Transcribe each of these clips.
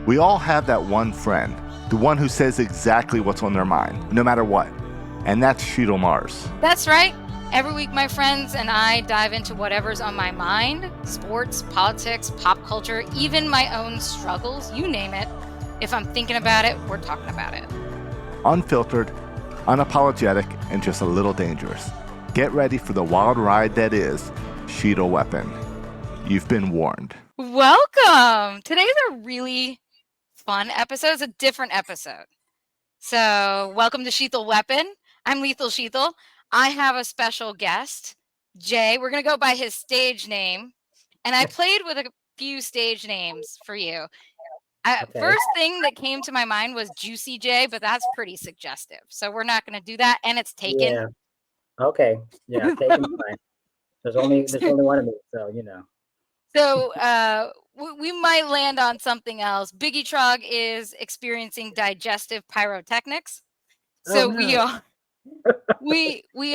We all have that one friend, the one who says exactly what's on their mind, no matter what. And that's Shital Mars. That's right. Every week, my friends and I dive into whatever's on my mind: sports, politics, pop culture, even my own struggles, you name it. If I'm thinking about it, we're talking about it. Unfiltered, unapologetic, and just a little dangerous. Get ready for the wild ride that is Shital Weapon. You've been warned. Welcome! Today's a really fun episode. It's a different episode. So, welcome to Shital Weapon. I'm Lethal Shital. I have a special guest, Jay. We're going to go by his stage name. And I played with a few stage names for you. Okay. First thing that came to my mind was Juicy J, but that's pretty suggestive. So we're not going to do that. And it's taken. Yeah. Okay. Yeah, taken fine. There's only one of me, so you know. So we might land on something else. Biggie Trog is experiencing digestive pyrotechnics. So we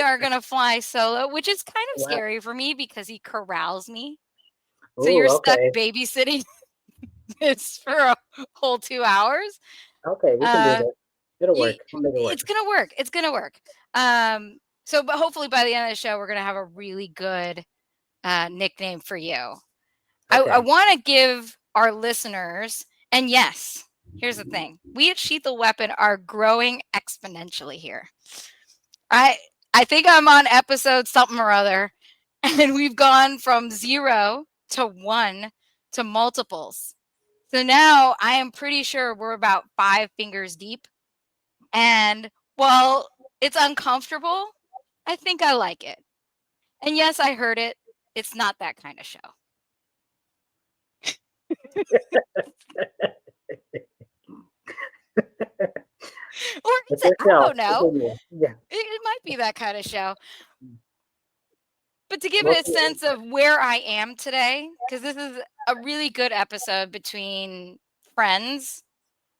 are gonna fly solo, which is kind of scary for me because he corrals me. So you're stuck babysitting this for a whole 2 hours. Okay, we can do this. It'll work. It's gonna work. So but hopefully by the end of the show, we're gonna have a really good nickname for you. Okay. I want to give our listeners, and yes, here's the thing. We at Shital Weapon are growing exponentially here. I think I'm on episode something or other, and we've gone from 0 to 1 to multiples. So now I am pretty sure we're about 5 fingers deep. And while it's uncomfortable, I think I like it. And yes, I heard it. It's not that kind of show. Or I don't know. Yeah. It might be that kind of show. But to give it a sense of where I am today, because this is a really good episode between friends.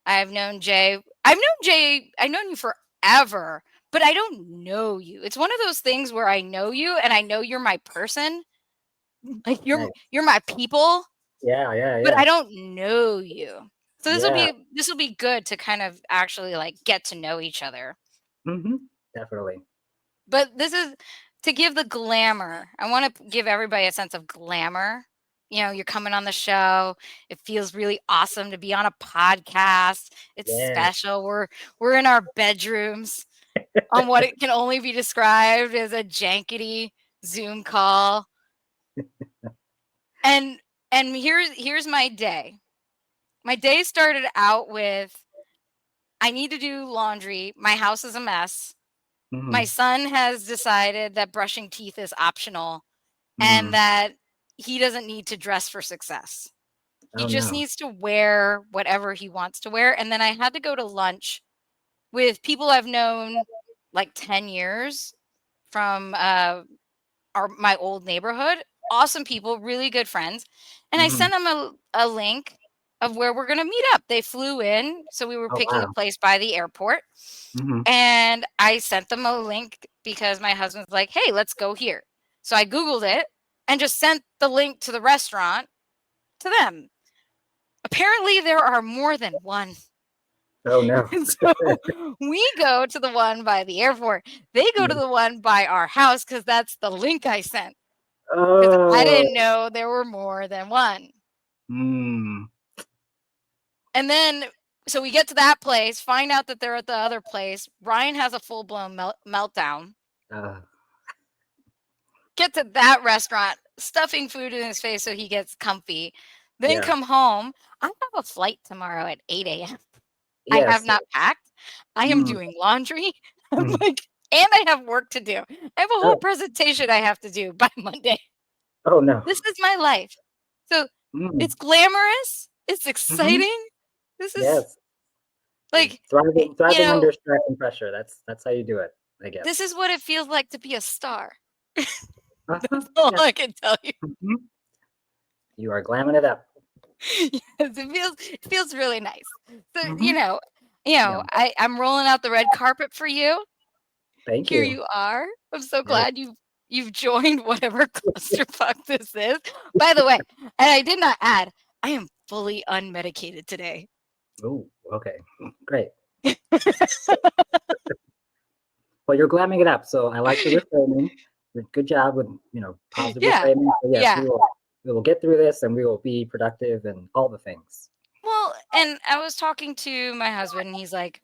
I've known Jay. I've known you forever, but I don't know you. It's one of those things where I know you and I know you're my person. Like you're my people. Yeah. But I don't know you. So this will be good to kind of actually like get to know each other. Mm-hmm. Definitely. But this is to give the glamour. I want to give everybody a sense of glamour. You know, you're coming on the show. It feels really awesome to be on a podcast. It's special. We're in our bedrooms on what it can only be described as a jankety Zoom call. And here's my day. My day started out with, I need to do laundry. My house is a mess. Mm-hmm. My son has decided that brushing teeth is optional and that he doesn't need to dress for success. He just needs to wear whatever he wants to wear. And then I had to go to lunch with people I've known like 10 years from my old neighborhood. Awesome people, really good friends. And I sent them a link of where we're going to meet up. They flew in. So we were picking a place by the airport. Mm-hmm. And I sent them a link because my husband's like, hey, let's go here. So I Googled it and just sent the link to the restaurant to them. Apparently, there are more than one. Oh, no. So we go to the one by the airport. They go to the one by our house because that's the link I sent. Because I didn't know there were more than one. And then, so we get to that place, find out that they're at the other place. Ryan has a full-blown meltdown. Get to that restaurant, stuffing food in his face so he gets comfy. Then come home. I have a flight tomorrow at 8 a.m. Yes. I have not packed. I am doing laundry. I'm like, and I have work to do. I have a whole presentation I have to do by Monday. Oh, no. This is my life. So it's glamorous. It's exciting. This is like thriving under stress and pressure. That's how you do it, I guess. This is what it feels like to be a star. That's all I can tell you. You are glamming it up. Yes, it feels really nice. So I'm rolling out the red carpet for you. Thank you. Here you are. I'm so glad you've joined whatever clusterfuck this is. By the way, and I did not add, I am fully unmedicated today. Ooh, okay, great. Well, you're glamming it up, so I like the reframing. Good job with, positive Yeah. reframing. So yes, Yeah. we will get through this, and we will be productive and all the things. Well, and I was talking to my husband, and he's like,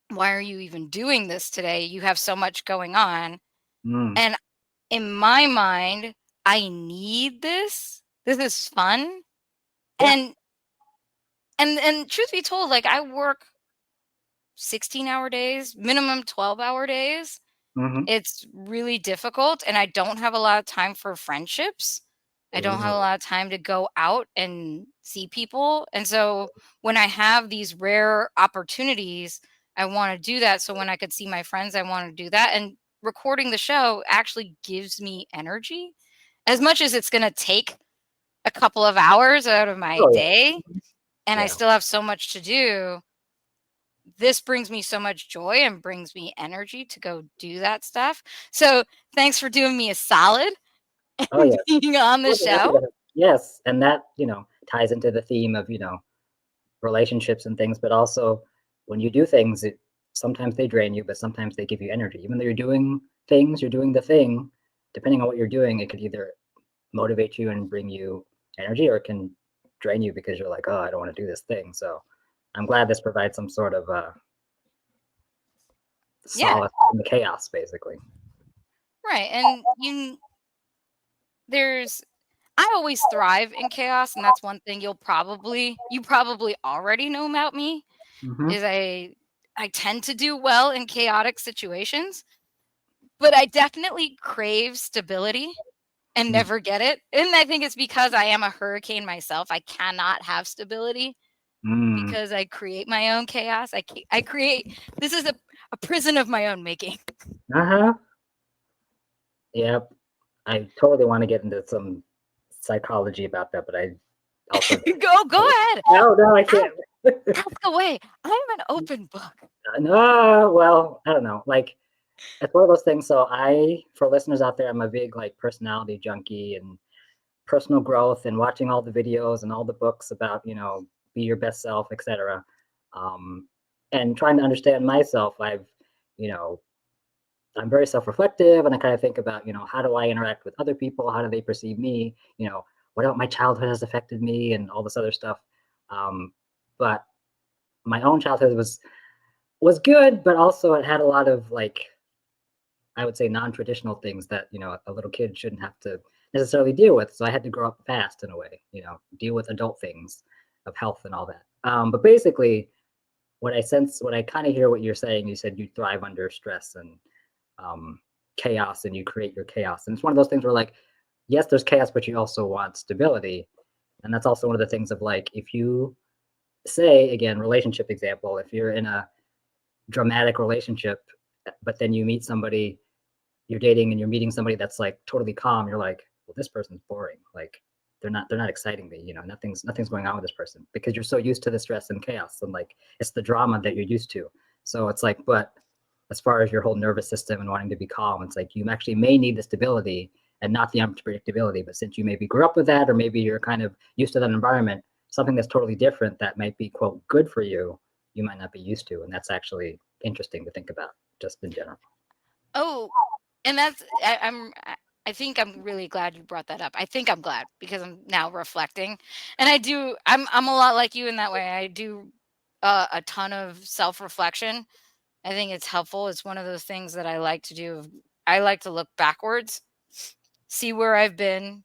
"Why are you even doing this today? You have so much going on." Mm, And in my mind, I need this. This is fun. yeah. And and truth be told, like I work 16-hour days, minimum 12-hour days. Mm-hmm. It's really difficult, and I don't have a lot of time for friendships. I don't have a Ooh, lot of time to go out and see people. And so when I have these rare opportunities, I want to do that. So when I could see my friends, I want to do that. And recording the show actually gives me energy. As much as it's going to take a couple of hours out of my oh day, and I yeah, still have so much to do, this brings me so much joy and brings me energy to go do that stuff. So thanks for doing me a solid oh and yeah. being on the We'll be happy show. to. Yes, and that ties into the theme of relationships and things, but also when you do things, sometimes they drain you, but sometimes they give you energy. Even though you're doing things, you're doing the thing. Depending on what you're doing, it could either motivate you and bring you energy, or it can drain you because you're like, oh, I don't want to do this thing. So I'm glad this provides some sort of Yeah, solace in the chaos, basically. right. And there's I always thrive in chaos, and that's one thing you probably already know about me Hmm. is I tend to do well in chaotic situations, but I definitely crave stability and never get it. And I think it's because I am a hurricane myself. I cannot have stability Mm. because I create my own chaos. I create this is a prison of my own making. Uh-huh. Yep. I totally want to get into some psychology about that, but I also Go ahead. no, I Ask, can't. ask away. I'm an open book. No, well, I don't know. Like it's one of those things. So for listeners out there, I'm a big like personality junkie and personal growth and watching all the videos and all the books about, be your best self, etc. And trying to understand myself. You know, I'm very self-reflective, and I kind of think about, how do I interact with other people? How do they perceive me? What about my childhood has affected me and all this other stuff. Um, but my own childhood was good, but also it had a lot of like I would say non-traditional things that a little kid shouldn't have to necessarily deal with. So I had to grow up fast in a way, deal with adult things of health and all that. But basically, what I kind of hear what you're saying. You said you thrive under stress and um, chaos, and you create your chaos. And it's one of those things where like, yes, there's chaos, but you also want stability. And that's also one of the things of like, if you say again, relationship example, if you're in a dramatic relationship, but then you meet somebody you're dating and you're meeting somebody that's like totally calm, you're like, well, this person's boring. Like they're not exciting me. Nothing's going on with this person because you're so used to the stress and chaos and like it's the drama that you're used to. So it's like, but as far as your whole nervous system and wanting to be calm, it's like you actually may need the stability and not the unpredictability. But since you maybe grew up with that, or maybe you're kind of used to that environment, something that's totally different that might be quote good for you, you might not be used to, and that's actually interesting to think about just in general. Oh, and I think I'm really glad you brought that up. I think I'm glad because I'm now reflecting, and I'm a lot like you in that way. I do a ton of self reflection. I think it's helpful. It's one of those things that I like to do. I like to look backwards, see where I've been,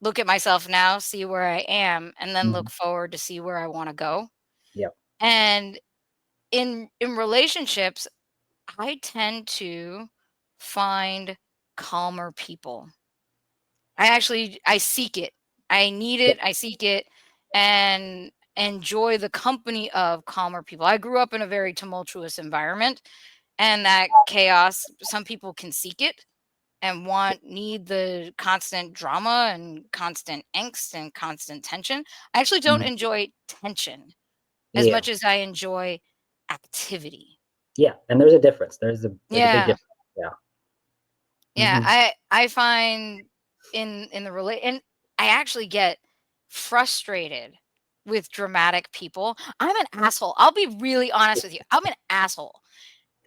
look at myself now, see where I am, and then Mhm. look forward to see where I want to go. Yep. And in relationships, I tend to find calmer people. I seek it. I need Yep. it. I seek it and enjoy the company of calmer people. I grew up in a very tumultuous environment, and that chaos, some people can seek it and need the constant drama and constant angst and constant tension. I actually don't Mhm. enjoy tension as Yeah. much as I enjoy activity. Yeah, and there's a difference. There's a big Yeah. difference. Yeah. Yeah, Mhm. I find in the relate and I actually get frustrated with dramatic people. I'm an asshole. I'll be really honest with you. I'm an asshole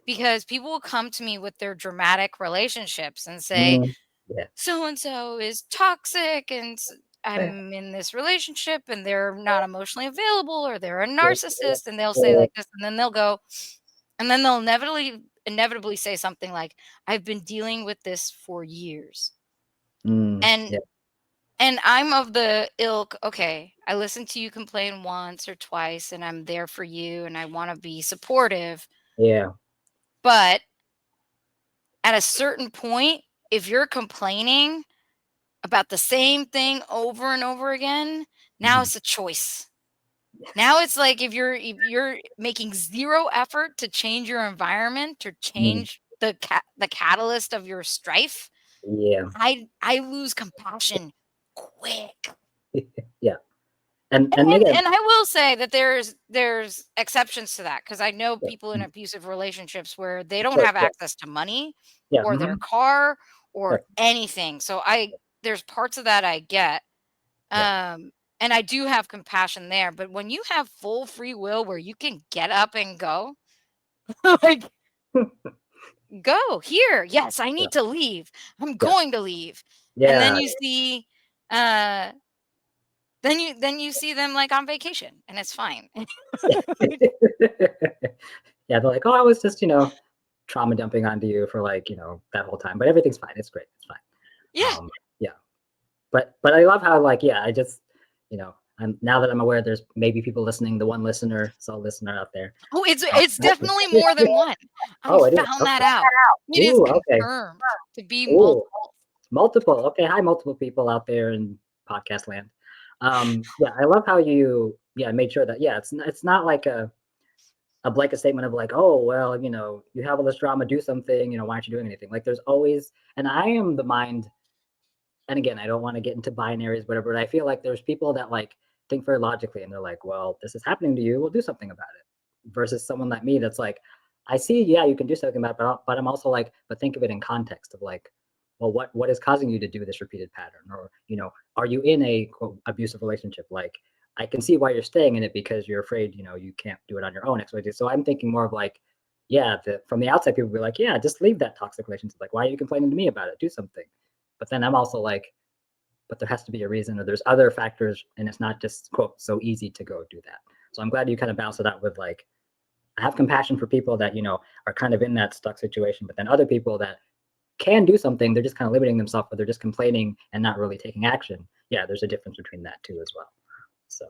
because people will come to me with their dramatic relationships and say, Yeah. so and so is toxic and I'm in this relationship and they're not emotionally available or they're a narcissist, and they'll say like this, and then they'll go, and then they'll inevitably say something like, I've been dealing with this for years. And Yeah. and I'm of the ilk, okay, I listened to you complain once or twice and I'm there for you and I want to be supportive. Yeah. But at a certain point, if you're complaining about the same thing over and over again, now it's a choice. Now it's like if you're making zero effort to change your environment or change the catalyst of your strife, Yeah. I lose compassion quick. Yeah. And And again, and I will say that there's exceptions to that, because I know people in abusive relationships where they don't have yeah. access to money Yeah. or their car or Sure. anything. So there's parts of that I get. Yeah. And I do have compassion there, but when you have full free will where you can get up and go, like, go here. Yes, I Yeah. need to leave. I'm Yeah. going to leave. And then Yeah. you see uh then you see them like on vacation and it's fine. Yeah, they're like, "Oh, I was just, trauma dumping onto you for like, that whole time, but everything's fine. It's great. It's fine." Yeah. Yeah. But I love how like, yeah, I just, I'm now that I'm aware there's maybe people listening, the one listener, so listener out there. Oh, it's definitely more than one. I Oh, it is. found that Okay. out. It is Ooh, okay. confirmed to be Ooh, multiple. multiple. Okay, hi, multiple people out there in podcast land. Yeah, I love how you, yeah, made sure that, yeah, it's not like a blanket statement of like, oh, well, you have all this drama, do something, why aren't you doing anything? Like, there's always, and I am the mind, and again, I don't want to get into binaries, whatever, but I feel like there's people that like think very logically and they're like, well, this is happening to you, we'll do something about it. Versus someone like me that's like, I see, yeah, you can do something about it, but I'm also like, but think of it in context of like, well, what is causing you to do this repeated pattern? Or, are you in a quote abusive relationship? Like, I can see why you're staying in it because you're afraid, you can't do it on your own. So I'm thinking more of like, yeah, from the outside, people be like, yeah, just leave that toxic relationship. Like, why are you complaining to me about it? Do something. But then I'm also like, but there has to be a reason, or there's other factors, and it's not just quote so easy to go do that. So I'm glad you kind of balance it out with like, I have compassion for people that are kind of in that stuck situation, but then other people that can do something, they're just kind of limiting themselves, but they're just complaining and not really taking action. Yeah, there's a difference between that too as well. So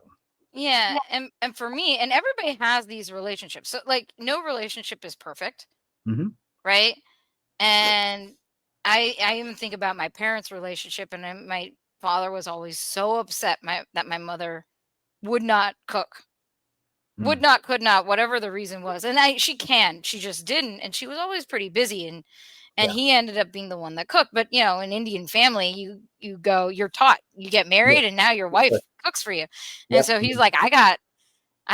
Yeah, and for me, and everybody has these relationships. So like no relationship is perfect, right? And I even think about my parents' relationship, and my father was always so upset that my mother would not cook. Would not, could not, whatever the reason was. And she just didn't, and she was always pretty busy, and yeah, he ended up being the one that cooked. But an Indian family, you're taught, you get yeah, married and now your of course. wife cooks for you. And Yep. so he's like, I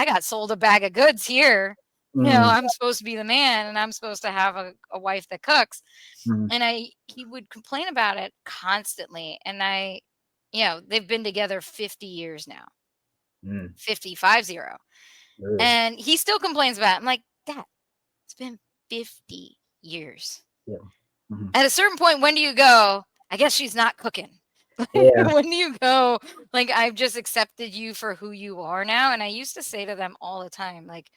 got sold a bag of goods here. Mm, I'm supposed to be the man and I'm supposed to have a wife that cooks. mm, And he would complain about it constantly. And they've been together 50 years now, mm, 50. ooh, And he still complains about it. I'm like, Dad, it's been 50 years. yeah, mhm, At a certain point, when do you go, I guess she's not cooking? yeah, When do you go, like, I've just accepted you for who you are now? And I used to say to them all the time, like,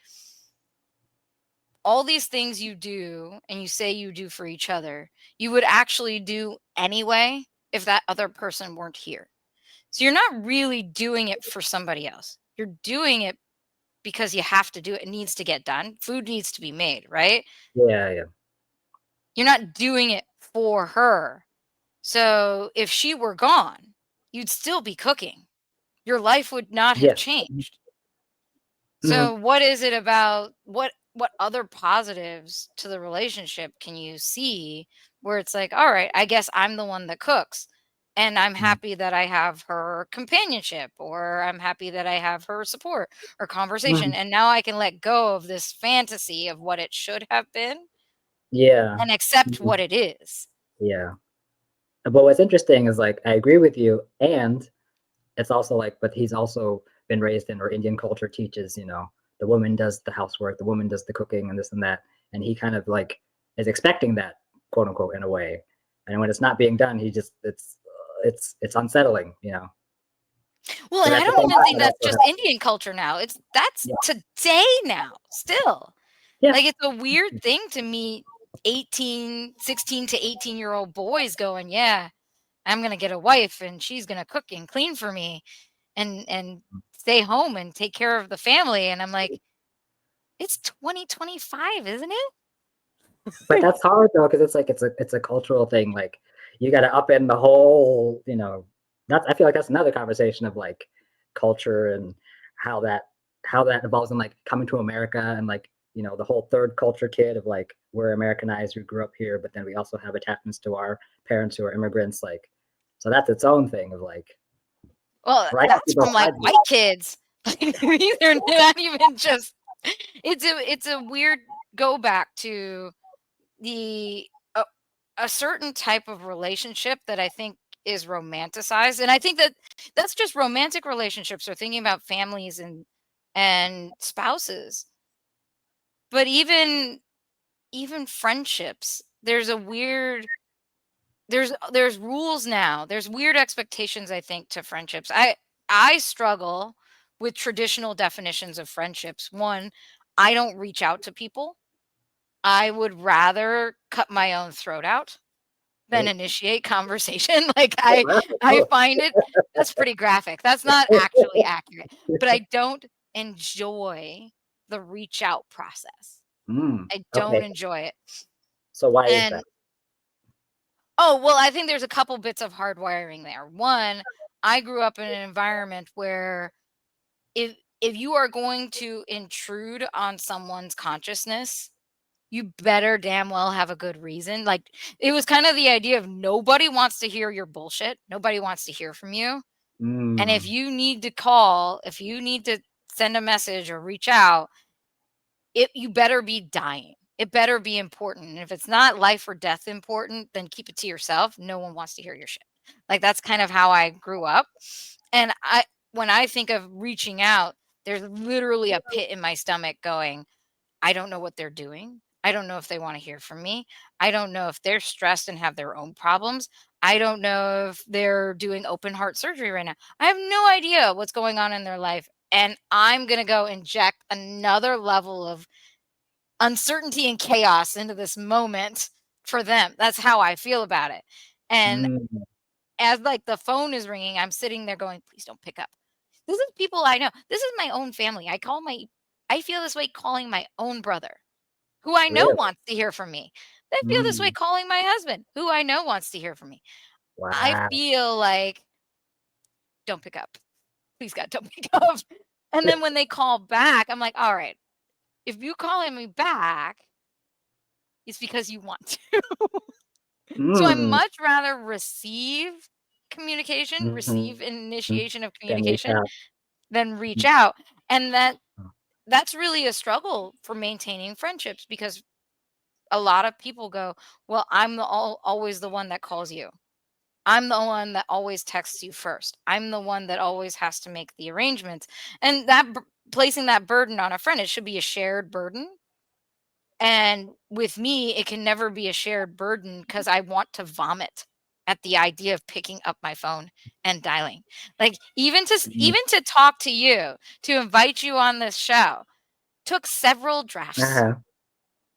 all these things you do and you say you do for each other, you would actually do anyway if that other person weren't here. So you're not really doing it for somebody else. You're doing it because you have to do it. It needs to get done. Food needs to be made, right? yeah, yeah, You're not doing it for her. So if she were gone, you'd still be cooking. Your life would not have yes, changed. mhm, So what is it about what other positives to the relationship can you see where it's like, all right, I guess I'm the one that cooks and I'm mhm, happy that I have her companionship, or I'm happy that I have her support or conversation, mhm, and now I can let go of this fantasy of what it should have been yeah, and accept mhm, what it is. yeah. But what's interesting is like I agree with you, and it's also like, but he's also been raised in, or Indian culture teaches, the woman does the housework, the woman does the cooking and this and that. And he kind of like is expecting that, quote unquote, in a way. And when it's not being done, it's unsettling, Well, and I don't even think that's just Indian culture now. That's today now still. Yeah. Like, it's a weird thing to meet 16 to 18-year-old boys going, yeah, I'm going to get a wife and she's going to cook and clean for me and stay home and take care of the family. And I'm like, it's 2025, isn't it? But that's hard though, because it's like it's a cultural thing. Like, you got to upend the whole, I feel like that's another conversation of like culture and how that evolves, and like coming to America, and like, the whole third culture kid of like, we're Americanized, we grew up here, but then we also have attachments to our parents who are immigrants. Like, so that's its own thing of like, well, that's from like white kids. They're not even just, it's a weird go back to a certain type of relationship that I think is romanticized. And I think that's just romantic relationships, or thinking about families and spouses. But even friendships, there's rules now. There's weird expectations, I think, to friendships. I struggle with traditional definitions of friendships. One, I don't reach out to people. I would rather cut my own throat out than initiate conversation. Like, I find that's pretty graphic. That's not actually accurate, but I don't enjoy the reach out process. I don't enjoy it. So why is that? Oh, well, I think there's a couple bits of hardwiring there. One, I grew up in an environment where if you are going to intrude on someone's consciousness, you better damn well have a good reason. Like, it was kind of the idea of nobody wants to hear your bullshit. Nobody wants to hear from you. And if you need to call, if you need to send a message or reach out, you better be dying. It better be important. And if it's not life or death important, then keep it to yourself. No one wants to hear your shit. Like, that's kind of how I grew up. And when I think of reaching out, there's literally a pit in my stomach going, I don't know what they're doing. I don't know if they want to hear from me. I don't know if they're stressed and have their own problems. I don't know if they're doing open heart surgery right now. I have no idea what's going on in their life. And I'm going to go inject another level of uncertainty and chaos into this moment for them. That's how I feel about it. And as like the phone is ringing, I'm sitting there going, please don't pick up. This is people I know. This is my own family. I feel this way calling my own brother, who I know wants to hear from me. I feel this way calling my husband, who I know wants to hear from me. Wow. I feel like, don't pick up. Please, God, don't pick up. And then when they call back, I'm like, all right, if you calling me back, it's because you want to. So I much rather receive communication, receive initiation of communication than reach out. And that's really a struggle for maintaining friendships, because a lot of people go, well, I'm always the one that calls you. I'm the one that always texts you first. I'm the one that always has to make the arrangements. And that placing that burden on a friend, it should be a shared burden. And with me, it can never be a shared burden, because I want to vomit at the idea of picking up my phone and dialing. Like, even to talk to you, to invite you on this show, took several drafts.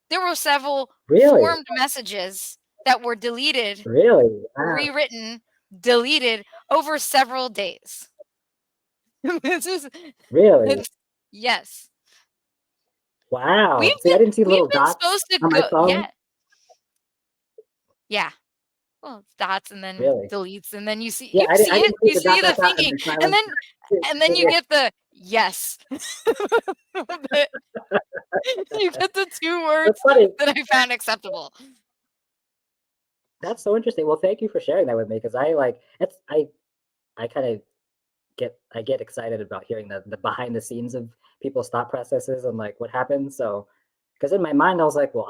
There were several formed messages that were deleted, rewritten, deleted over several days. Yes. Wow. See, I didn't see little dots on my phone. Yeah. Well, it's dots and then deletes, and then you see Yeah, you see the thinking, and then you get the yes. You get the two words that I found acceptable. That's so interesting. Well, thank you for sharing that with me, because I kind of get excited about hearing the behind the scenes of people's thought processes and like what happens. So, because in my mind I was like, well,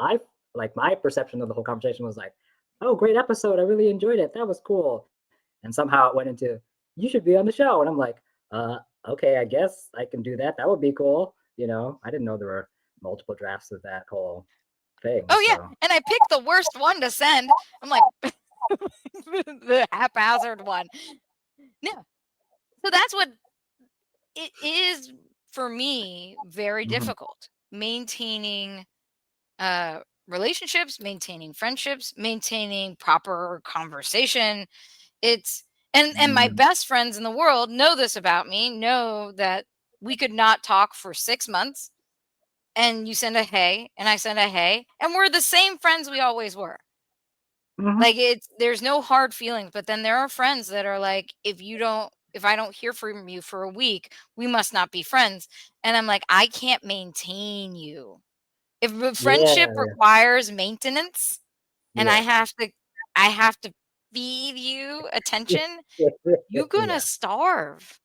my perception of the whole conversation was like, oh, great episode, I really enjoyed it, that was cool. And somehow it went into, you should be on the show, and I'm like, okay, I guess I can do that. That would be cool. I didn't know there were multiple drafts of that whole thing. Oh yeah, So and I picked the worst one to send. I'm like the haphazard one. Yeah. So that's what it is for me, very mhm. difficult. Maintaining relationships, maintaining friendships, maintaining proper conversation. It's and my Mm, best friends in the world know this about me, know that we could not talk for 6 months, and you send a hey and I send a hey and we're the same friends we always were. mhm. Like there's no hard feelings, but then there are friends that are like, if I don't hear from you for a week, we must not be friends. And I'm like, I can't maintain you. If a friendship Yeah, requires maintenance and yeah. I have to feed you attention, you're gonna Yeah. starve.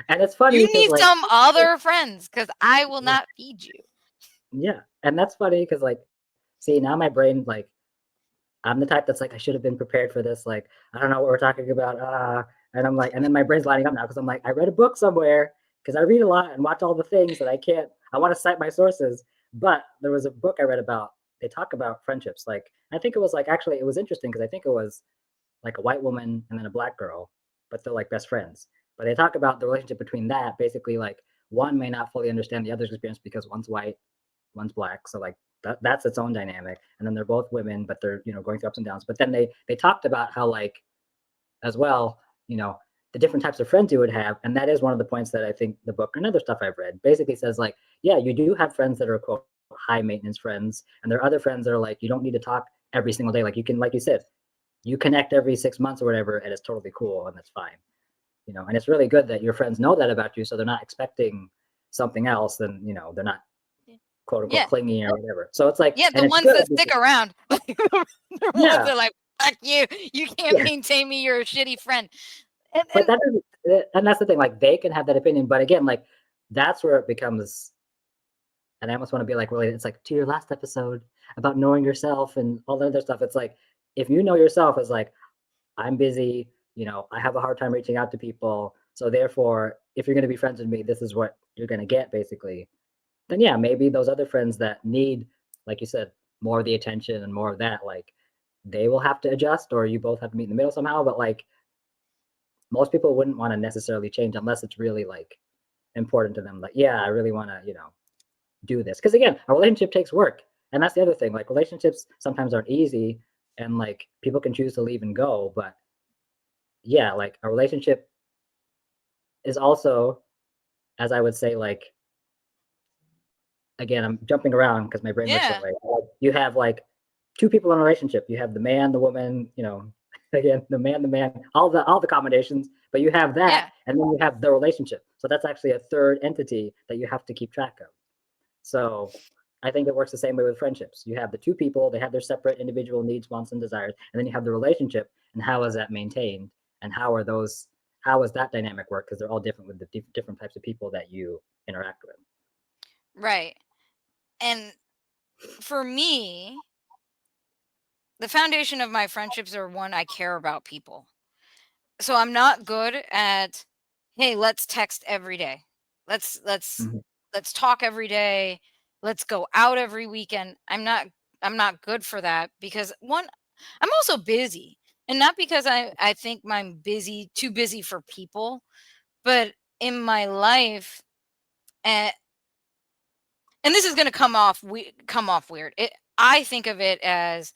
And it's funny You because need like some other friends because I will not feed you. yeah, and that's funny because like, see, now my brain, like, I'm the type that's like, I should have been prepared for this. Like, I don't know what we're talking about. And I'm like, and then my brain's lining up now because I'm like, I read a book somewhere because I read a lot and watch all the things that I can't. I want to cite my sources, but there was a book I read about. They talk about friendships. Like, I think it was like actually it was interesting because I think it was like a white woman and then a black girl, but they're like best friends. But they talk about the relationship between that. Basically, like one may not fully understand the other's experience because one's white, one's black. So like that's its own dynamic. And then they're both women, but they're going through ups and downs. But then they talked about how like as well, the different types of friends you would have. And that is one of the points that I think the book and other stuff I've read basically says like, yeah, you do have friends that are quote high maintenance friends. And there are other friends that are like, you don't need to talk every single day. Like you can, like you said, you connect every 6 months or whatever, and it's totally cool and that's fine. And it's really good that your friends know that about you, so they're not expecting something else. Then they're not quote unquote Yeah. clingy or whatever. So it's like, Yeah, and the it's ones good that because stick around. The ones yeah, that are like, fuck you. You can't yeah. maintain me. You're a shitty friend. And But that is, and that's the thing. Like they can have that opinion, but again, like that's where it becomes. And I almost want to be like, really, it's like to your last episode about knowing yourself and all that other stuff. It's like if you know yourself as like I'm busy, I have a hard time reaching out to people. So therefore, if you're going to be friends with me, this is what you're going to get basically. Then yeah, maybe those other friends that need, like you said, more of the attention and more of that, like they will have to adjust or you both have to meet in the middle somehow. But like most people wouldn't want to necessarily change unless it's really like important to them. Like, yeah, I really want to, do this. Because again, a relationship takes work. And that's the other thing. Like relationships sometimes aren't easy and like people can choose to leave and go. But yeah, like a relationship is also, as I would say, like again, I'm jumping around because my brain works that yeah, way. Like, you have like two people in a relationship. You have the man, the woman, again, the man, all the combinations. But you have that, yeah, and then you have the relationship. So that's actually a third entity that you have to keep track of. So I think it works the same way with friendships. You have the two people, they have their separate individual needs, wants, and desires, and then you have the relationship, and how is that maintained, and how is that dynamic work? Because they're all different with the different types of people that you interact with. right. And for me, the foundation of my friendships are one, I care about people. So I'm not good at, hey, let's text every day. Let's let's Mhm. let's talk every day. Let's go out every weekend. I'm not good for that because one, I'm also busy. And not because I think I'm too busy for people, but in my life, and this is going to come off weird. I think of it as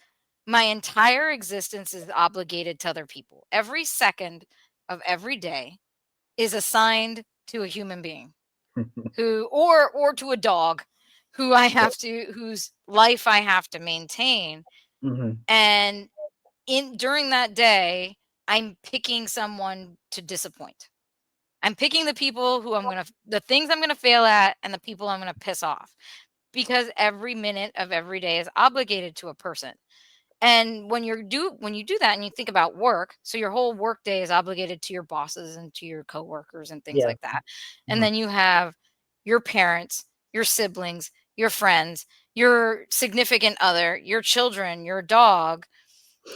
my entire existence is obligated to other people. Every second of every day is assigned to a human being who or to a dog Yeah. whose life I have to maintain. Mhm. And in during that day, I'm picking someone to disappoint. I'm picking the things I'm gonna fail at and the people I'm gonna piss off because every minute of every day is obligated to a person. And when you do that and you think about work, so your whole work day is obligated to your bosses and to your coworkers and things Yeah. like that. And Mhm. then you have your parents, your siblings, your friends, your significant other, your children, your dog,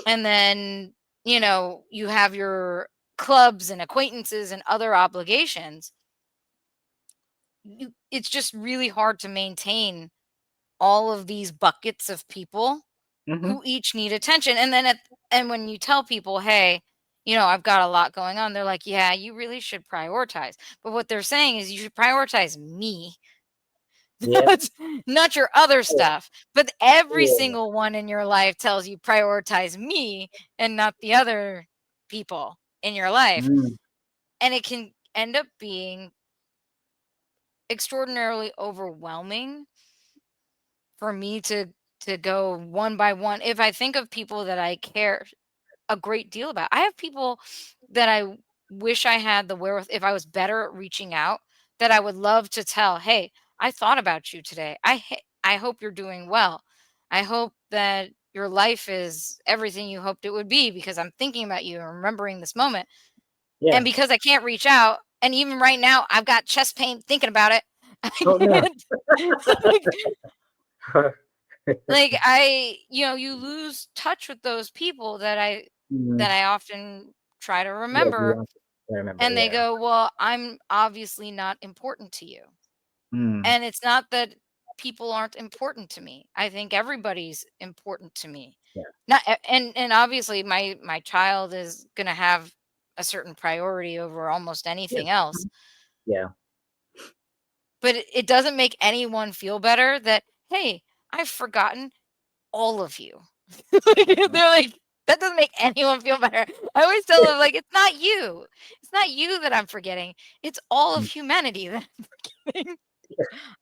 and then you have your clubs and acquaintances and other obligations, it's just really hard to maintain all of these buckets of people who each need attention. And then and when you tell people, hey, I've got a lot going on, they're like, yeah, you really should prioritize. But what they're saying is you should prioritize me, Yeah. not your other Yeah. stuff. But every Yeah. single one in your life tells you prioritize me and not the other people in your life. Mm. And it can end up being extraordinarily overwhelming for me to go one by one. If I think of people that I care a great deal about, I have people that I wish I had the wherewithal, if I was better at reaching out, that I would love to tell, hey, I thought about you today. I hope you're doing well. I hope that your life is everything you hoped it would be, because I'm thinking about you and remembering this moment. Yeah. And because I can't reach out, and even right now I've got chest pain thinking about it. I Oh no. can't, like you lose touch with those people that I often try to Yeah, you remember, want to remember. and they Yeah. go, well, I'm obviously not important to you. Mm. And it's not that people aren't important to me. I think everybody's important to me. Yeah. Not and obviously my child is going to have a certain priority over almost Yeah. anything else. Yeah. But it doesn't make anyone feel better that, hey, I've forgotten all of you. They're like, that doesn't make anyone feel better. I always tell them, like, it's not you. It's not you that I'm forgetting. It's all of Mm. humanity that I'm forgetting.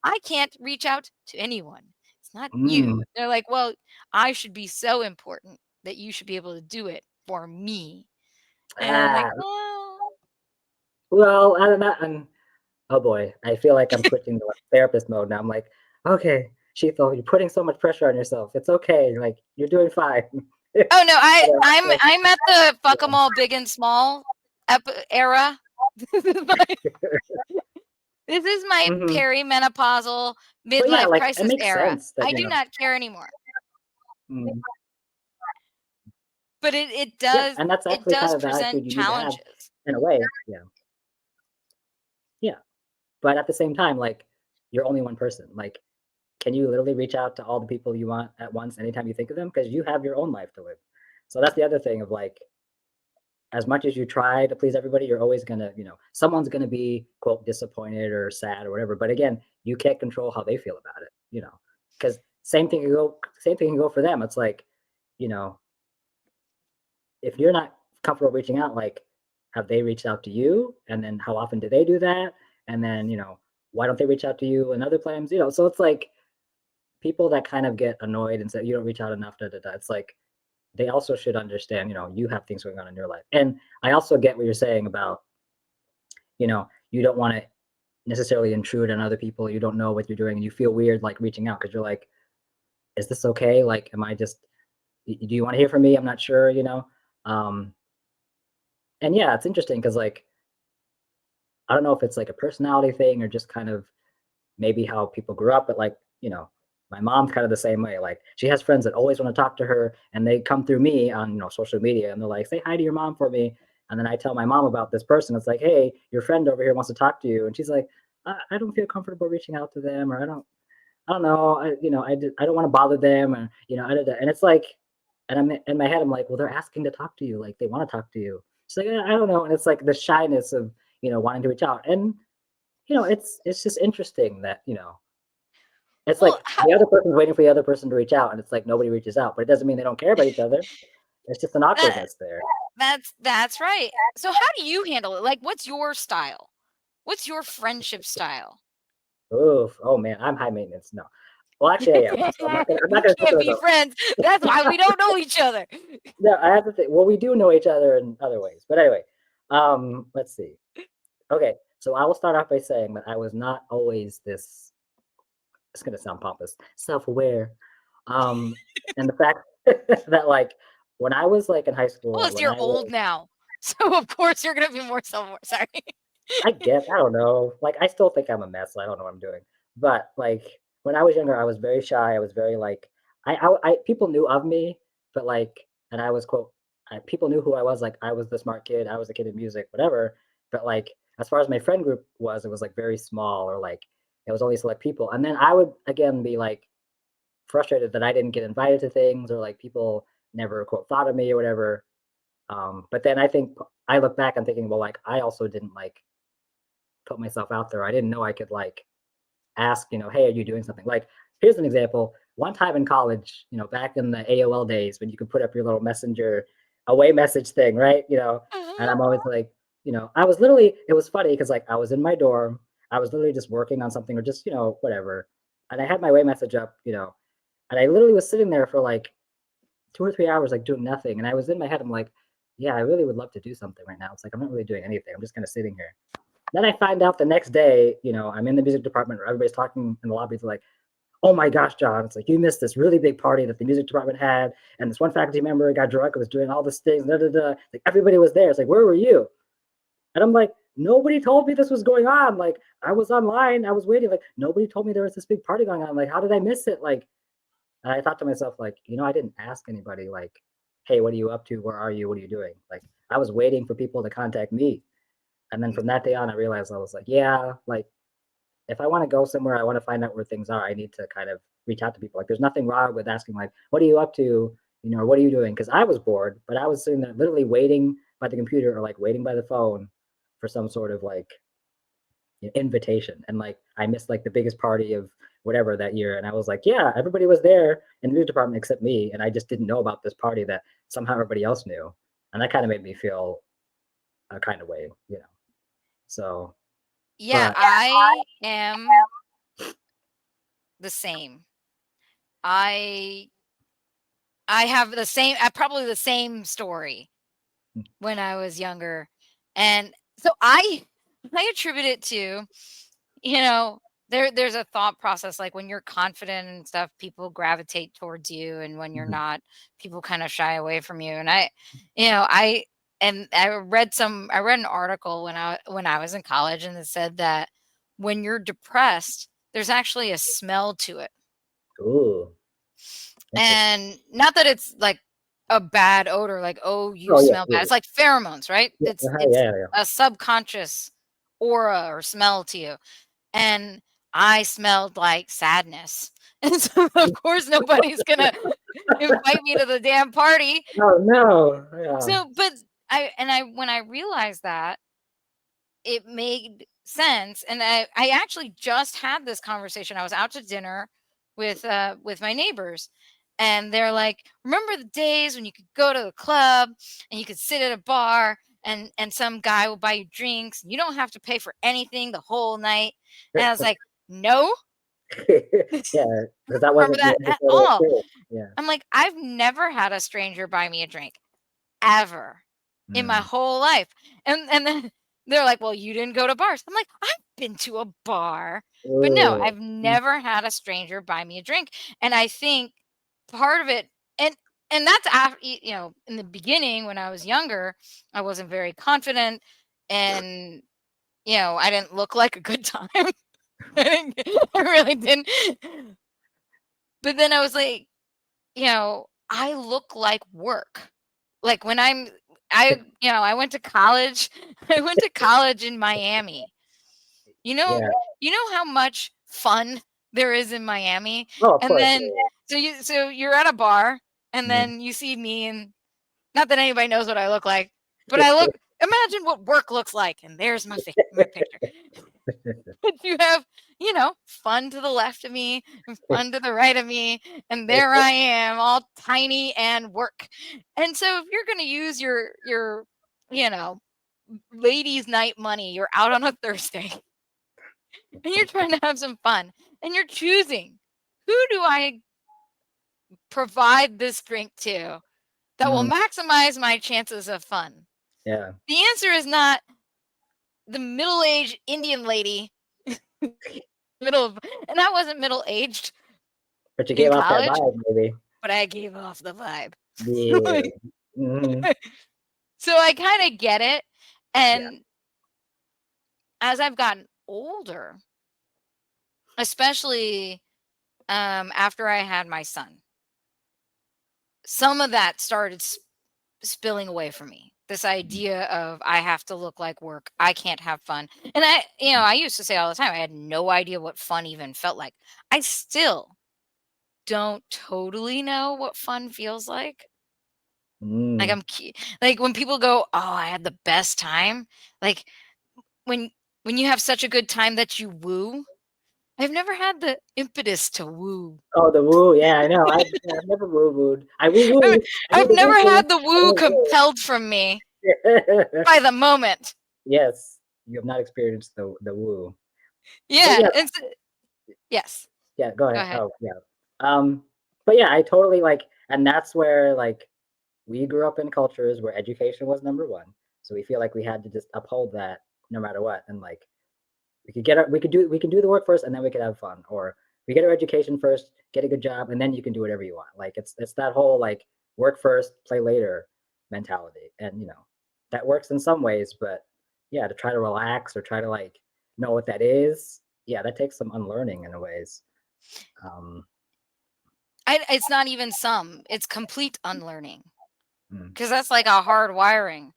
I can't reach out to anyone. It's not Mm. you. They're like, well, I should be so important that you should be able to do it for me. And I'm like, Ah. oh. Well, I don't know. Oh boy, I feel like I'm switching to therapist mode now. I'm like, okay, Shital, you're putting so much pressure on yourself. It's okay. Like you're doing fine. Oh no, I'm Like, I'm at the fuck 'em all big and small era. This is my mhm. perimenopausal But yeah, midlife like it crisis makes era. sense that I do not care anymore. mm, But yeah, and that's it actually kind does of the present attitude you need to have challenges. in a way. Yeah, yeah. But at the same time, like you're only one person. Like, can you literally reach out to all the people you want at once anytime you think of them? Because you have your own life to live. So that's the other thing of like, as much as you try to please everybody, you're always gonna, someone's gonna be quote disappointed or sad or whatever. But again, you can't control how they feel about it. Because same thing can go for them. It's like, you know, if you're not comfortable reaching out, like, have they reached out to you? And then how often do they do that? And then, why don't they reach out to you in other plans? So it's like people that kind of get annoyed and say you don't reach out enough, da da da. It's like they also should understand, you have things going on in your life. And I also get what you're saying about, you don't want to necessarily intrude on other people. You don't know what you're doing and you feel weird like reaching out because you're like, is this okay? Like, am I just, do you want to hear from me? I'm not sure. Um, and yeah, it's interesting because like, I don't know if it's like a personality thing or just kind of maybe how people grew up, but like, my mom's kind of the same way. Like she has friends that always want to talk to her and they come through me on, social media and they're like, say hi to your mom for me. And then I tell my mom about this person. It's like, hey, your friend over here wants to talk to you. And she's like, I don't feel comfortable reaching out to them, or I don't know. I don't want to bother them. And, and it's like, and I'm in my head, I'm like, well, they're asking to talk to you. Like they want to talk to you. She's like, I don't know. And it's like the shyness of, wanting to reach out. And, it's just interesting that, it's Well, like the other person's waiting for the other person to reach out, and it's like nobody reaches out, but it doesn't mean they don't care about each other. It's just an that awkwardness there. that's right. So how do you handle it? Like, what's your style? What's your friendship style? Oof. Oh man, I'm high maintenance. No. Well, actually, I am. So I'm not We gonna put can't those be up. friends. That's why we don't know each other. No, I have to think. Well, we do know each other in other ways, but anyway, let's see. Okay, so I will start off by saying that I was not always this. It's gonna sound pompous, self-aware, and the fact that like when I was like in high school, Plus, when you're I old was now, so of course you're gonna be more self. Sorry. I guess I don't know. Like I still think I'm a mess. So I don't know what I'm doing. But like when I was younger, I was very shy. I was very like I people knew of me, but like and I was quote people knew who I was. Like I was the smart kid, I was the kid in music, whatever. But like as far as my friend group was, it was like very small, or like it was only select people. And then I would again be like frustrated that I didn't get invited to things, or like people never quote thought of me or whatever. But then I think I look back and thinking, well, like I also didn't like put myself out there. I didn't know I could like ask, hey, are you doing something? Like, here's an example. One time in college, back in the AOL days when you could put up your little messenger away message thing, right? And I'm always like, I was literally, it was funny because like I was in my dorm, I was literally just working on something or just, whatever. And I had my away message up, and I literally was sitting there for like 2 or 3 hours, like doing nothing. And I was in my head, I'm like, yeah, I really would love to do something right now. It's like, I'm not really doing anything. I'm just kind of sitting here. Then I find out the next day, I'm in the music department where everybody's talking in the lobby. They're like, oh my gosh, John, it's like you missed this really big party that the music department had. And this one faculty member got drunk and was doing all this things. Da, da, da. Like everybody was there. It's like, where were you? And I'm like, nobody told me this was going on. Like I was online, I was waiting. Like nobody told me there was this big party going on. Like, how did I miss it? Like, and I thought to myself, like, I didn't ask anybody, like, hey, what are you up to? Where are you? What are you doing? Like, I was waiting for people to contact me. And then from that day on, I realized I was like, yeah, like, if I want to go somewhere, I want to find out where things are. I need to kind of reach out to people. Like, there's nothing wrong with asking, like, what are you up to? Or what are you doing? Because I was bored, but I was sitting there literally waiting by the computer or like waiting by the phone for some sort of like invitation. And like, I missed like the biggest party of whatever that year. And I was like, yeah, everybody was there in the music department except me. And I just didn't know about this party that somehow everybody else knew. And that kind of made me feel a kind of way. So, Yeah, but I am the same. I have the same probably the same story when I was younger. And so I attribute it to, there's a thought process, like when you're confident and stuff, people gravitate towards you, and when you're Mhm. not, people kind of shy away from you. And I read an article when I was in college, and it said that when you're depressed, there's actually a smell to it. Ooh, interesting. And not that it's like a bad odor, like, oh, you Oh yeah, smell bad. yeah, It's like pheromones, right? yeah, It's yeah, yeah. a subconscious aura or smell to you. And I smelled like sadness. And so of course nobody's gonna invite me to the damn party. Oh no, yeah. So but I when I realized that, it made sense. And I actually just had this conversation. I was out to dinner with my neighbors, and they're like, remember the days when you could go to the club and you could sit at a bar, and some guy will buy you drinks and you don't have to pay for anything the whole night. And I was like, no, Yeah, I because don't that remember wasn't that your at necessarily all. experience. Yeah. I'm like, I've never had a stranger buy me a drink ever in my Mm. whole life. And then they're like, "Well, you didn't go to bars." I'm like, "I've been to a bar." But no, Ooh. I've never had a stranger buy me a drink. And I think part of it, and that's after, in the beginning when I was younger, I wasn't very confident, and I didn't look like a good time. I really didn't. But then I was like, I look like work. Like when I went to college. I went to college in Miami. You know, Yeah. you know how much fun there is in Miami? Oh, of And course. then so you're at a bar, and Mhm. then you see me, and not that anybody knows what I look like, but imagine what work looks like, and there's my picture. But you have, fun to the left of me and fun to the right of me, and there I am, all tiny and work. And so if you're going to use your, you know, ladies' night money, you're out on a Thursday and you're trying to have some fun, and you're choosing, who do I provide this drink to that will Mhm. maximize my chances of fun? Yeah. The answer is not the middle-aged Indian lady, middle of, and I wasn't middle-aged But you in gave off that college, vibe, maybe. but I gave off the vibe. Yeah. Like, Mhm. so I kind of get it. Yeah. And as I've gotten older, especially after I had my son, some of that started spilling away from me. This idea of I have to look like work. I can't have fun. And I used to say all the time, I had no idea what fun even felt like. I still don't totally know what fun feels like. Like like when people go, "Oh, I had the best time." Like when you have such a good time that you woo. I've never had the impetus to woo. Oh, the woo. Yeah, I know. I've never woo-wooed. I woo-woo. I I've did the never woo-woo. had the woo compelled from me by the moment. Yes, you have not experienced the woo. But Yeah, yeah, yes. yeah. Go Go ahead. ahead. Oh, yeah. But yeah, I totally like, and that's where like we grew up in cultures where education was number one. So we feel like we had to just uphold that no matter what, and like we can do the work first, and then we could have fun, or we get our education first, get a good job, and then you can do whatever you want. Like it's that whole like work first, play later mentality, and that works in some ways, but yeah, to try to relax or try to like know what that is, yeah, that takes some unlearning in a ways. Um, It's not even some, it's complete unlearning mm, because that's like a hard wiring.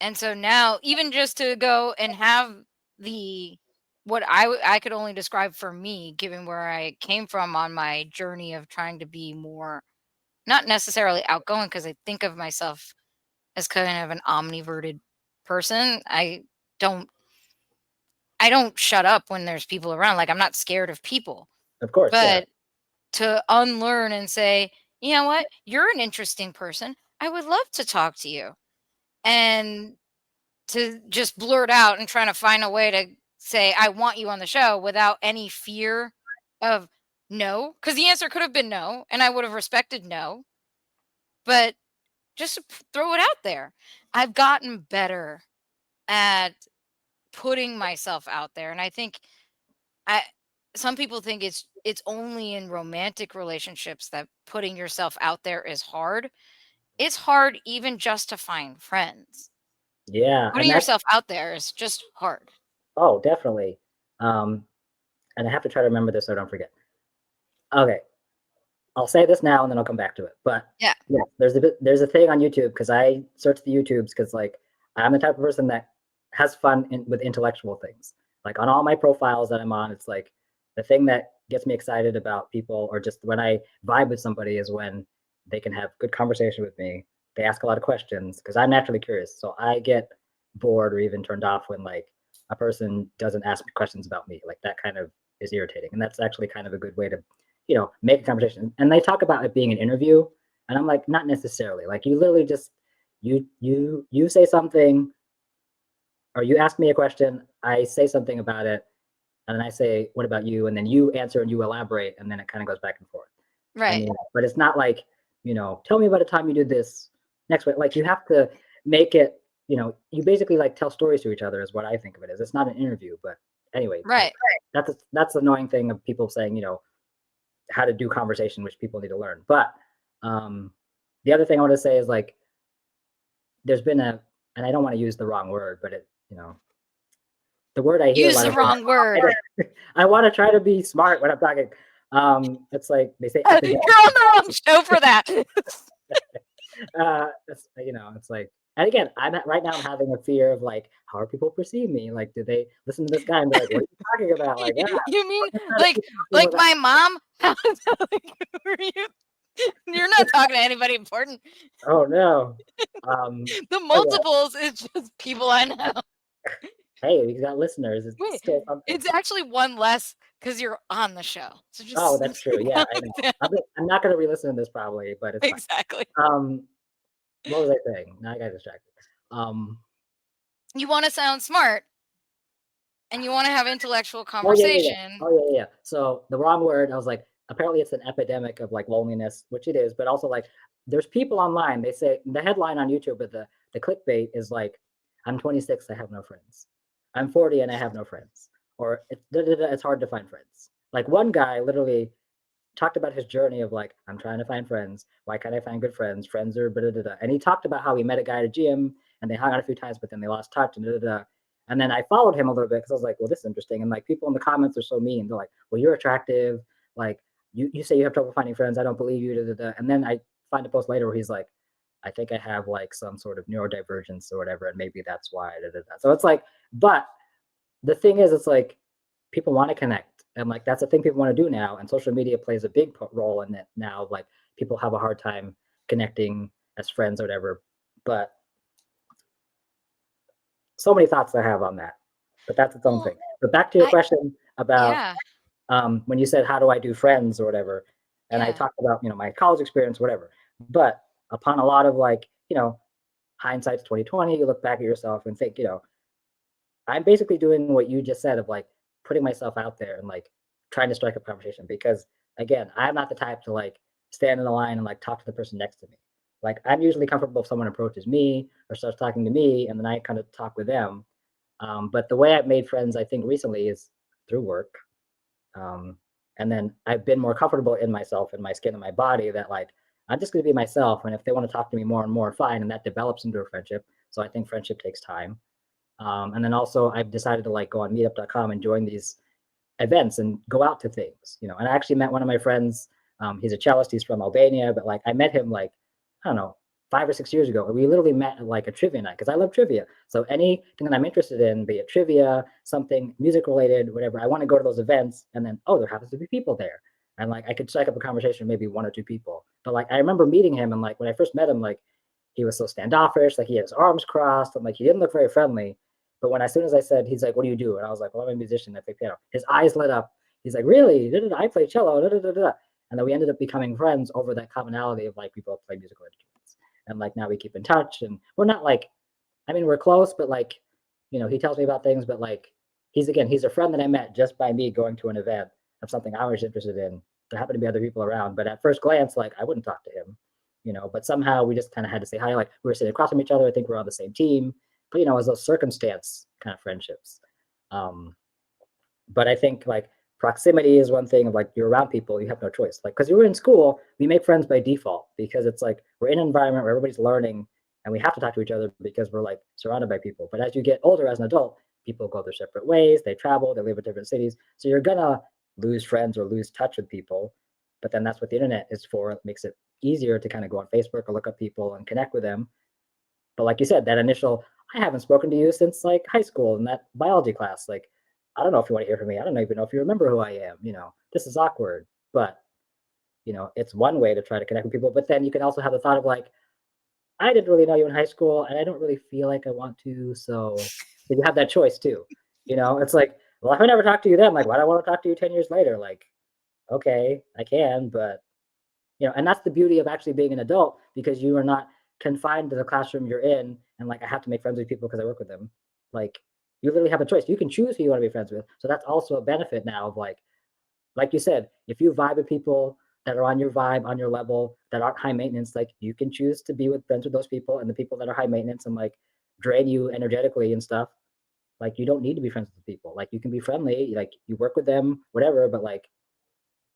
And so now, even just to go and have the what I could only describe for me, given where I came from on my journey of trying to be more, not necessarily outgoing, because I think of myself as kind of an omniverted person. Don't I don't shut up when there's people around. Like I'm not scared of people, of course, yeah, but to unlearn and say, you know what, you're an interesting person. I would love to talk to you, and to just blurt out and trying to find a way to say I want you on the show without any fear of no, because the answer could have been no, and I would have respected no, but just to throw it out there. I've gotten better at putting myself out there, and I think I some people think it's only in romantic relationships that putting yourself out there is hard. It's hard even just to find friends. yeah, Putting and that's yourself out there is just hard. oh, definitely. Um, and I have to try to remember this so I don't forget. Okay, I'll say this now and then I'll come back to it. But Yeah. yeah, there's a thing on YouTube because I search the YouTubes because like I'm the type of person that has fun with intellectual things. Like on all my profiles that I'm on, it's like the thing that gets me excited about people or just when I vibe with somebody is when they can have good conversation with me. They ask a lot of questions because I'm naturally curious. So I get bored or even turned off when like a person doesn't ask me questions about me. Like that kind of is irritating. And that's actually kind of a good way to make a conversation. And they talk about it being an interview, and I'm like, not necessarily. Like you literally just you say something, or you ask me a question, I say something about it, and then I say, what about you? And then you answer and you elaborate, and then it kind of goes back and forth. Right. But it's not like, tell me about a time you did this next week. Like you have to make it, you basically like tell stories to each other is what I think of it as. It's not an interview, but anyway, Right. that's the annoying thing of people saying, how to do conversation, which people need to learn. But the other thing I want to say is like, there's been and I don't want to use the wrong word, but the word I hear a Use lot the of wrong word. I want to try to be smart when I'm talking. It's like they say, You're on the wrong show for that. it's like, and again, right now I'm having a fear of like, how are people perceive me? Like, do they listen to this guy and be like, what are you talking about? Like, You mean like my mom? Who are you? You're not talking to anybody important. oh no. The multiples is just people I know. Hey, we got listeners. It's Wait, still something. it's actually one less because you're on the show. So just Oh, that's true. Yeah, I know. I'm not going to re-listen to this probably, but it's exactly. fine. What was I saying? Now I got distracted. You want to sound smart, and you want to have intellectual Oh conversation. yeah. So the wrong word. I was like, apparently it's an epidemic of like loneliness, which it is, but also like there's people online. They say the headline on YouTube, but the clickbait is like, I'm 26, I have no friends. I'm 40 and I have no friends. Or it's hard to find friends. Like one guy literally talked about his journey of like, I'm trying to find friends. Why can't I find good friends? Friends are blah, blah, blah. And he talked about how he met a guy at a gym and they hung out a few times, but then they lost touch and blah, blah, blah. And then I followed him a little bit because I was like, well, this is interesting. And like people in the comments are so mean. They're like, well, you're attractive. Like you say you have trouble finding friends. I don't believe you. Da, da, da. And then I find a post later where he's like, I think I have like some sort of neurodivergence or whatever, and maybe that's why I did that. So it's like, but the thing is, it's like people want to connect, and like that's the thing people want to do now, and social media plays a big role in it now. Like people have a hard time connecting as friends or whatever, but so many thoughts I have on that, but that's its own thing. But back to your question about when you said, how do I do friends or whatever? And I talked about, my college experience, whatever. But upon a lot of like, hindsight's 2020, you look back at yourself and think, I'm basically doing what you just said of like putting myself out there and like trying to strike up conversation, because again, I'm not the type to like stand in the line and like talk to the person next to me. Like I'm usually comfortable if someone approaches me or starts talking to me, and then I kind of talk with them. But the way I've made friends, I think recently, is through work. And then I've been more comfortable in myself and my skin and my body, that like I'm just going to be myself. And if they want to talk to me more and more, fine. And that develops into a friendship. So I think friendship takes time. And then also I've decided to like go on meetup.com and join these events and go out to things, and I actually met one of my friends. He's a cellist. He's from Albania, but like I met him like, I don't know, 5 or 6 years ago. And we literally met at like a trivia night, because I love trivia. So anything that I'm interested in, be it trivia, something music related, whatever, I want to go to those events. And then, oh, there happens to be people there. And like I could strike up a conversation with maybe one or two people. But like I remember meeting him, and like when I first met him, like he was so standoffish, like he had his arms crossed, and like he didn't look very friendly. But when as soon as I said, he's like, "What do you do?" And I was like, "Well, I'm a musician. I play piano." His eyes lit up. He's like, "Really? I play cello." And then we ended up becoming friends over that commonality of like people play musical instruments. And like now we keep in touch, and we're not like, I mean, we're close, but like, he tells me about things, but like he's a friend that I met just by me going to an event of something I was interested in. There happened to be other people around, but at first glance, like I wouldn't talk to him, but somehow we just kind of had to say hi. Like we were sitting across from each other. I think we're on the same team, but it was those circumstance kind of friendships. But I think like proximity is one thing of like you're around people, you have no choice. Like, because you were in school, we make friends by default, because it's like we're in an environment where everybody's learning and we have to talk to each other because we're like surrounded by people. But as you get older as an adult, people go their separate ways, they travel, they live in different cities. So you're gonna lose friends or lose touch with people. But then that's what the internet is for. It makes it easier to kind of go on Facebook or look up people and connect with them. But like you said, that initial, I haven't spoken to you since like high school in that biology class. Like, I don't know if you want to hear from me. I don't even know if you remember who I am. This is awkward. But, it's one way to try to connect with people. But then you can also have the thought of like, I didn't really know you in high school, and I don't really feel like I want to. So you have that choice too. It's like, well, if I never talked to you then, like, why do I want to talk to you 10 years later? Like, okay, I can, but and that's the beauty of actually being an adult, because you are not confined to the classroom you're in, and like I have to make friends with people because I work with them. Like you literally have a choice. You can choose who you want to be friends with. So that's also a benefit now of like you said, if you vibe with people that are on your vibe, on your level, that aren't high maintenance, like you can choose to be with friends with those people, and the people that are high maintenance and like drain you energetically and stuff. Like you don't need to be friends with people. Like you can be friendly, like you work with them, whatever, but like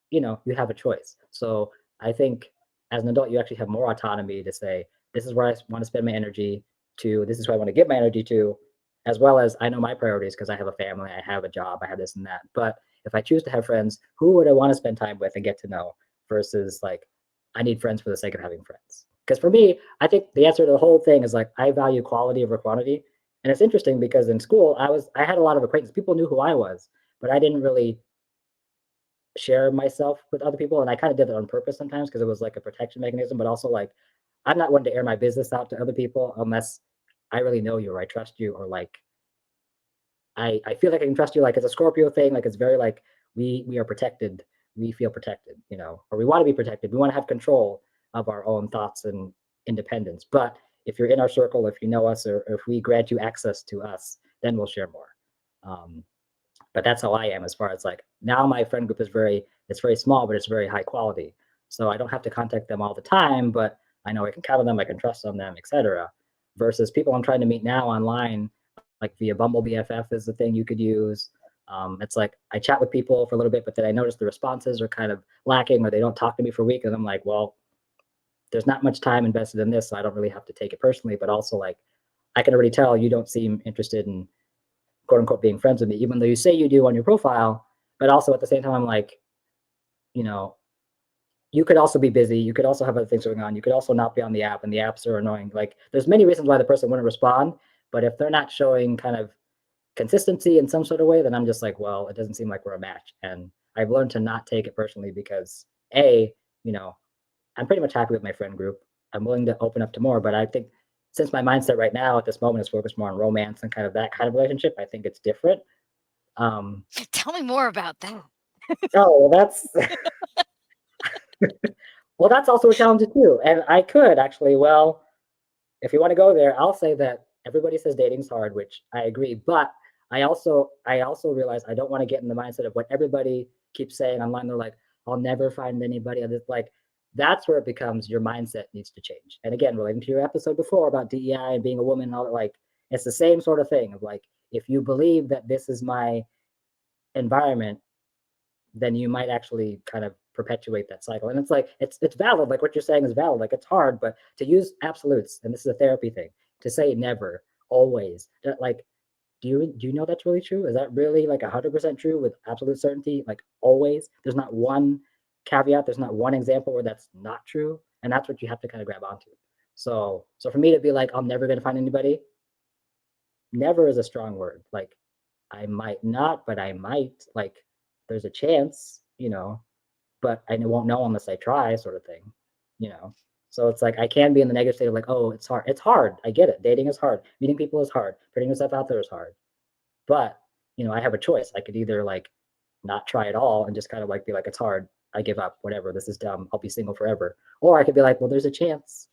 you have a choice. So I think as an adult, you actually have more autonomy to say, this is where I want to spend my energy to, this is where I want to give my energy to, as well as I know my priorities because I have a family, I have a job, I have this and that. But if I choose to have friends, who would I want to spend time with and get to know, versus like, I need friends for the sake of having friends. Because for me, I think the answer to the whole thing is like, I value quality over quantity. And it's interesting because in school, I had a lot of acquaintances. People knew who I was, but I didn't really share myself with other people, and I kind of did it on purpose sometimes because it was like a protection mechanism, but also like I'm not one to air my business out to other people unless I really know you or I trust you, or like I feel like I can trust you. Like it's a Scorpio thing, like it's very like we are protected, we feel protected, or we want to be protected, we want to have control of our own thoughts and independence. But if you're in our circle, if you know us, or if we grant you access to us, then we'll share more. But that's how I am, as far as like now my friend group is it's very small, but it's very high quality. So I don't have to contact them all the time, but I know I can count on them, I can trust on them, etc. Versus people I'm trying to meet now online, like via Bumble BFF is the thing you could use. It's like I chat with people for a little bit, but then I notice the responses are kind of lacking, or they don't talk to me for a week, and I'm like, well, there's not much time invested in this, so I don't really have to take it personally. But also like I can already tell you don't seem interested in quote unquote being friends with me, even though you say you do on your profile. But also at the same time, I'm like, you know, you could also be busy. You could also have other things going on. You could also not be on the app, and the apps are annoying. Like, there's many reasons why the person wouldn't respond, but if they're not showing kind of consistency in some sort of way, then I'm just like, well, it doesn't seem like we're a match. And I've learned to not take it personally because A, you know, I'm pretty much happy with my friend group. I'm willing to open up to more, but I think since my mindset right now at this moment is focused more on romance and kind of that kind of relationship, I think it's different. Tell me more about that. Oh, well, that's well, that's also a challenge too. And I could actually, well, if you want to go there, I'll say that everybody says dating's hard, which I agree. But I also realize I don't want to get in the mindset of what everybody keeps saying online. They're like, I'll never find anybody. And it's like that's where it becomes your mindset needs to change. And again, relating to your episode before about DEI and being a woman and all that, like it's the same sort of thing of like if you believe that this is my environment, then you might actually kind of perpetuate that cycle. And it's like it's valid, like what you're saying is valid. Like it's hard, but to use absolutes, and this is a therapy thing, to say never, always, like do you know that's really true? Is that really like 100% true with absolute certainty? Like always? There's not one caveat, there's not one example where that's not true. And that's what you have to kind of grab onto. So for me to be like, I'm never gonna find anybody, never is a strong word. Like I might not, but I might. Like there's a chance, but I won't know unless I try, sort of thing, you know. So it's like I can be in the negative state of like, oh, it's hard. It's hard. I get it. Dating is hard. Meeting people is hard. Putting yourself out there is hard. But I have a choice. I could either like not try at all and just kind of like be like, it's hard. I give up. Whatever. This is dumb. I'll be single forever. Or I could be like, well, there's a chance.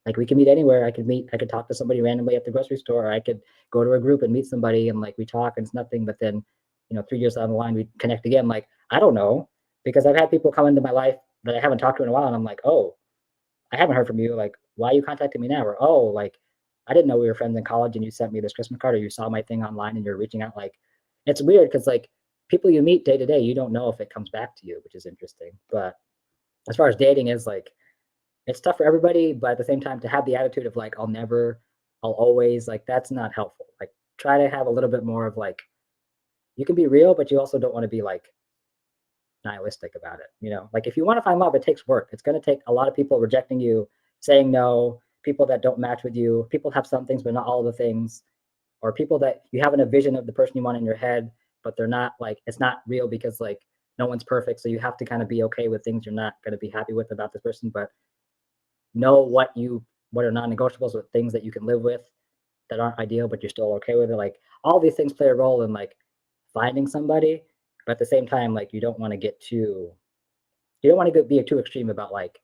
Like we can meet anywhere. I could talk to somebody randomly at the grocery store. Or I could go to a group and meet somebody and like we talk and it's nothing. But then, 3 years down the line, we connect again. Like, I don't know. Because I've had people come into my life that I haven't talked to in a while. And I'm like, oh, I haven't heard from you. Like, why are you contacting me now? Or, oh, like, I didn't know we were friends in college and you sent me this Christmas card or you saw my thing online and you're reaching out. Like, it's weird because like people you meet day to day, you don't know if it comes back to you, which is interesting. But as far as dating is like, it's tough for everybody, but at the same time, to have the attitude of like, I'll never, I'll always, like, that's not helpful. Like, try to have a little bit more of like, you can be real, but you also don't want to be like nihilistic about it. Like if you want to find love, it takes work. It's going to take a lot of people rejecting you, saying no, people that don't match with you, people have some things, but not all of the things, or people that you have in a vision of the person you want in your head, but they're not like, it's not real because like no one's perfect. So you have to kind of be okay with things you're not going to be happy with about this person, but know what are non-negotiables, with things that you can live with that aren't ideal, but you're still okay with it. Like all these things play a role in like finding somebody, but at the same time, like you don't want to be too extreme about like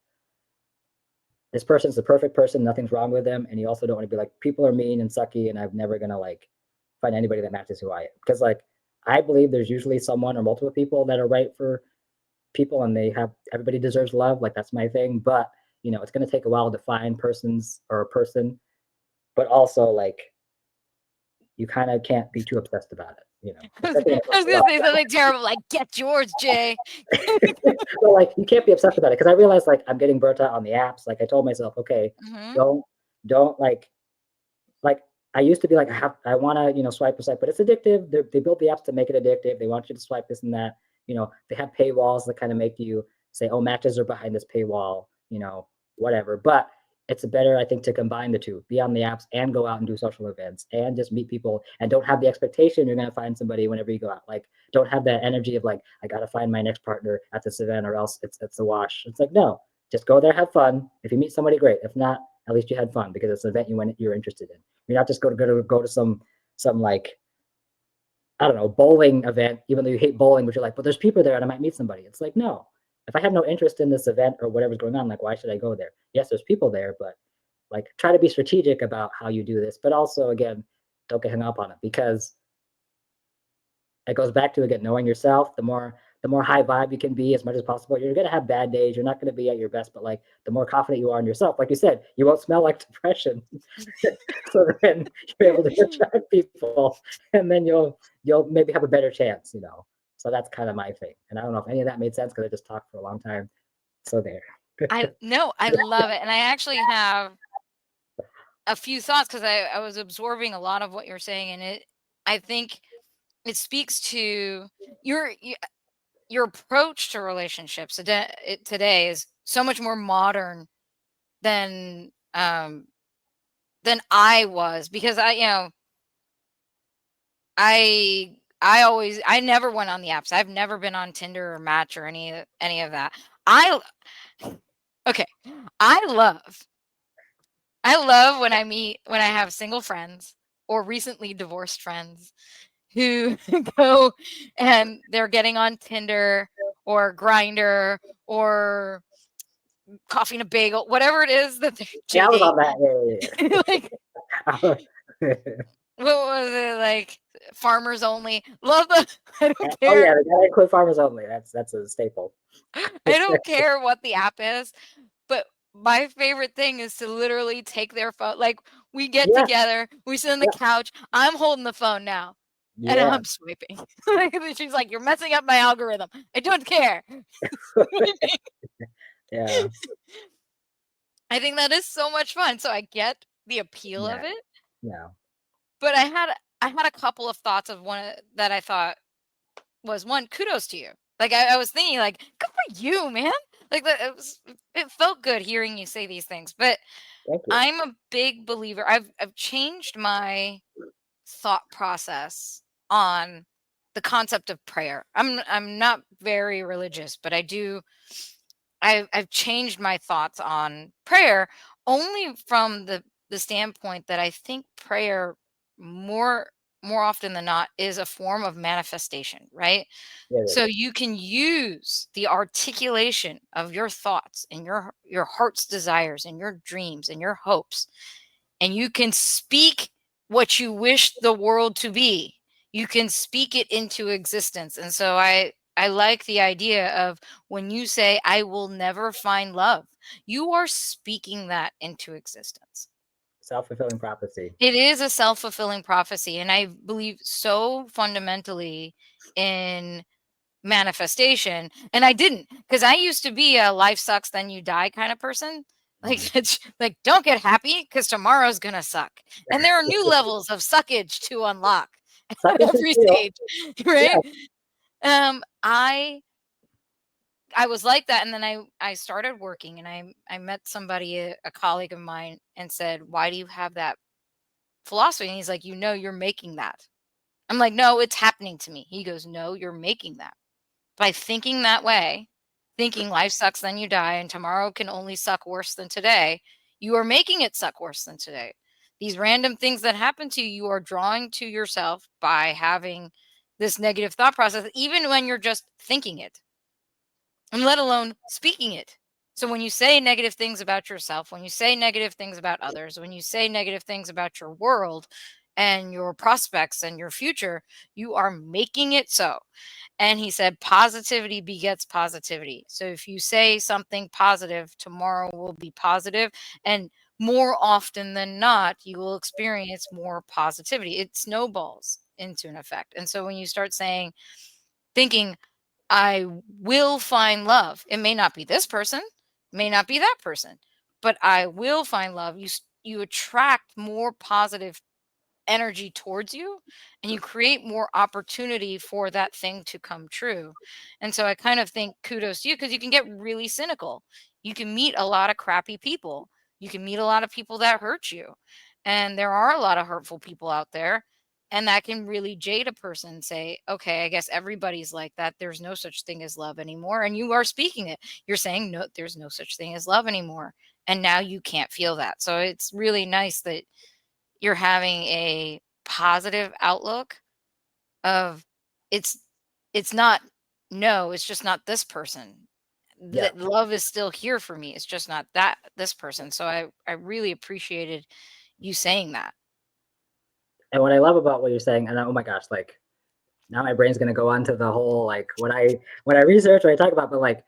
this person's the perfect person, nothing's wrong with them, and you also don't want to be like people are mean and sucky, and I'm never gonna like find anybody that matches who I am, because like I believe there's usually someone or multiple people that are right for people, and everybody deserves love. Like that's my thing, but it's gonna take a while to find persons or a person, but also like you kind of can't be too obsessed about it. I was gonna say something terrible, like "Get yours, Jay." Well, like you can't be obsessed about it because I realized like I'm getting burnt out on the apps. Like I told myself, okay, don't like I used to be like I want to swipe or swipe, but it's addictive. They built the apps to make it addictive. They want you to swipe this and that. They have paywalls that kind of make you say, oh, matches are behind this paywall. Whatever. But it's better, I think, to combine the two, be on the apps and go out and do social events and just meet people, and don't have the expectation you're going to find somebody whenever you go out. Like, don't have that energy of like, I got to find my next partner at this event or else it's a wash. It's like, no, just go there, have fun. If you meet somebody, great. If not, at least you had fun because it's an event you're interested in. You're not just go to some like, I don't know, bowling event, even though you hate bowling, but you're like, but there's people there and I might meet somebody. It's like, no, if I have no interest in this event or whatever's going on, like, why should I go there? Yes, there's people there, but like, try to be strategic about how you do this. But also, again, don't get hung up on it, because it goes back to, again, knowing yourself. The more high vibe you can be as much as possible. You're going to have bad days. You're not going to be at your best, but like the more confident you are in yourself, like you said, you won't smell like depression. So then you're able to attract people, and then you'll maybe have a better chance. So that's kind of my thing. And I don't know if any of that made sense because I just talked for a long time. So there. I love it, and I actually have a few thoughts because I was absorbing a lot of what you're saying, and I think it speaks to your approach to relationships today is so much more modern than I was, because I never went on the apps. I've never been on Tinder or Match or any of that. Okay. I love when when I have single friends or recently divorced friends who go and they're getting on Tinder or Grinder or Coffee and a Bagel, whatever it is that they're Yeah, I was JD. on that. Like, what was it, like Farmers Only? Love the I don't Oh care. yeah, they gotta include Farmers Only. That's a staple. I don't care what the app is, but my favorite thing is to literally take their phone. Like, we get Yeah, together, we sit on the yeah, couch. I'm holding the phone now, and yeah. I'm swiping. She's like, "You're messing up my algorithm." I don't care. Yeah, I think that is so much fun. So I get the appeal yeah, of it, yeah. but I had a couple of thoughts of one that I thought was, one, kudos to you. Like, I was thinking, like, good for you, man. Like, it felt good hearing you say these things. But Thank you. I'm a big believer. I've changed my thought process on the concept of prayer. I'm not very religious, but I've changed my thoughts on prayer only from the standpoint that I think prayer more more often than not is a form of manifestation, right? Yeah, it So is. you can use the articulation of your thoughts and your heart's desires and your dreams and your hopes, and you can speak what you wish the world to be. You can speak it into existence. And so I like the idea of, when you say I will never find love, you are speaking that into existence. Self-fulfilling prophecy. It is a self-fulfilling prophecy, and I believe so fundamentally in manifestation. And I didn't, because I used to be a life sucks then you die kind of person. Mhm. Like, it's like, don't get happy because tomorrow's gonna suck. And there are new levels of suckage to unlock Suck at it is every real. stage, Yeah. right? Um, I I was like that, and then I started working, and I met somebody, a colleague of mine, and said, "Why do you have that philosophy?" And he's like, "You're making that." I'm like, "No, it's happening to me." He goes, "No, you're making that." By thinking that way, thinking life sucks, then you die, and tomorrow can only suck worse than today, you are making it suck worse than today. These random things that happen to you, you are drawing to yourself by having this negative thought process, even when you're just thinking it, and let alone speaking it. So when you say negative things about yourself, when you say negative things about others, when you say negative things about your world and your prospects and your future, you are making it so. And he said, positivity begets positivity. So if you say something positive, tomorrow will be positive. And more often than not, you will experience more positivity. It snowballs into an effect. And so when you start thinking, I will find love, it may not be this person, may not be that person, but I will find love. You attract more positive energy towards you, and you create more opportunity for that thing to come true. And so I kind of think kudos to you, because you can get really cynical. You can meet a lot of crappy people. You can meet a lot of people that hurt you. And there are a lot of hurtful people out there. And that can really jade a person and say, okay, I guess everybody's like that. There's no such thing as love anymore. And you are speaking it. You're saying, no, there's no such thing as love anymore. And now you can't feel that. So it's really nice that you're having a positive outlook of, it's it's not, no, it's just not this person. Yeah. That love is still here for me. It's just not that this person. So I really appreciated you saying that. And what I love about what you're saying, and oh my gosh, like now my brain's gonna go on to the whole like when I research, what I talk about, but like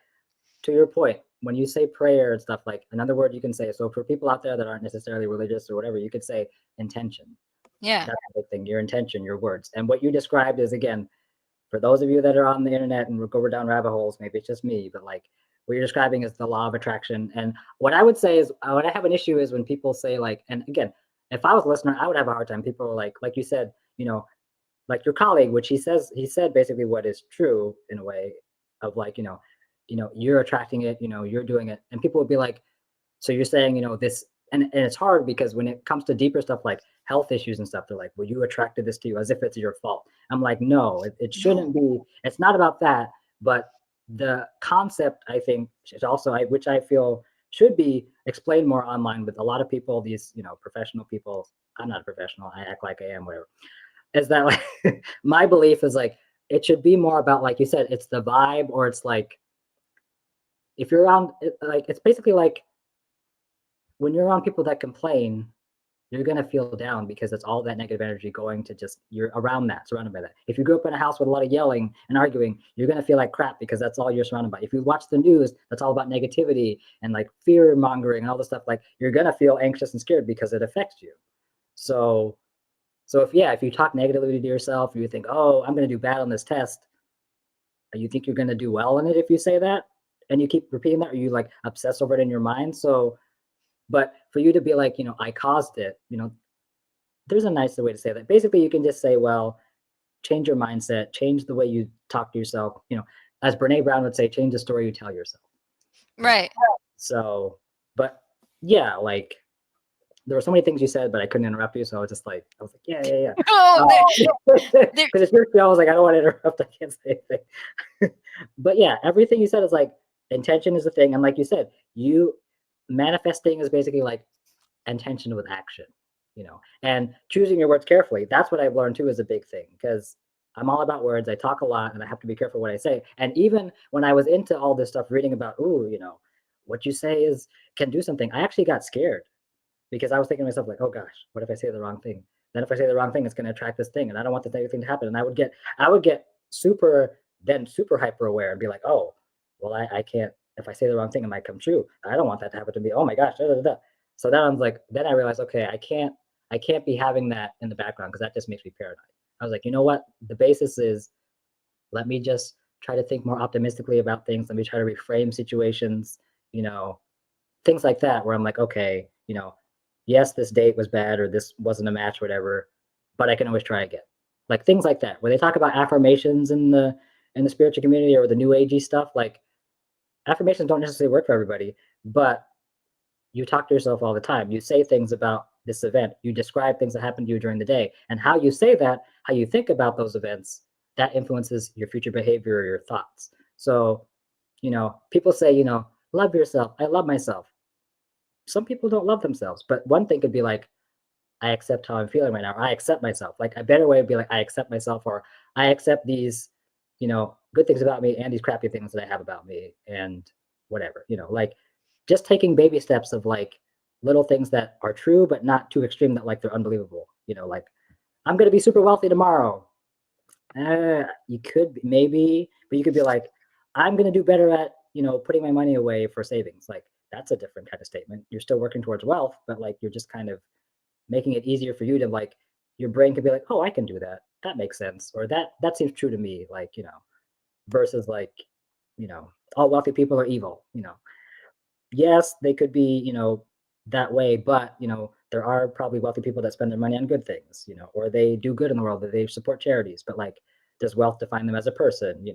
to your point, when you say prayer and stuff, like another word you can say. So for people out there that aren't necessarily religious or whatever, you could say intention. Yeah. That's the big thing, your intention, your words. And what you described is, again, for those of you that are on the internet and go down rabbit holes, maybe it's just me, but like what you're describing is the law of attraction. And what I would say is, what I have an issue is when people say like, and again, if I was a listener, I would have a hard time. People are like you said, like your colleague, which he said basically what is true in a way. of like, you're attracting it, you're doing it. And people would be like, so you're saying, this, and it's hard because when it comes to deeper stuff like health issues and stuff, they're like, well, you attracted this to you as if it's your fault. I'm like, no, it shouldn't be. It's not about that. But the concept, I think, is also, which I feel should be explained more online with a lot of people, these, professional people. I'm not a professional. I act like I am, whatever. Is that like, my belief is like, it should be more about, like you said, it's the vibe, or it's like, if you're around, like, it's basically like, when you're around people that complain, you're going to feel down because it's all that negative energy going to just, you're around that, surrounded by that. If you grew up in a house with a lot of yelling and arguing, you're going to feel like crap because that's all you're surrounded by. If you watch the news, that's all about negativity and like fear mongering and all this stuff, like you're going to feel anxious and scared because it affects you. So if you talk negatively to yourself, you think, oh, I'm going to do bad on this test. You think you're going to do well in it if you say that, and you keep repeating that, or you like obsess over it in your mind. So, but for you to be like, I caused it, there's a nicer way to say that. Basically, you can just say, well, change your mindset, change the way you talk to yourself. As Brene Brown would say, change the story you tell yourself. Right. So, but yeah, like there were so many things you said, but I couldn't interrupt you. So I was just like, yeah. Oh, Because it's your show. I was like, I don't want to interrupt. I can't say anything. But yeah, everything you said is like, intention is the thing. And like you said, manifesting is basically like intention with action, and choosing your words carefully. That's what I've learned too is a big thing, because I'm all about words. I talk a lot and I have to be careful what I say. And even when I was into all this stuff, reading about, what you say can do something, I actually got scared because I was thinking to myself like, oh gosh, what if I say the wrong thing? Then if I say the wrong thing, it's going to attract this thing, and I don't want this negative thing to happen. And I would get super hyper aware and be like, oh, well, I can't. If I say the wrong thing, it might come true. I don't want that to happen to me. Oh my gosh. Da, da, da. So then then I realized, okay, I can't be having that in the background because that just makes me paranoid. I was like, you know what? The basis is, let me just try to think more optimistically about things. Let me try to reframe situations, things like that, where I'm like, okay, yes, this date was bad or this wasn't a match, or whatever, but I can always try again. Like things like that, where they talk about affirmations in the spiritual community or the new agey stuff. Like affirmations don't necessarily work for everybody, but you talk to yourself all the time. You say things about this event. You describe things that happened to you during the day, and how you say that, how you think about those events, that influences your future behavior or your thoughts. So, people say, love yourself. I love myself. Some people don't love themselves, but one thing could be like, I accept how I'm feeling right now. Or I accept myself. Like a better way would be like, I accept myself, or I accept these, good things about me and these crappy things that I have about me, and whatever, like just taking baby steps of like little things that are true, but not too extreme that like they're unbelievable. Like I'm going to be super wealthy tomorrow. You could maybe, but you could be like, I'm going to do better at, putting my money away for savings. Like that's a different kind of statement. You're still working towards wealth, but like you're just kind of making it easier for you to like, your brain could be like, oh, I can do that. That makes sense. Or that seems true to me. Like, versus like, all wealthy people are evil. Yes, they could be, that way, but there are probably wealthy people that spend their money on good things, or they do good in the world, that they support charities, but like does wealth define them as a person,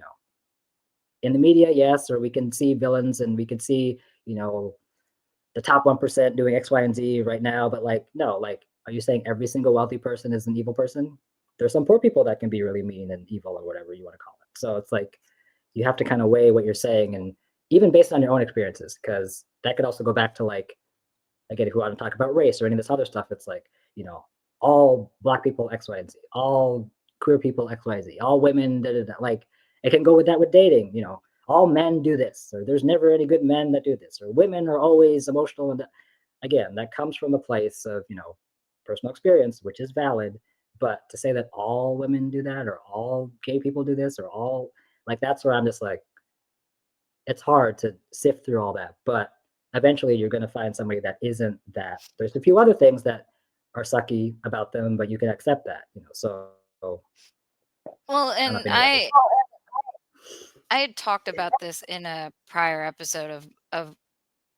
in the media, yes, or we can see villains and we can see, the top 1% doing X, Y, and Z right now, but like, no, like, are you saying every single wealthy person is an evil person? There's some poor people that can be really mean and evil, or whatever you want to call it. So it's like, you have to kind of weigh what you're saying, and even based on your own experiences, because that could also go back to like, again, if you want to talk about race or any of this other stuff, it's like, all Black people X, Y, and Z, all queer people X, Y, Z, all women, da, da, da. Like it can go with that with dating, all men do this, or there's never any good men that do this, or women are always emotional. And again, that comes from a place of, personal experience, which is valid. But to say that all women do that, or all gay people do this, or all, like, that's where I'm just like, it's hard to sift through all that. But eventually you're going to find somebody that isn't that. There's a few other things that are sucky about them, but you can accept that, so. Well, I don't know and if anybody- I had talked about this in a prior episode of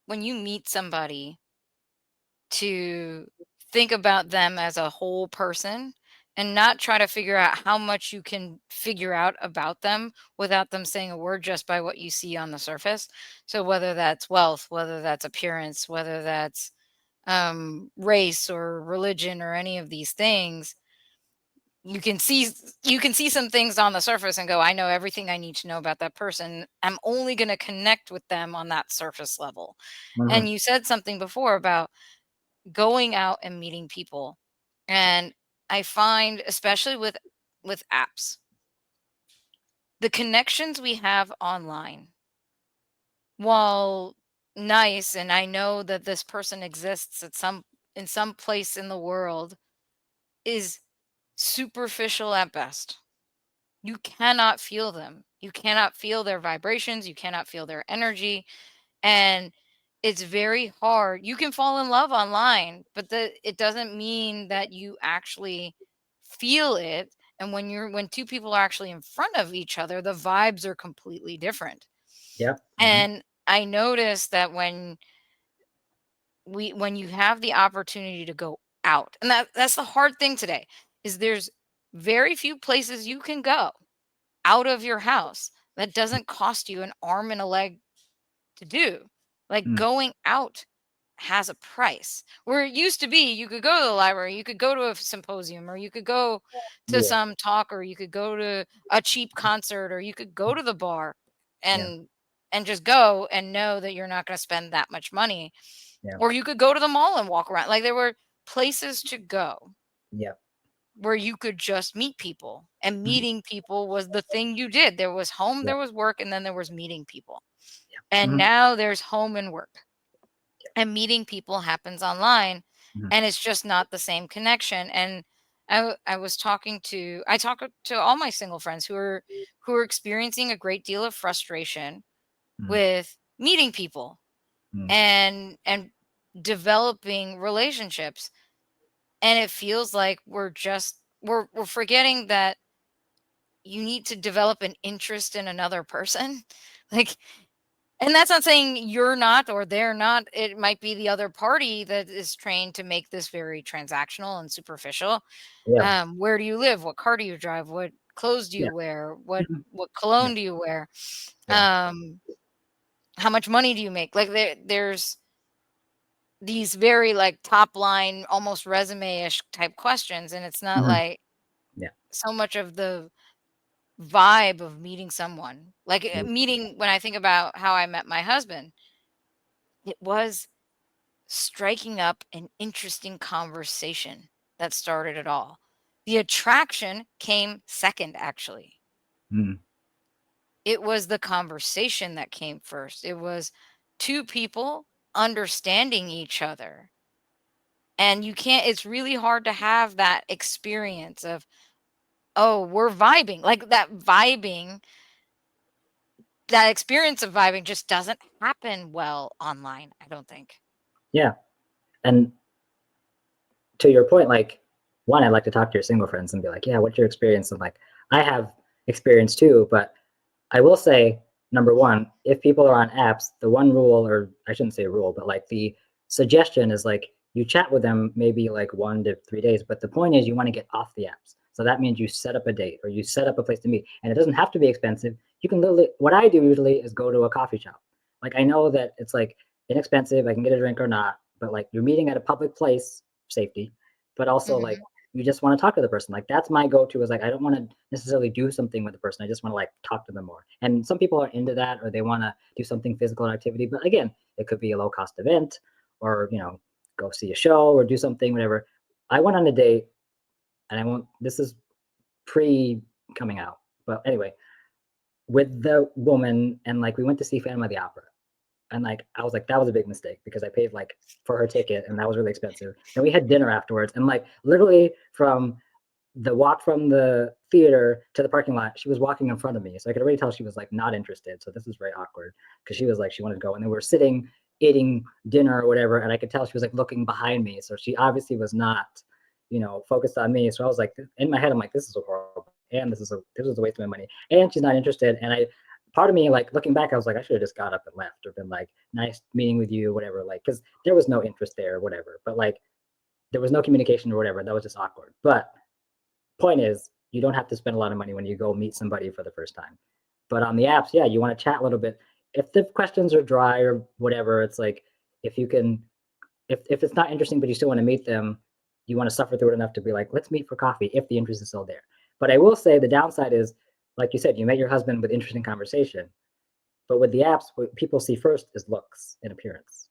when you meet somebody, to think about them as a whole person, and not try to figure out how much you can figure out about them without them saying a word just by what you see on the surface. So whether that's wealth, whether that's appearance, whether that's race or religion or any of these things, you can see some things on the surface and go, I know everything I need to know about that person. I'm only going to connect with them on that surface level. And Mm-hmm. you said something before about going out and meeting people. And I find, especially with apps, the connections we have online, while nice, and I know that this person exists at some in some place in the world, is superficial at best. You cannot feel them. You cannot feel their vibrations, you cannot feel their energy, and it's very hard. You can fall in love online, but it doesn't mean that you actually feel it. And when two people are actually in front of each other, the vibes are completely different. Yeah. Mm-hmm. And I noticed that when you have the opportunity to go out, and that's the hard thing today, is there's very few places you can go out of your house that doesn't cost you an arm and a leg to do. Like, Mm. going out has a price. Where it used to be, you could go to the library, you could go to a symposium, or you could go to Yeah. some talk, or you could go to a cheap concert, or you could go to the bar Yeah. and just go and know that you're not going to spend that much money. Yeah. Or you could go to the mall and walk around. Like, there were places to go Yeah. where you could just meet people, and Mhm. meeting people was the thing you did. There was home, Yeah. there was work, and then there was meeting people. Yeah. And Mhm. now there's home and work, and meeting people happens online, Mhm. and it's just not the same connection. And I talk to all my single friends who are experiencing a great deal of frustration Mhm. with meeting people Mhm. and developing relationships. And it feels like we're forgetting that you need to develop an interest in another person. Like, and that's not saying you're not or they're not. It might be the other party that is trained to make this very transactional and superficial. Yeah. Where do you live? What car do you drive? What clothes do Yeah. you wear? What Mhm. what Yeah. cologne do you wear? Yeah. Um, how much money do you make? Like, there's these very, like, top line, almost resume-ish type questions, and it's not Mhm. like Yeah. so much of the vibe of meeting someone. Like, Mm. meeting when I think about how I met my husband, it was striking up an interesting conversation that started it all. The attraction came second, actually. Mhm. It was the conversation that came first. It was two people understanding each other. And it's really hard to have that experience of, oh, we're vibing. Like, that experience of vibing just doesn't happen well online, I don't think. Yeah. And to your point, like, one, I'd like to talk to your single friends and be like, yeah, what's your experience? And like, I have experience too, but I will say, number one, if people are on apps, the one rule, or I shouldn't say rule, but like the suggestion is like you chat with them maybe like 1 to 3 days, but the point is you want to get off the apps. So that means you set up a date or you set up a place to meet, and it doesn't have to be expensive. You can literally, what I do usually is go to a coffee shop. Like, I know that it's like inexpensive, I can get a drink or not, but like you're meeting at a public place, safety, but also like Mhm. you just want to talk to the person. Like, that's my go-to, is like I don't want to necessarily do something with the person. I just want to like talk to them more. And some people are into that, or they want to do something physical activity. But again, it could be a low-cost event, or go see a show or do something, whatever. I went on a date, and I won't. This is pre coming out, but anyway, with the woman, and like we went to see Phantom of the Opera. And like I was like, that was a big mistake because I paid like for her ticket, and that was really expensive. Then we had dinner afterwards, and like literally from the walk from the theater to the parking lot, she was walking in front of me. So I could already tell she was like not interested. So this is very awkward because she was like, she wanted to go. And then we were sitting eating dinner or whatever. And I could tell she was like looking behind me. So she obviously was not, focused on me. So I was like, in my head, I'm like, this is a horrible. And this is a waste of my money. And she's not interested. And part of me, like looking back, I was like, I should have just got up and left, or been like, nice meeting with you, whatever. Like, because there was no interest there, whatever. But like, there was no communication or whatever. That was just awkward. But point is, you don't have to spend a lot of money when you go meet somebody for the first time. But on the apps, yeah, you want to chat a little bit. If the questions are dry or whatever, it's like if you can, if it's not interesting, but you still want to meet them, you want to suffer through it enough to be like, let's meet for coffee if the interest is still there. But I will say the downside is, like you said, you met your husband with interesting conversation. But with the apps, what people see first is looks and appearance.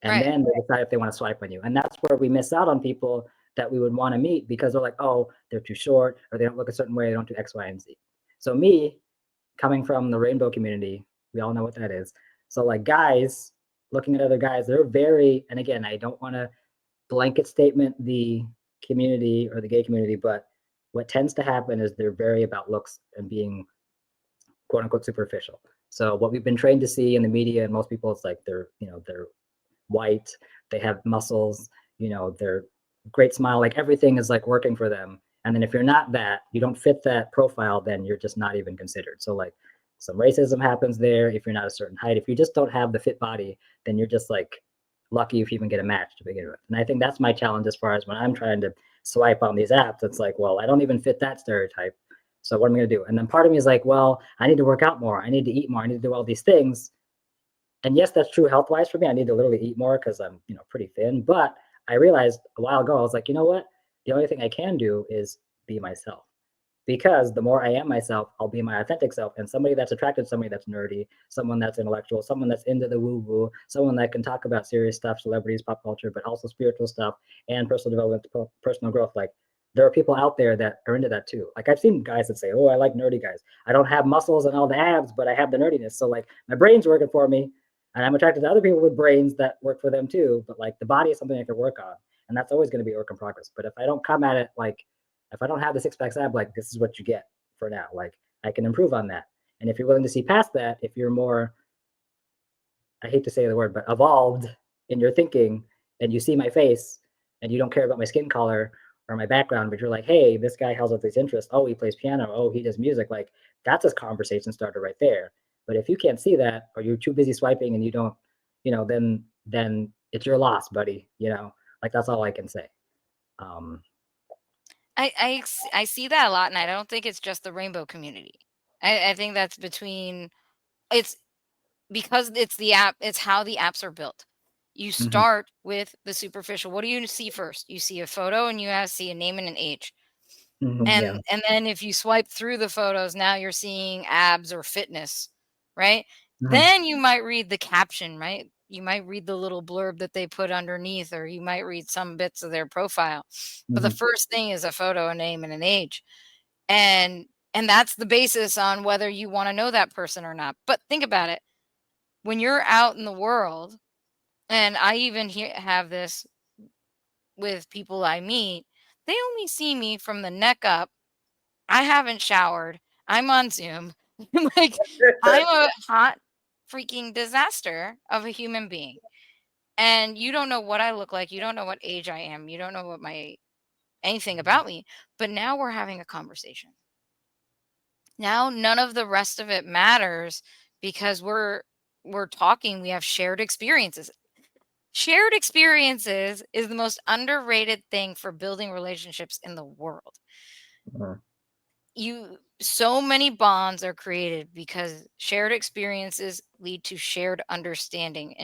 And Right. then they decide if they want to swipe on you. And that's where we miss out on people that we would want to meet because they're like, oh, they're too short or they don't look a certain way, they don't do X, Y, and Z. So me, coming from the rainbow community, we all know what that is. So like guys looking at other guys, they're very, and again, I don't want to blanket statement the community or the gay community, but what tends to happen is they're very about looks and being quote unquote superficial. So what we've been trained to see in the media and most people, it's like they're, you know, they're white, they have muscles, you know, they're great smile, like everything is like working for them. And then if you're not that, you don't fit that profile, then you're just not even considered. So like some racism happens there if you're not a certain height. If you just don't have the fit body, then you're just like lucky if you even get a match to begin with. And I think that's my challenge as far as when I'm trying to swipe on these apps, it's like, well, I don't even fit that stereotype. So what am I gonna do? And then part of me is like, well, I need to work out more. I need to eat more. I need to do all these things. And yes, that's true health wise for me. I need to literally eat more because I'm, you know, pretty thin. But I realized a while ago, I was like, you know what? The only thing I can do is be myself. Because the more I am myself, I'll be my authentic self. And somebody that's attracted to somebody that's nerdy, someone that's intellectual, someone that's into the woo-woo, someone that can talk about serious stuff, celebrities, pop culture, but also spiritual stuff and personal development, personal growth. Like there are people out there that are into that too. Like I've seen guys that say, oh, I like nerdy guys. I don't have muscles and all the abs, but I have the nerdiness. So like my brain's working for me. And I'm attracted to other people with brains that work for them too. But like the body is something I can work on. And that's always going to be a work in progress. But if I don't come at it like, if I don't have the six pack ab, like this is what you get for now. Like I can improve on that. And if you're willing to see past that, if you're more, I hate to say the word, but evolved in your thinking and you see my face and you don't care about my skin color or my background, but you're like, hey, this guy has all these interests. Oh, he plays piano. Oh, he does music. Like that's a conversation starter right there. But if you can't see that or you're too busy swiping and you don't, you know, then it's your loss, buddy. You know, like that's all I can say. I see that a lot, and I don't think it's just the rainbow community. I think that's between it's because it's the app, it's how the apps are built. You Mhm, start with the superficial. What do you see first? You see a photo and you have see a name and an age. mhm, yeah. And then if you swipe through the photos, now you're seeing abs or fitness, right? Mhm, Then you might read the caption, right? You might read the little blurb that they put underneath, or you might read some bits of their profile. But the mhm, first thing is a photo, a name, and an age. And and that's the basis on whether you want to know that person or not. But think about it. When you're out in the world, and I even have this with people I meet, they only see me from the neck up. I haven't showered. I'm on Zoom. Like, I'm a hot freaking disaster of a human being. And you don't know what I look like. You don't know what age I am. You don't know what my anything about me. But now we're having a conversation. Now none of the rest of it matters because we're talking, we have shared experiences. Shared experiences is the most underrated thing for building relationships in the world. mhm, You so many bonds are created because shared experiences lead to shared understanding,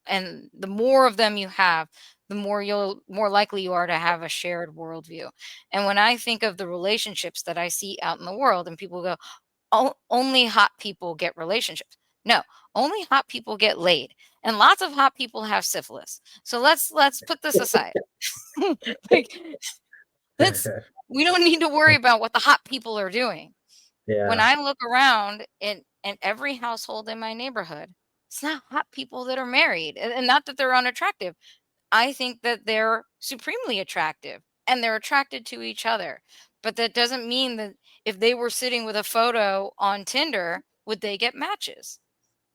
and the more of them you have, the more likely you are to have a shared worldview. And when I think of the relationships that I see out in the world and people go, oh, only hot people get relationships. No, only hot people get laid, and lots of hot people have syphilis. So let's put this aside. Like, let's we don't need to worry about what the hot people are doing. When yeah. I look around in every household in my neighborhood, it's not hot people that are married, and not that they're unattractive. I think that they're supremely attractive and they're attracted to each other. But that doesn't mean that if they were sitting with a photo on Tinder, would they get matches?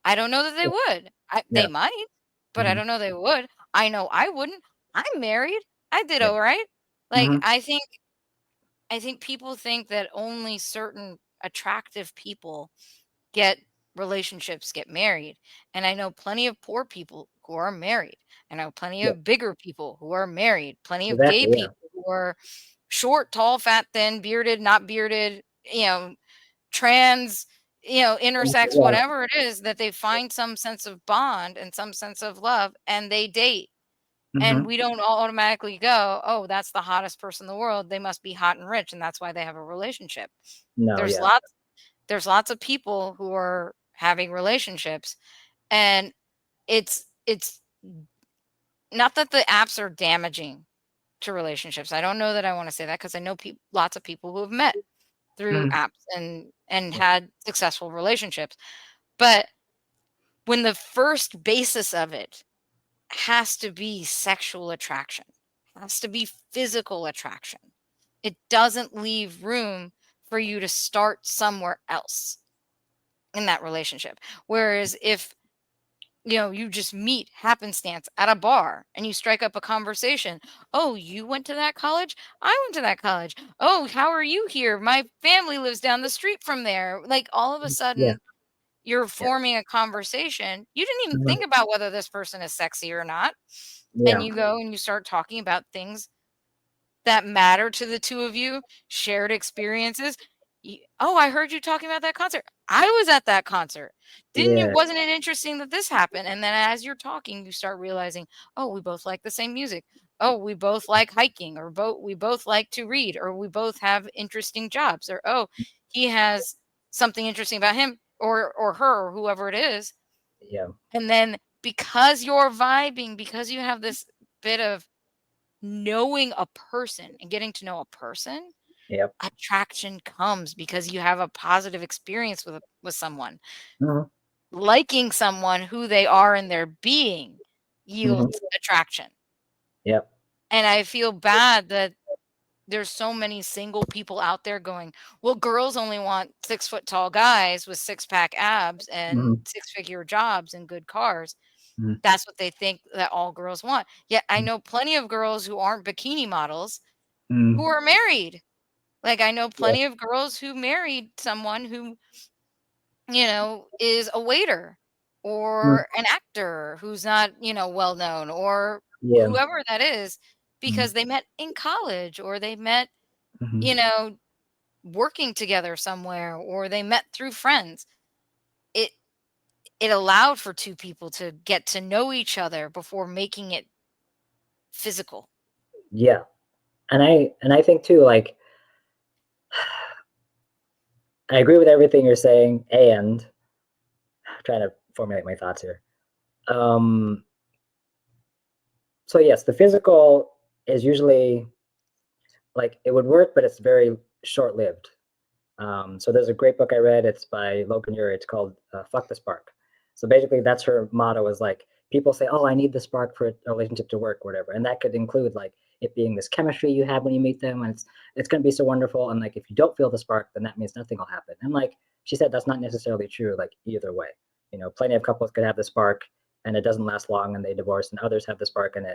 I don't know that they would. They Yeah. might, but I Mhm, don't know they would. I know I wouldn't. I'm married. I did yeah. all right. Like Mhm, I think people think that only certain attractive people get relationships, get married. And I know plenty of poor people who are married. I know plenty yeah. of bigger people who are married, plenty of gay Exactly, yeah. people who are short, tall, fat, thin, bearded, not bearded, trans, intersex, Yeah. whatever it is, that they find some sense of bond and some sense of love and they date. And Mm-hmm. we don't automatically go, oh, that's the hottest person in the world. They must be hot and rich, and that's why they have a relationship. No, There's yeah. lots of people who are having relationships, and it's not that the apps are damaging to relationships. I don't know that I want to say that because I know lots of people who have met through Mhm. apps and had successful relationships. But when the first basis of it has to be sexual attraction, has to be physical attraction, it doesn't leave room for you to start somewhere else in that relationship. Whereas if you just meet happenstance at a bar and you strike up a conversation. Oh, you went to that college? I went to that college. Oh, how are you here? My family lives down the street from there. Like all of a Yeah, sudden, you're yeah. forming a conversation. You didn't even Mhm. think about whether this person is sexy or not. And Yeah, you go and you start talking about things that matter to the two of you, shared experiences. Oh, I heard you talking about that concert. I was at that concert. Didn't you yeah, wasn't it interesting that this happened? And then as you're talking, you start realizing, oh, we both like the same music. Oh, we both like hiking, or we both like to read, or we both have interesting jobs, or oh, he has something interesting about him or her, or whoever it is. yeah. And then because you're vibing, because you have this bit of knowing a person and getting to know a person, Yep. attraction comes because you have a positive experience with someone. Mhm. Liking someone who they are in their being Mhm. yields attraction. Yep. And I feel bad that there's so many single people out there going, well, girls only want 6 foot tall guys with six-pack abs and Mhm. six-figure jobs and good cars. Mhm. That's what they think that all girls want. Yet I know plenty of girls who aren't bikini models who Mhm. are married. Like, I know Yeah. plenty of girls who married someone who, is a waiter Mhm. or an actor who's not, well known, or Yeah. whoever that is, Mhm. because they met in college, or they met, Mhm. you know, working together somewhere, or they met through friends. It it allowed for two people to get to know each other before making it physical. Yeah. And I think too, like, I agree with everything you're saying, and I'm trying to formulate my thoughts here. Um, so yes, the physical is usually like it would work, but it's very short-lived. So there's a great book I read. It's by Logan Ury. It's called "Fuck the Spark." So basically, that's her motto. Is like people say, "Oh, I need the spark for a relationship to work, whatever," and that could include like it being this chemistry you have when you meet them, and it's going to be so wonderful. And like if you don't feel the spark, then that means nothing will happen. And like she said, that's not necessarily true. Like either way, plenty of couples could have the spark and it doesn't last long, and they divorce, and others have the spark and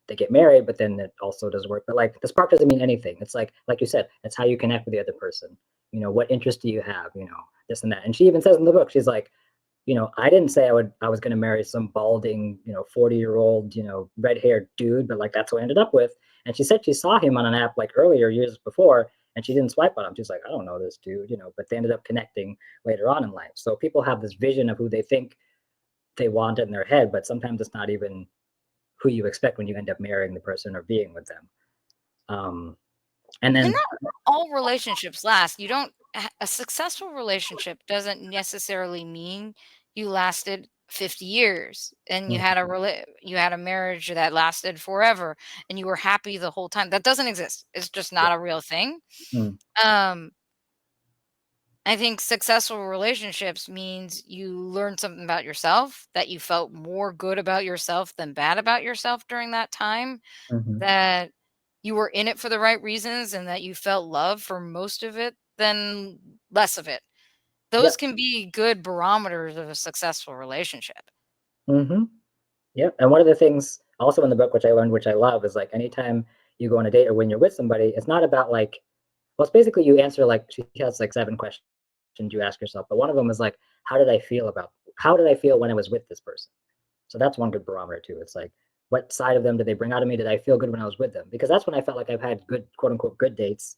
they get married, but then it also doesn't work. But like the spark doesn't mean anything. It's like you said, it's how you connect with the other person. What interest do you have, this and that. And she even says in the book, she's like, I didn't say I was going to marry some balding, 40-year-old, red-haired dude, but like that's what I ended up with. And she said she saw him on an app like earlier years before, and she didn't swipe on him. She's like, I don't know this dude, but they ended up connecting later on in life. So people have this vision of who they think they want in their head, but sometimes it's not even who you expect when you end up marrying the person or being with them. Um, and And then, not all relationships last. You don't A successful relationship doesn't necessarily mean you lasted 50 years and you had a marriage that lasted forever and you were happy the whole time. That doesn't exist. It's just yeah. not a real thing. Mm, Um I think successful relationships means you learned something about yourself, that you felt more good about yourself than bad about yourself during that time, mhm. that you were in it for the right reasons, and that you felt love for most of it than less of it. Yep. Those can be good barometers of a successful relationship. Hmm. Yep. And one of the things also in the book, which I learned, which I love, is like anytime you go on a date or when you're with somebody, it's not about like, well, it's basically you answer like, she has like 7 questions you ask yourself, but one of them is like, how did I feel when I was with this person? So that's one good barometer too. It's like, what side of them did they bring out of me? Did I feel good when I was with them? Because that's when I felt like I've had good, quote unquote, good dates.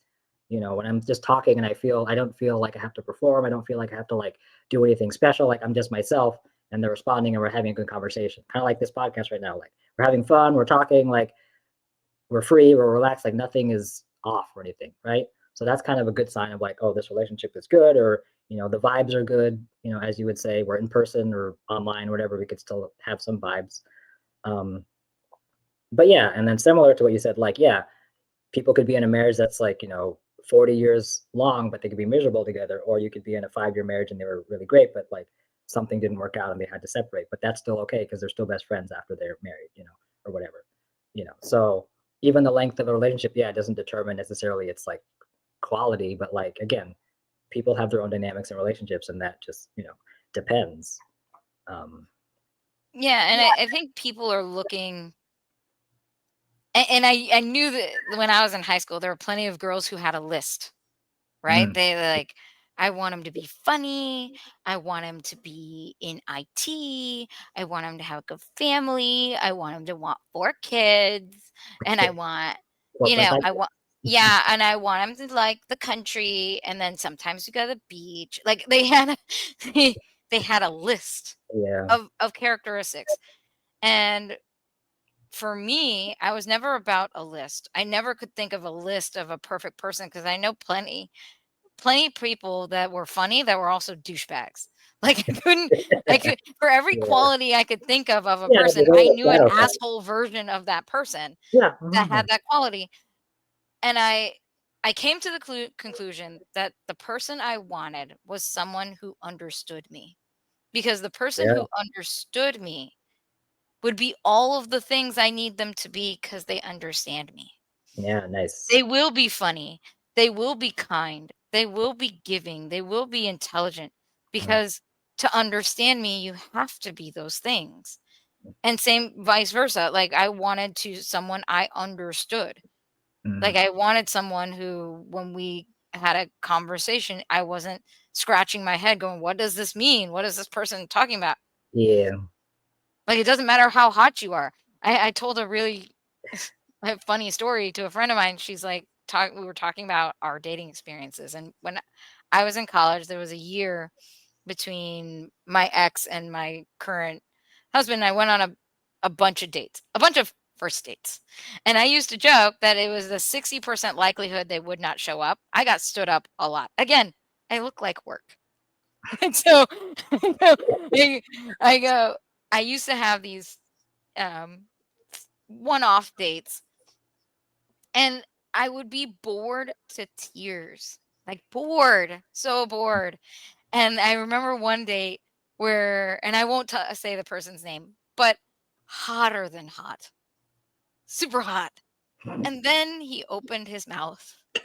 When I'm just talking and I don't feel like I have to perform. I don't feel like I have to like do anything special. Like I'm just myself and they're responding and we're having a good conversation. Kind of like this podcast right now. Like we're having fun, we're talking, like we're free, we're relaxed, like nothing is off or anything, right? So that's kind of a good sign of like, oh, this relationship is good, or the vibes are good. As you would say, we're in person or online or whatever, we could still have some vibes. But yeah, and then similar to what you said, like, yeah, people could be in a marriage that's like 40 years long, but they could be miserable together, or you could be in a 5-year marriage and they were really great, but like something didn't work out and they had to separate, but that's still okay because they're still best friends after they're married, or whatever. So even the length of a relationship, yeah, it doesn't determine necessarily its like quality, but like again, people have their own dynamics in relationships, and that just depends. Yeah, and I think people are looking, and I knew that when I was in high school, there were plenty of girls who had a list, right? Mm, They like, I want him to be funny. I want him to be in IT. I want him to have a good family. I want him to want 4 kids. And I want, corporate type. I want, yeah, and I want him to like the country. And then sometimes we go to the beach. Like they had, they had a list Yeah, of characteristics. And for me, I was never about a list. I never could think of a list of a perfect person because I know plenty of people that were funny that were also douchebags. Like I could for every yeah, quality I could think of a yeah, person, there's always I a knew an shadow side. asshole version of that person Yeah, that mhm, had that quality. And I came to the conclusion that the person I wanted was someone who understood me, because the person yeah, who understood me would be all of the things I need them to be because they understand me. yeah, nice. They will be funny. They will be kind. They will be giving. They will be intelligent, Mm, because to understand me, you have to be those things. And same vice versa. Like I wanted to someone I understood. mm, Like I wanted someone who, when we had a conversation, I wasn't scratching my head going, what does this mean? What is this person talking about? yeah. Like it doesn't matter how hot you are. I told a really a funny story to a friend of mine. She's like, we were talking about our dating experiences. And when I was in college, there was a year between my ex and my current husband. I went on a bunch of dates, a bunch of first dates. And I used to joke that it was the 60% likelihood they would not show up. I got stood up a lot. Again, I look like work. And so I, I go, I used to have these um, one-off dates, and I would be bored to tears, like bored, so bored. And I remember one date where, and I won't say the person's name, but hotter than hot, super hot. And then he opened his mouth,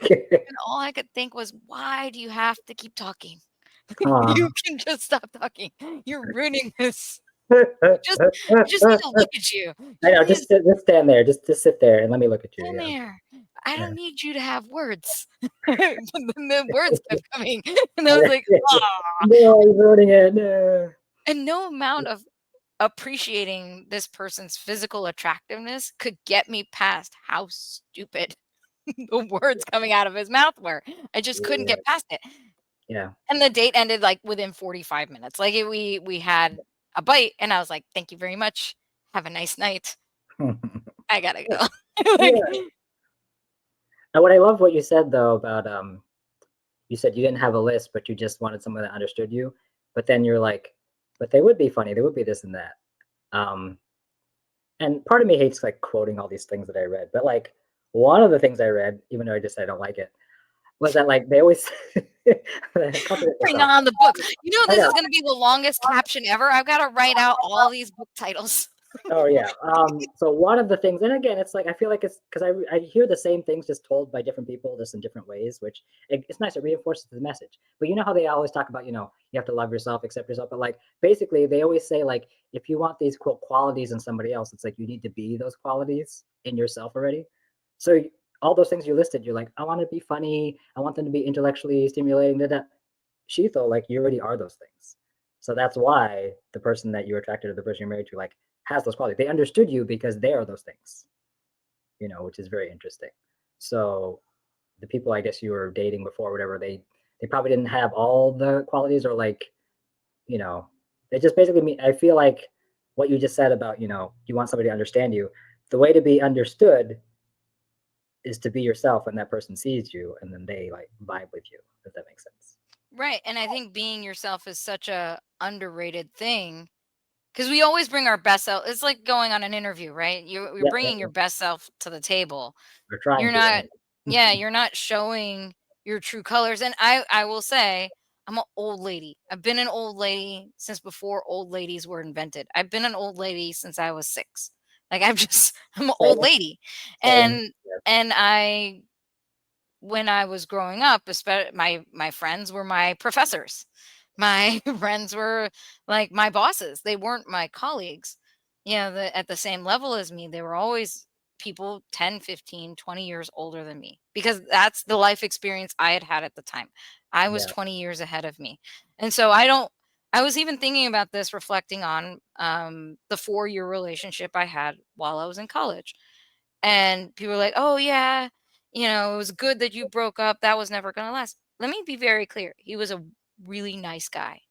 and all I could think was, why do you have to keep talking? Aw. You can just stop talking. You're ruining this. You just, I just need to look at you. I You know, need to just stand there, just sit there and let me look at you. stand Yeah, there. I yeah. don't need you to have words. But then the words kept coming, and I was like, ah. No, he's ruining it. No. And no amount of appreciating this person's physical attractiveness could get me past how stupid the words coming out of his mouth were. I just couldn't Yeah, get past it. yeah. And the date ended like within 45 minutes. Like we had a bite, and I was like, "Thank you very much. Have a nice night. I gotta go." Like, Yeah. And what I love what you said though about you said you didn't have a list, but you just wanted someone that understood you. But then you're like, but they would be funny. They would be this and that. Um, and part of me hates like quoting all these things that I read, but like one of the things I read, even though I just said I don't like it, was that like they always contradict bring myself. on the books. You know, I this know. is gonna be the longest caption ever. I've got to write out all these book titles. Oh yeah. So one of the things, and again, it's like I feel like it's because I hear the same things just told by different people, just in different ways, which it's nice. It reinforces the message. But you know how they always talk about, you have to love yourself, accept yourself. But like basically, they always say like if you want these quote qualities in somebody else, it's like you need to be those qualities in yourself already. So all those things you listed, you're like, I want to be funny. I want them to be intellectually stimulating. That Shito, like you already are those things. So that's why the person that you're attracted to, the person you're married to, like has those qualities. They understood you because they are those things, which is very interesting. So the people I guess you were dating before, whatever, they probably didn't have all the qualities, or like, they just basically mean, I feel like what you just said about, you want somebody to understand you. The way to be understood is to be yourself, and that person sees you, and then they like vibe with you, if that makes sense. Right. And I think being yourself is such a underrated thing because we always bring our best self. It's like going on an interview, right? You're Yeah, bringing your best self to the table. we're trying You're to. not, Anyway. yeah, you're not showing your true colors. And I will say, I'm an old lady. I've been an old lady since before old ladies were invented. I've been an old lady since I was 6. Like I'm an old Same, lady. same. And Yeah, and I when I was growing up, my friends were my professors. My friends were like my bosses. They weren't my colleagues. At the same level as me. They were always people 10, 15, 20 years older than me because that's the life experience I had had at the time. I was yeah, 20 years ahead of me. And so I was even thinking about this reflecting on the 4-year relationship I had while I was in college. And people were like, "Oh yeah, it was good that you broke up. That was never going to last." Let me be very clear. He was a really nice guy.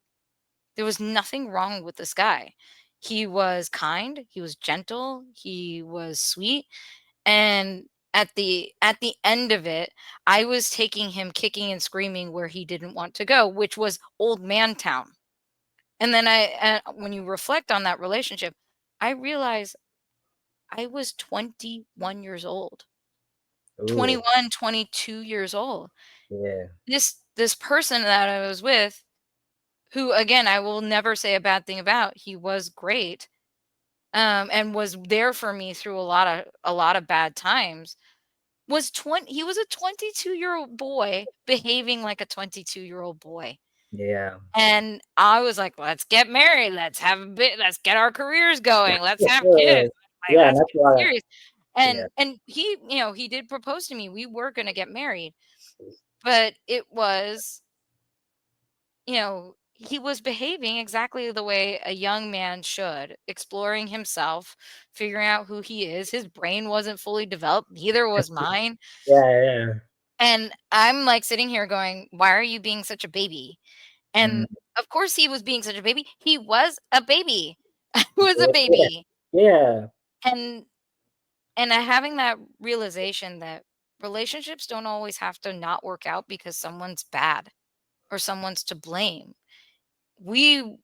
There was nothing wrong with this guy. He was kind, he was gentle, he was sweet, and at the end of it, I was taking him kicking and screaming where he didn't want to go, which was old man town. And then when you reflect on that relationship, I realized I was 21 years old. ooh, 21, 22 years old. yeah, This person that I was with, who again, I will never say a bad thing about, he was great, and was there for me through a lot of bad times, he was a 22-year-old boy behaving like a 22-year-old boy. yeah. And I was like, "Let's get married. Let's get our careers going. Let's have kids. Like, Yeah, and let's that's get a lot of, serious." yeah, And he did propose to me. We were gonna get married, but it was, he was behaving exactly the way a young man should, exploring himself, figuring out who he is. His brain wasn't fully developed, neither was mine. yeah, yeah. And I'm like sitting here going, "Why are you being such a baby?" Mm, And of course he was being such a baby. He was a baby. I was a yeah, yeah, baby. yeah, And having that realization that relationships don't always have to not work out because someone's bad or someone's to blame. We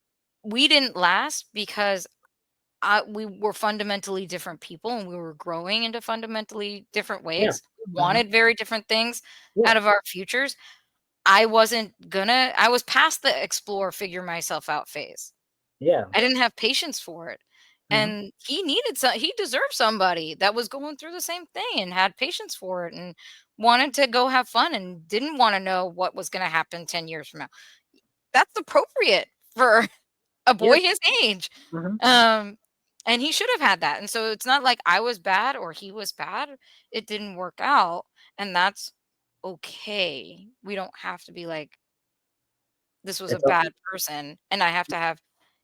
we didn't last because we were fundamentally different people and we were growing into fundamentally different yeah. ways. We Mhm. wanted very different things Yeah, out of our futures. I was past the explore, figure myself out phase. yeah. I didn't have patience for it. Mhm. And he deserved somebody that was going through the same thing and had patience for it and wanted to go have fun and didn't want to know what was going to happen 10 years from now. That's appropriate for a Yeah. boy his age. Mhm. Um, and he should have had that. And so it's not like I was bad or he was bad. It didn't work out. And that's okay. We don't have to be like, this was a It's all, bad person and I have to have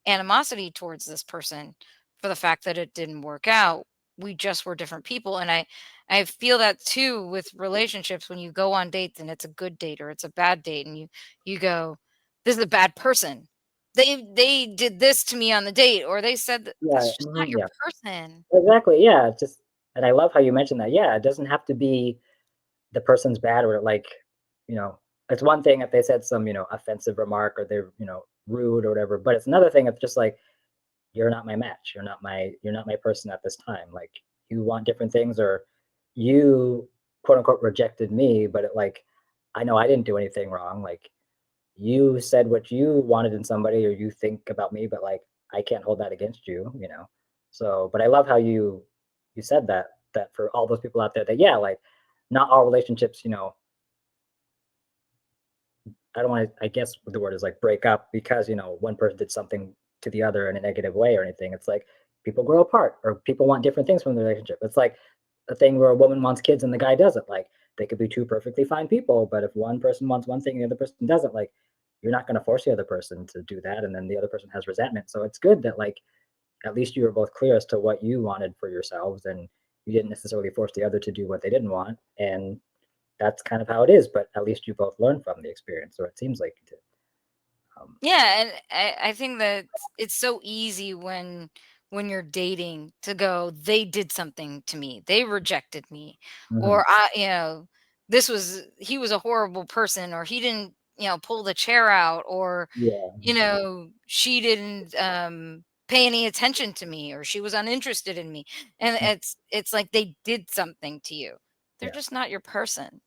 animosity towards this person for the fact that it didn't work out. We just were different people. And I feel that too with relationships when you go on dates and it's a good date or it's a bad date and you go, this is a bad person. They did this to me on the date, or they said that yeah, that's just not mhm, your yeah. person. Exactly, yeah, it's just, and I love how you mentioned that. Yeah, it doesn't have to be the person's bad, or like, you know, it's one thing if they said some, offensive remark, or they're, rude or whatever, but it's another thing if just like, you're not my match. You're not my person at this time. Like, you want different things, or you quote unquote rejected me, but like, I know I didn't do anything wrong. Like, you said what you wanted in somebody, or you think about me, but like, I can't hold that against you. So, but I love how you said that for all those people out there, that yeah, like, not all relationships, I don't want to, I guess the word is like break up because, one person did something to the other in a negative way or anything. It's like people grow apart, or people want different things from the relationship. It's like a thing where a woman wants kids and the guy doesn't. Like, they could be two perfectly fine people, but if one person wants one thing and the other person doesn't, like, you're not going to force the other person to do that. And then the other person has resentment. So it's good that like at least you were both clear as to what you wanted for yourselves, and you didn't necessarily force the other to do what they didn't want. And that's kind of how it is. But at least you both learned from the experience, or it seems like you did. Yeah, and I think that it's so easy when you're dating to go, they did something to me, they rejected me, Mhm. or he was a horrible person, or he didn't, pull the chair out, or Yeah. she didn't pay any attention to me, or she was uninterested in me, and Mm. it's like they did something to you. They're Yeah. just not your person,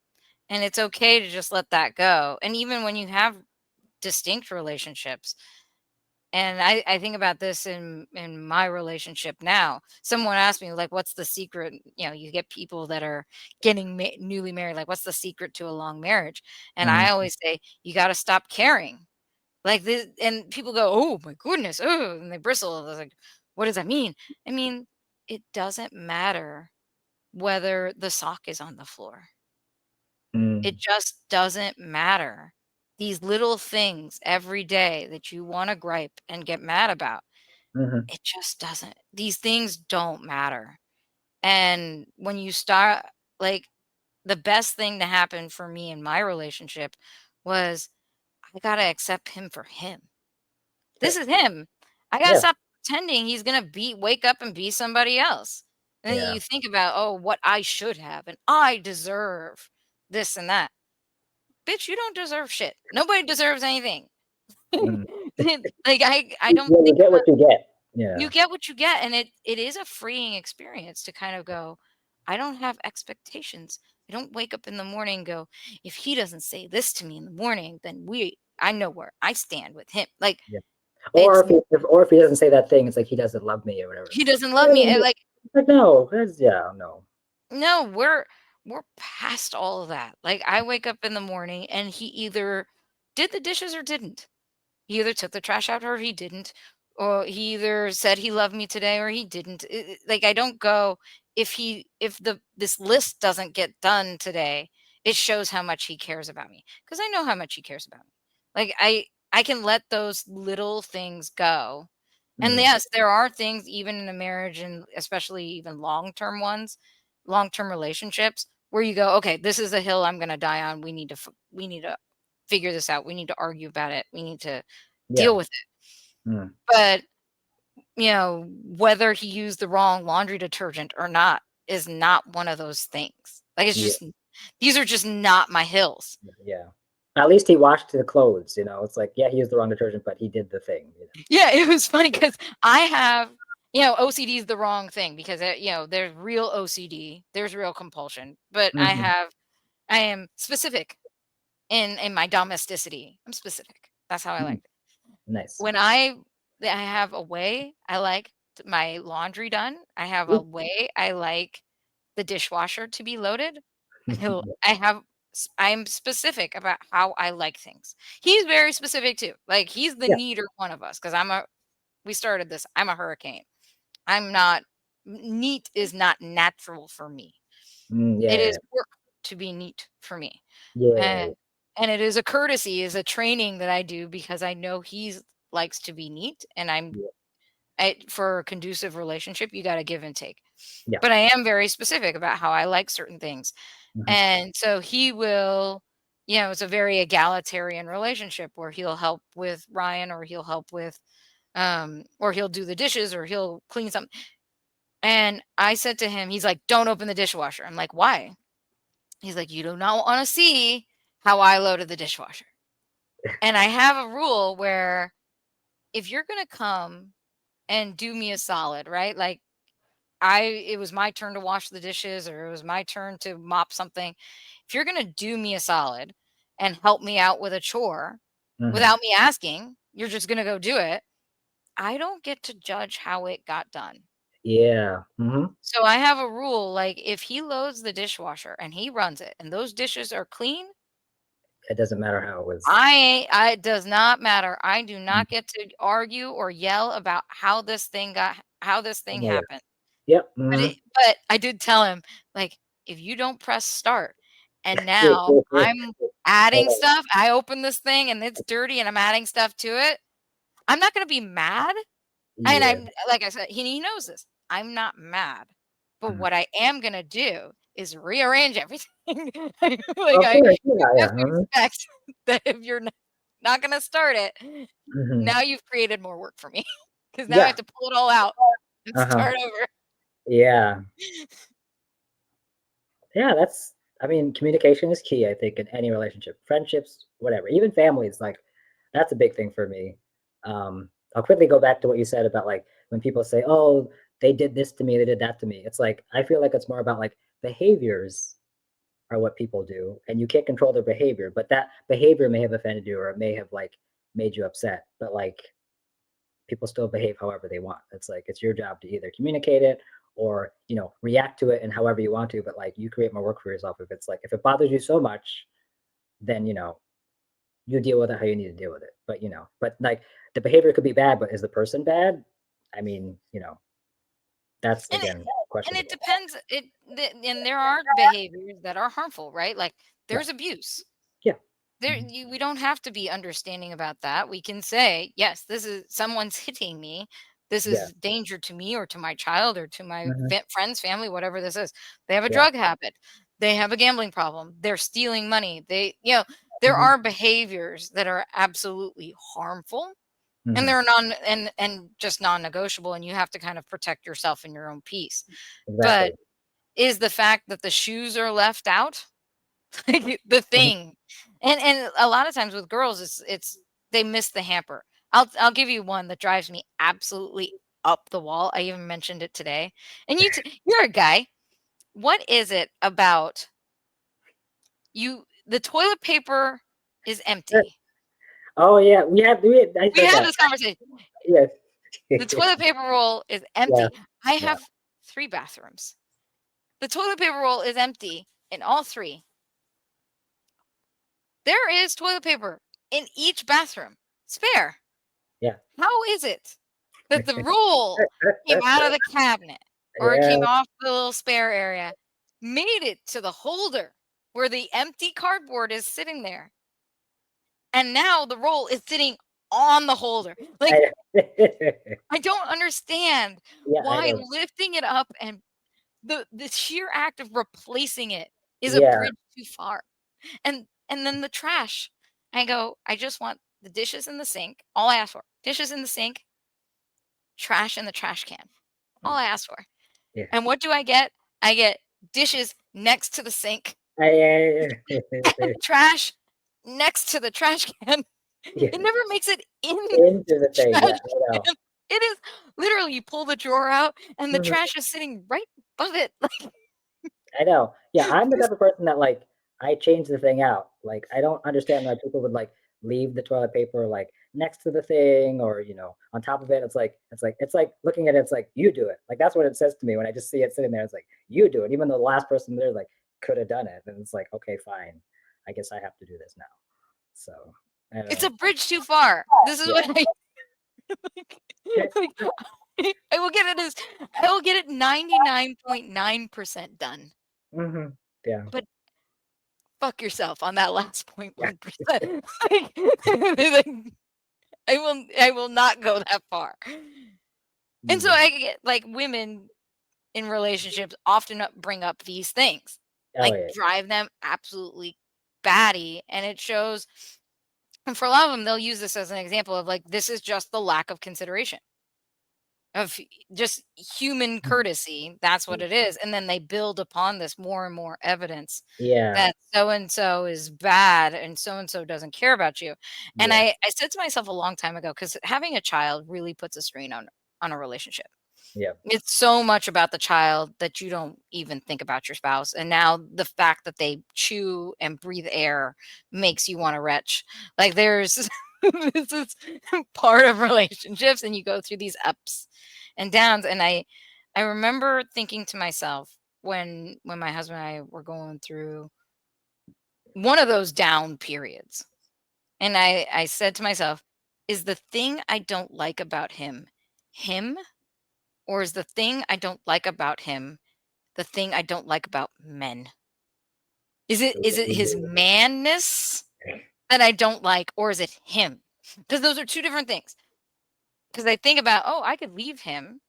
and it's okay to just let that go. And even when you have distinct relationships, and I think about this in my relationship now. Someone asked me, like, what's the secret? You get people that are getting newly married, like, what's the secret to a long marriage? And Mm. I always say, you got to stop caring. Like this, and people go, oh my goodness, oh, and they bristle. I was like, what does that mean? I mean, it doesn't matter whether the sock is on the floor. Mm. It just doesn't matter. These little things every day that you wanna gripe and get mad about, Mhm. it just doesn't. These things don't matter. And when you start, like, the best thing to happen for me in my relationship was I gotta accept him for him. This Sure. is him. I gotta Yeah. stop pretending he's gonna wake up and be somebody else. And then Yeah. you think about, oh, what I should have, and I deserve this and that. Bitch, you don't deserve shit. Nobody deserves anything. Mm. Like, I don't Yeah, you think get what about, you get. Yeah. you get what you get, and it is a freeing experience to kind of go, I don't have expectations. I don't wake up in the morning and go, if he doesn't say this to me in the morning, then I know where I stand with him. Like, Yeah. it's Or if he doesn't say that thing, it's like he doesn't love me or whatever. he doesn't love me. Yeah, Like, like, no, that's yeah, no. no, we're past all of that. Like, I wake up in the morning and he either did the dishes or didn't. He either took the trash out or he didn't, or he either said he loved me today or he didn't. Like, I don't go, if this list doesn't get done today, it shows how much he cares about me, because I know how much he cares about me. Like, I can let those little things go. And Mhm. yes, there are things even in a marriage, and especially even long-term ones, long-term relationships, where you go, okay, this is a hill I'm going to die on. We need to figure this out. We need to argue about it. We need to Yeah. deal with it. Mm. But, whether he used the wrong laundry detergent or not is not one of those things. Like, it's Yeah. just, these are just not my hills. Yeah. At least he washed the clothes, you know. It's like, yeah, he used the wrong detergent, but he did the thing, you know. Yeah, it was funny because I have, OCD is the wrong thing, because, there's real OCD, there's real compulsion, but Mhm. I am specific in my domesticity. I'm specific. That's how I Mm. like it. Nice. When I have a way I like my laundry done, I have Yeah. a way I like the dishwasher to be loaded. I have I'm specific about how I like things. He's very specific too. Like, he's the Yeah. neater one of us, because we started this. I'm a hurricane. I'm not neat is not natural for me. Mm, It yeah. is work to be neat for me. Yeah. And it is a courtesy, is a training that I do, because I know he likes to be neat, and Yeah. for a conducive relationship, you got to give and take. Yeah. But I am very specific about how I like certain things. Mhm. And so he will, it's a very egalitarian relationship where he'll help with Ryan, or he'll help with, or he'll do the dishes, or he'll clean something. And I said to him, he's like, don't open the dishwasher. I'm like, why? He's like, you do not want to see how I loaded the dishwasher. And I have a rule where, if you're going to come and do me a solid, right? Like, it was my turn to wash the dishes, or it was my turn to mop something. If you're going to do me a solid and help me out with a chore Mhm. without me asking, you're just going to go do it. I don't get to judge how it got done. Yeah. Mhm. So I have a rule, like, if he loads the dishwasher and he runs it and those dishes are clean, It doesn't matter how it was. it does not matter. I do Mm. not get to argue or yell about how this thing Yeah. happened. Yep. But Mhm. but I did tell him, like, if you don't press start, and now I'm adding Oh, stuff, I open this thing and it's dirty and I'm adding stuff to it, I'm not gonna be mad, And Yeah. I'm like I said, he knows this. I'm not mad, but Mhm. what I am gonna do is rearrange everything. Like Of I course, you yeah, have yeah. to expect that if you're not gonna start it, Mhm. now you've created more work for me because now I Yeah. have to pull it all out and Uh-huh. start over. Yeah. Yeah, that's I mean, communication is key, I think, in any relationship. Friendships, whatever, even families, like, that's a big thing for me. I'll quickly go back to what you said about, like, when people say, "Oh, they did this to me, they did that to me." It's like, I feel like it's more about, like, behaviors are what people do, and you can't control their behavior, but that behavior may have offended you or it may have, like, made you upset, but, like, people still behave however they want. It's like it's your job to either communicate it or react to it and however you want to. But like you create more work for yourself if it's like if it bothers you so much, then you deal with it how you need to deal with it. But like the behavior could be bad, but is the person bad? I mean, that's And again and it questionable. depends. And there are behaviors that are harmful, right? Like Yeah, there's abuse. yeah, There, mhm, we don't have to be understanding about that. We can say, yes, this is someone's hitting me. This yeah, is danger to me or to my child or to my mhm, friends, family, whatever this is. They have a yeah, drug habit. They have a gambling problem. They're stealing money. There mhm, are behaviors that are absolutely harmful and mhm, they're and just non-negotiable. And you have to kind of protect yourself and your own peace. exactly. But is the fact that the shoes are left out like the Mhm, thing. And a lot of times with girls, it's they miss the hamper. I'll give you one that drives me absolutely up the wall. I even mentioned it today. And you're a guy. What is it about you? The toilet paper is sure. empty. Oh yeah, I We said had that. this conversation. Yes. The toilet paper roll is Yeah, empty. I yeah, have 3 bathrooms. The toilet paper roll is empty in all three. There is toilet paper in each bathroom. Spare. yeah. How is it that the roll came out of the cabinet or it Yeah, came off the little spare area, made it to the holder where the empty cardboard is sitting there, and now the roll is sitting on the holder? Like, I I don't understand yeah, I why don't lifting it up and the sheer act of replacing it is a yeah, bridge too far. And then the trash. I go, I just want the dishes in the sink. All I ask for, dishes in the sink, trash in the trash can. All I ask for. yeah. And what do I get? I get dishes next to the sink I and trash next to the trash can. yeah, It never makes it in into the the thing, yeah, trash I know. can. It is literally you pull the drawer out and the Mhm, trash is sitting right above it. Like I know. Yeah, I'm the this type of person that, like, I change the thing out. Like, I don't understand why people would, like, leave the toilet paper, like, next to the thing or, on top of it. It's like looking at it, it's like, "You do it." Like, that's what it says to me when I just see it sitting there. It's like, "You do it," even though the last person there, like, could have done it, and it's like, "Okay, fine. I guess I have to do this now." So, I don't it's know. a bridge too far. This is Yeah. what I like, I will get it as I will get it 99.9% done. Mhm. Yeah. But fuck yourself on that last Yeah. 0.1%. Like, I will not go that far. And so Mhm. I get like women in relationships often bring up these things, Oh, like yeah. drive them absolutely batty. And it shows, and for a lot of them, they'll use this as an example of like, this is just the lack of consideration of just human Mhm. courtesy. That's what it is. And then they build upon this more and more evidence Yeah. that so and so is bad and so doesn't care about you. And Yeah. I said to myself a long time ago, because having a child really puts a strain on a relationship. Yeah. It's so much about the child that you don't even think about your spouse. And now the fact that they chew and breathe air makes you want to retch. Like there's this is part of relationships and you go through these ups and downs. And I remember thinking to myself when my husband and I were going through one of those down periods. And I said to myself, is the thing I don't like about him, or is the thing I don't like about him the thing I don't like about men? Is it his Ooh. manness that I don't like, or is it him? Because those are two different things. because I think about, oh, I could leave him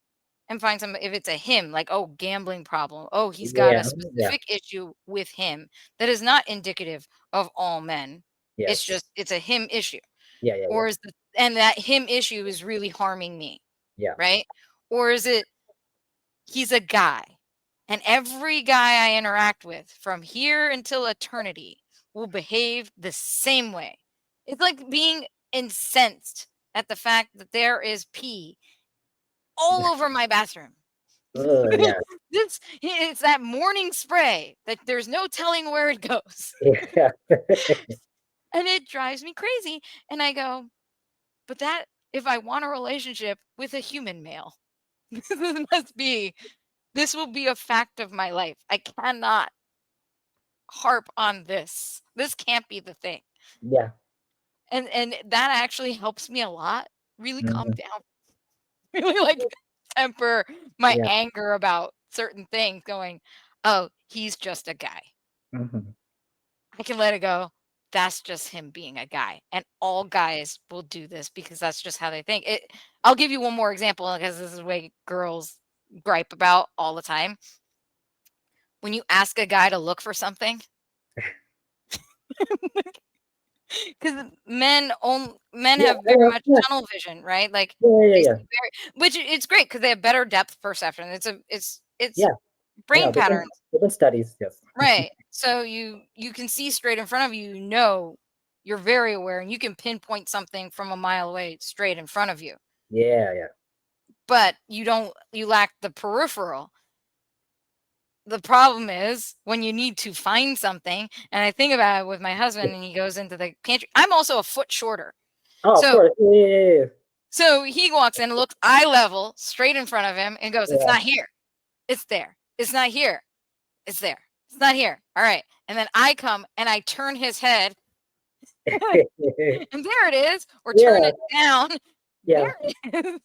and find some, if it's a him, like, oh, gambling problem. Oh, he's got Yeah. a Yeah. specific issue with him that is not indicative of all men. It's Yes. just, it's a him issue. Yeah. Yeah. Yeah. Or and that him issue is really harming me, Yeah. right? Or is it he's a guy, and every guy I interact with from here until eternity will behave the same way. It's like being incensed at the fact that there is pee all over my bathroom. Yeah. It's that morning spray that there's no telling where it goes. Yeah. And it drives me crazy. And I go, but that, if I want a relationship with a human male, this will be a fact of my life. I cannot harp on this. This can't be the thing. Yeah. And that actually helps me a lot. Really calm Mhm. down. Really like temper my Yeah. anger about certain things, going, oh, he's just a guy. Mhm. I can let it go. That's just him being a guy. And all guys will do this because that's just how they think. I'll give you one more example because this is the way girls gripe about all the time. When you ask a guy to look for something, because men Yeah. have very much Yeah. tunnel vision, right? Like Yeah. Yeah. they Yeah. see which it's great because they have better depth perception. It's Yeah. I brain know. patterns, Different studies. Yes. right? So you can see straight in front of you. You know, you're very aware, and you can pinpoint something from a mile away, straight in front of you. Yeah. Yeah. But you lack the peripheral. The problem is when you need to find something, and I think about it with my husband, and he goes into the pantry. I'm also a foot shorter. Oh, of So course. Yeah. Yeah. Yeah. So he walks in and looks eye level straight in front of him and goes, it's Yeah. not here. It's there. It's not here. It's there. It's not here. All right. And then I come and I turn his head and there it is. Or turn Yeah. it down. Yeah. There it is.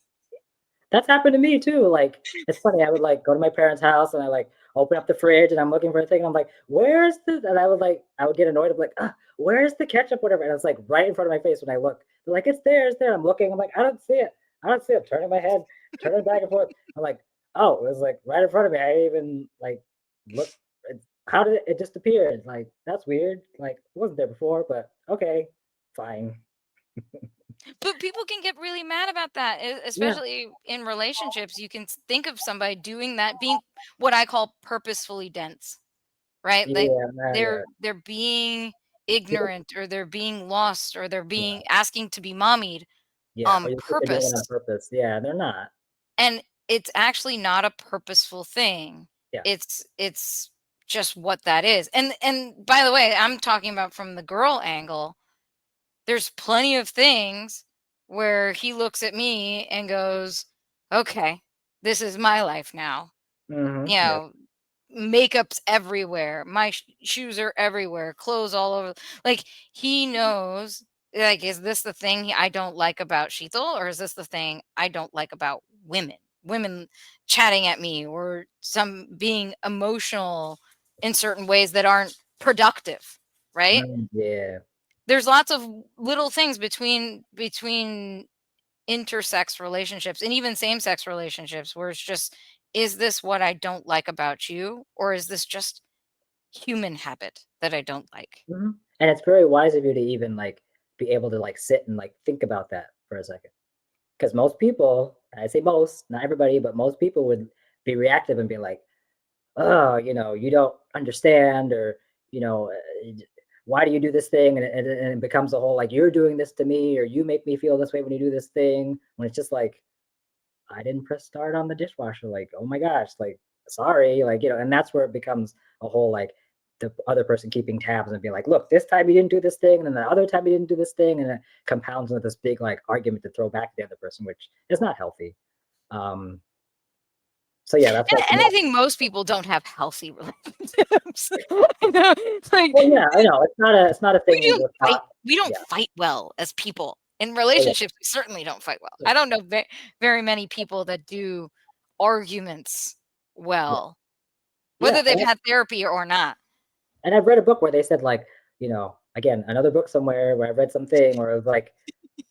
That's happened to me too. Like, it's funny. I would like go to my parents' house and I like open up the fridge and I'm looking for a thing. And I'm like, "Where's the?" And I would get annoyed. I'm like, "Where's the ketchup?" Whatever. And it's like right in front of my face when I look. They're like, "It's there. It's there." I'm looking. I'm like, "I don't see it. I don't see it." Turning my head, turning back and forth. I'm like, "Oh, it was like right in front of me. I didn't even like look. How did it just appear?" Like, that's weird. Like, it wasn't there before, but okay, fine. But people can get really mad about that, Yeah. especially in relationships. You can think of somebody doing that, being what I call purposefully dense, right? Like Yeah. Yeah. they're being Yeah. ignorant, or they're being lost, or they're being asking to be mommied Yeah, on or you think they're doing it on purpose. purpose. Yeah, they're not. And it's actually not a purposeful thing. Yeah. It's just what that is. And by the way, I'm talking about from the girl angle. There's plenty of things where he looks at me and goes, "Okay, this is my life now." Mhm. You Yeah. know, makeup's everywhere. My shoes are everywhere. Clothes all over. Like he knows. Like, is this the thing I don't like about Sheetal, or is this the thing I don't like about women? Women chatting at me, or some being emotional in certain ways that aren't productive, right? Yeah. There's lots of little things between intersex relationships and even same-sex relationships where it's just, is this what I don't like about you, or is this just human habit that I don't like? Mhm. And it's very wise of you to even, like, be able to, like, sit and, like, think about that for a second. Because most people, I say most, not everybody, but most people would be reactive and be like, "Oh, you don't understand," or, you know, "Why do you do this thing?" And it becomes a whole, like, "You're doing this to me," or "You make me feel this way when you do this thing," when it's just like, I didn't press start on the dishwasher. Like, oh my gosh, like, sorry, like, and that's where it becomes a whole like the other person keeping tabs and be like, look, this time you didn't do this thing, and then the other time you didn't do this thing, and it compounds into this big like argument to throw back to the other person, which is not healthy. Um, so yeah, that's like And I think most people don't have healthy relationships. You know, it's like well, yeah, I know it's not a we thing don't with fight. We don't yeah, fight well as people. In oh, yeah, relationships, we certainly don't fight well. yeah, I don't know very many people that do arguments yeah, well, yeah, whether they've had therapy or not. and I've read a book where they said like, again, another book somewhere where I read something where it was like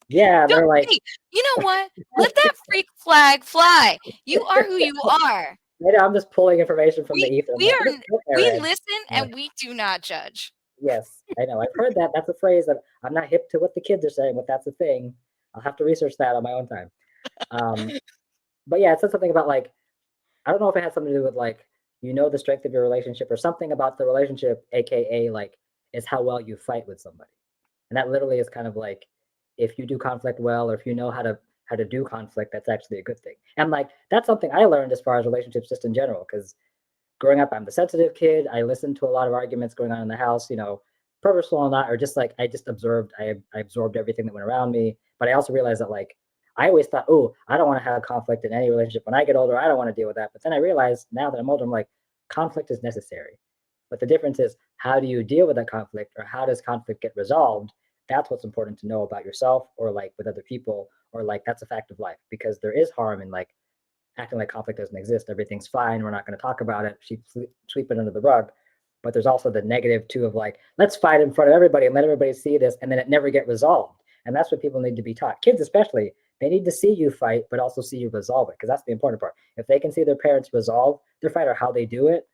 Yeah, they're like, Hey, you know what? Let that freak flag fly. You are who you are. I'm just pulling information from the ether. I'm We like, are "Don't air we it." listen Yeah. and we do not judge. Yes, I know. I've heard that. That's a phrase that I'm not hip to what the kids are saying, but that's a thing. I'll have to research that on my own time. But yeah, it said something about like, I don't know if it had something to do with like, the strength of your relationship or something about the relationship, aka like, is how well you fight with somebody. And that literally is kind of like, if you do conflict well, or if you know how to do conflict, that's actually a good thing. And like, that's something I learned as far as relationships just in general, because growing up, I'm the sensitive kid. I listened to a lot of arguments going on in the house, purposeful or not, or just like I just observed. I absorbed everything that went around me. But I also realized that like I always thought, oh, I don't want to have conflict in any relationship. When I get older, I don't want to deal with that. But then I realized now that I'm older, I'm like, conflict is necessary. But the difference is, how do you deal with that conflict, or how does conflict get resolved? That's what's important to know about yourself, or like with other people, or like that's a fact of life, because there is harm in like acting like conflict doesn't exist. Everything's fine. We're not going to talk about it. Sweep it under the rug. But there's also the negative too of like, let's fight in front of everybody and let everybody see this, and then it never get resolved. And that's what people need to be taught. Kids especially, they need to see you fight, but also see you resolve it, because that's the important part. If they can see their parents resolve their fight or how they do it,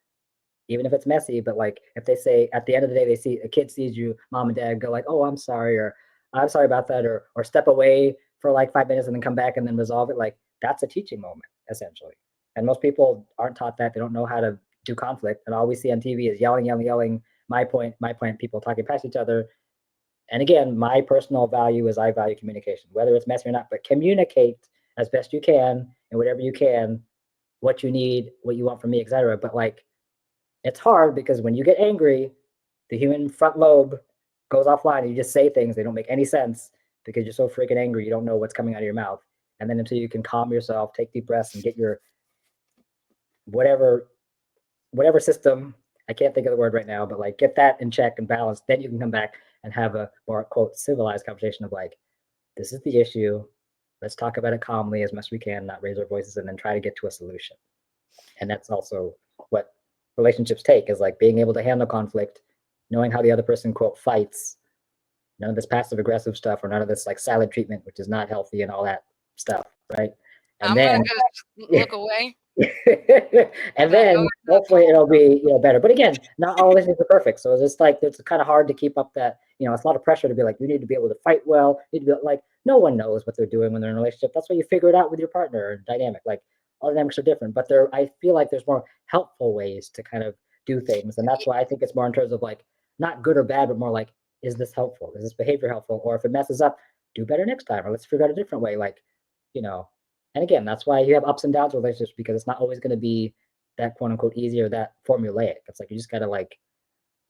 even if it's messy, but like if they say at the end of the day, they see a kid sees you, mom and dad go like, oh, I'm sorry, or I'm sorry about that, or step away for like 5 minutes and then come back and then resolve it, like that's a teaching moment essentially. And most people aren't taught that. They don't know how to do conflict, and all we see on TV is yelling, yelling, yelling, my point, people talking past each other. And again, my personal value is I value communication, whether it's messy or not, but communicate as best you can and whatever you can, what you need, what you want from me, etc. But like, it's hard because when you get angry, the human front lobe goes offline and you just say things, they don't make any sense because you're so freaking angry, you don't know what's coming out of your mouth. And then until you can calm yourself, take deep breaths, and get your whatever system, I can't think of the word right now, but like get that in check and balance, then you can come back and have a more quote civilized conversation of like, this is the issue. Let's talk about it calmly as much as we can, not raise our voices, and then try to get to a solution. And that's also what relationships take, is like being able to handle conflict, knowing how the other person quote fights, none of this passive aggressive stuff, or none of this like silent treatment, which is not healthy, and all that stuff, right? And I'm then gonna just look away. and then hopefully it'll be better. But again, not all relationships are perfect, so it's just like it's kind of hard to keep up that it's a lot of pressure to be like, you need to be able to fight well, you need to be like, no one knows what they're doing when they're in a relationship. That's why you figure it out with your partner or dynamic. Like, all dynamics are different, but I feel like there's more helpful ways to kind of do things, and that's why I think it's more in terms of like not good or bad, but more like, is this helpful, is this behavior helpful, or if it messes up, do better next time, or let's figure out a different way, like you know and again, that's why you have ups and downs with relationships, because it's not always going to be that quote unquote easy or that formulaic. It's like you just gotta like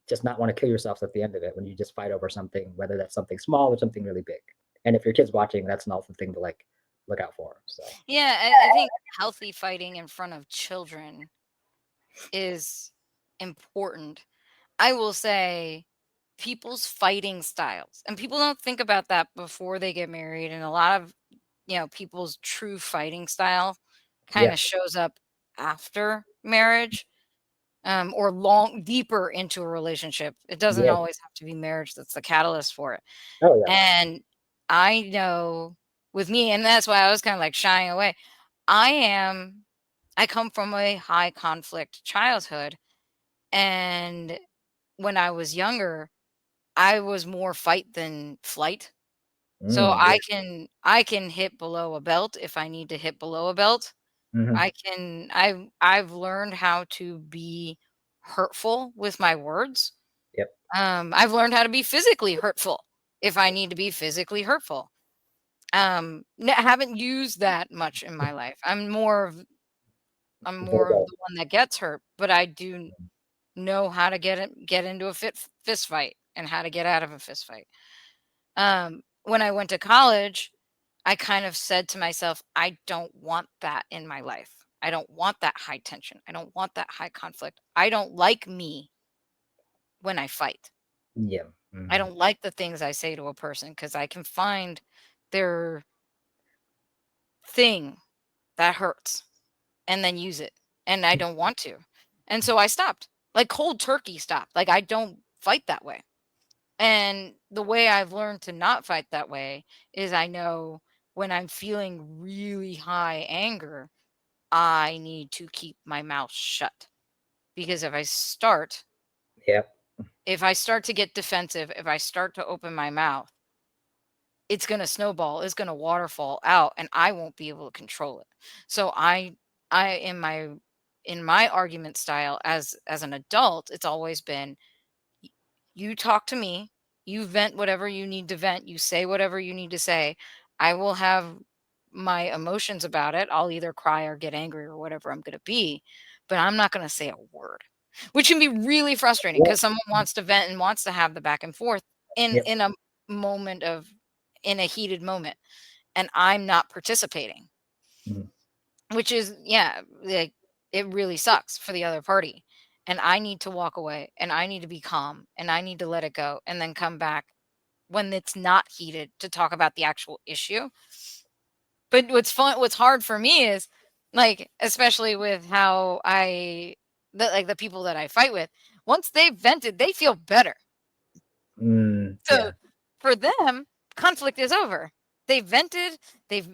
just not want to kill yourselves at the end of it when you just fight over something, whether that's something small or something really big. And if your kid's watching, that's an awful thing to like look out for. So Yeah, I think healthy fighting in front of children is important. I will say people's fighting styles, and people don't think about that before they get married, and a lot of people's true fighting style kind yeah, of shows up after marriage, or long deeper into a relationship. It doesn't yeah, always have to be marriage that's the catalyst for it. oh yeah, And I know with me, and that's why I was kind of like shying away. I come from a high conflict childhood, and when I was younger, I was more fight than flight. So yeah, I can hit below a belt if I need to hit below a belt. hmm, I've learned how to be hurtful with my words. yep, I've learned how to be physically hurtful if I need to be physically hurtful. Haven't used that much in my life. I'm more of bulldog, the one that gets hurt, but I do know how to get into a fist fight and how to get out of a fist fight. When I went to college, I kind of said to myself, I don't want that in my life. I don't want that high tension. I don't want that high conflict. I don't like me when I fight. yeah, I hmm, don't like the things I say to a person because I can find their thing that hurts and then use it. And I don't want to. And so I stopped. Like cold turkey stopped. Like I don't fight that way. And the way I've learned to not fight that way is I know when I'm feeling really high anger, I need to keep my mouth shut. Because Yep. if I start to get defensive, if I start to open my mouth, it's going to snowball, it's going to waterfall out, and I won't be able to control it. So I in my argument style as an adult, it's always been, you talk to me, you vent whatever you need to vent, you say whatever you need to say. I will have my emotions about it. I'll either cry or get angry or whatever I'm going to be, but I'm not going to say a word, which can be really frustrating Yep. because someone wants to vent and wants to have the back and forth Yep. in a moment of in a heated moment, and I'm not participating, Mhm. which is, yeah, like, it really sucks for the other party. And I need to walk away and I need to be calm and I need to let it go and then come back when it's not heated to talk about the actual issue. But what's hard for me is, like, especially with how the people that I fight with, once they've vented, they feel better. So Yeah. for them, conflict is over. They've vented, they've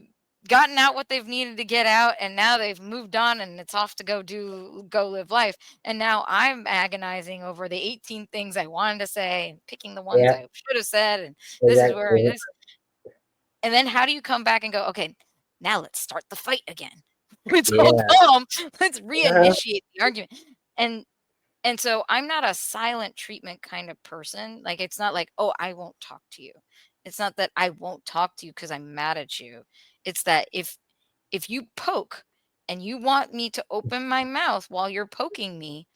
gotten out what they've needed to get out, and now they've moved on and it's off to go live life. And now I'm agonizing over the 18 things I wanted to say and picking the ones Yeah. I should have said, and this is where Exactly. this. And then how do you come back and go, okay, now let's start the fight again. It's all Yeah. calm. Let's Uh, reinitiate the argument. And and so I'm not a silent treatment kind of person. Like, it's not like, "Oh, I won't talk to you." It's not that I won't talk to you because 'cause I'm mad at you. It's that if you poke and you want me to open my mouth while you're poking me,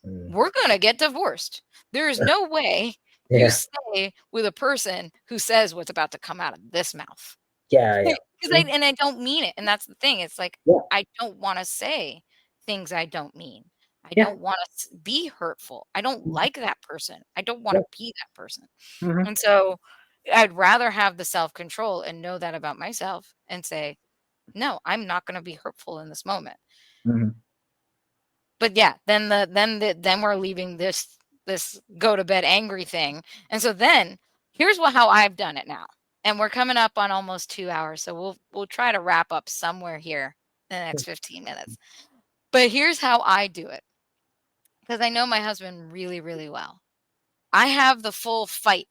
mm, we're gonna get divorced. There is no way you yeah. stay with a person who says what's about to come out of this mouth. Yeah. Yeah. 'Cause Mhm. I don't mean it, and that's the thing. It's like, Yeah. I don't wanna say things I don't mean. I Yeah. don't wanna be hurtful. I don't Mhm. like that person. I don't Yeah. wanna be that person. Mhm. And so, I'd rather have the self-control and know that about myself and say, "No, I'm not gonna be hurtful in this moment." Mhm. But yeah, then we're leaving this go to bed angry thing. And so then here's how I've done it now. And we're coming up on almost 2 hours, so we'll try to wrap up somewhere here in the next 15 minutes. But here's how I do it, because I know my husband really, really well. I have the full fight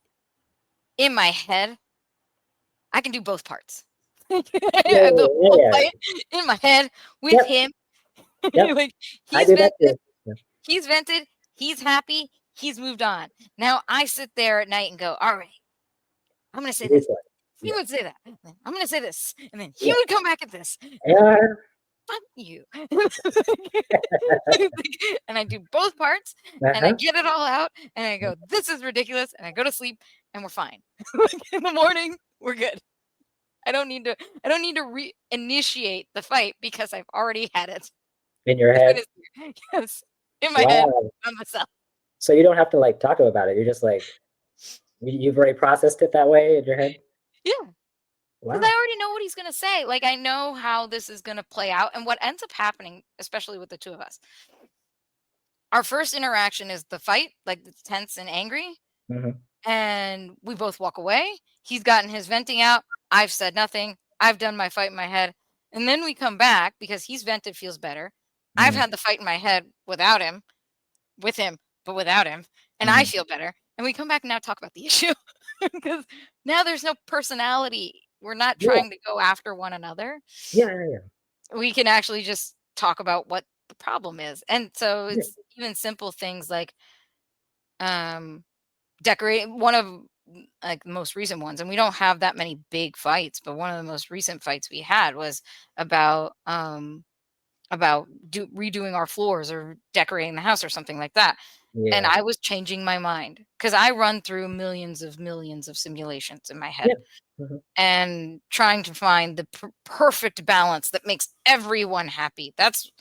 in my head. I can do both parts. I Yeah. have the Yeah. full Yeah. fight in my head with Yep. him. Yep. Like, I he's do that vented, too. Yeah. he's vented, he's happy, he's moved on. Now I sit there at night and go, all right, I'm gonna say this. Replay. He Yeah. would say that. I'm gonna say this. And then he Yeah. would come back at this. And I'm like, Yeah. fuck you. And I do both parts and I Uh-huh. get it all out and I go, this is ridiculous. And I go to sleep and we're fine. Like, in the morning, we're good. I don't need to reinitiate the fight because I've already had it. In your The fight head. is there. Yes. In my head, Wow. on myself. So you don't have to like talk about it. You're just like you've already processed it that way in your head. Yeah. Because I Wow. already know what he's gonna say. Like, I know how this is gonna play out. And what ends up happening, especially with the two of us, our first interaction is the fight, like, it's tense and angry, Mhm. and we both walk away. He's gotten his venting out. I've said nothing. I've done my fight in my head. And then we come back because he's vented, feels better. I've Mhm. had the fight in my head without him, with him, but without him, and I Mhm. feel better. And we come back and now talk about the issue because now there's no personality. We're not Yeah. trying to go after one another. Yeah. Yeah. We can actually just talk about what the problem is. And so Yeah. it's even simple things like, um decorate one of like the most recent ones, and we don't have that many big fights, but one of the most recent fights we had was about redoing our floors or decorating the house or something like that. And Yeah. I was changing my mind because I run through millions of simulations in my head Yeah. Mhm. and trying to find the perfect balance that makes everyone happy. That's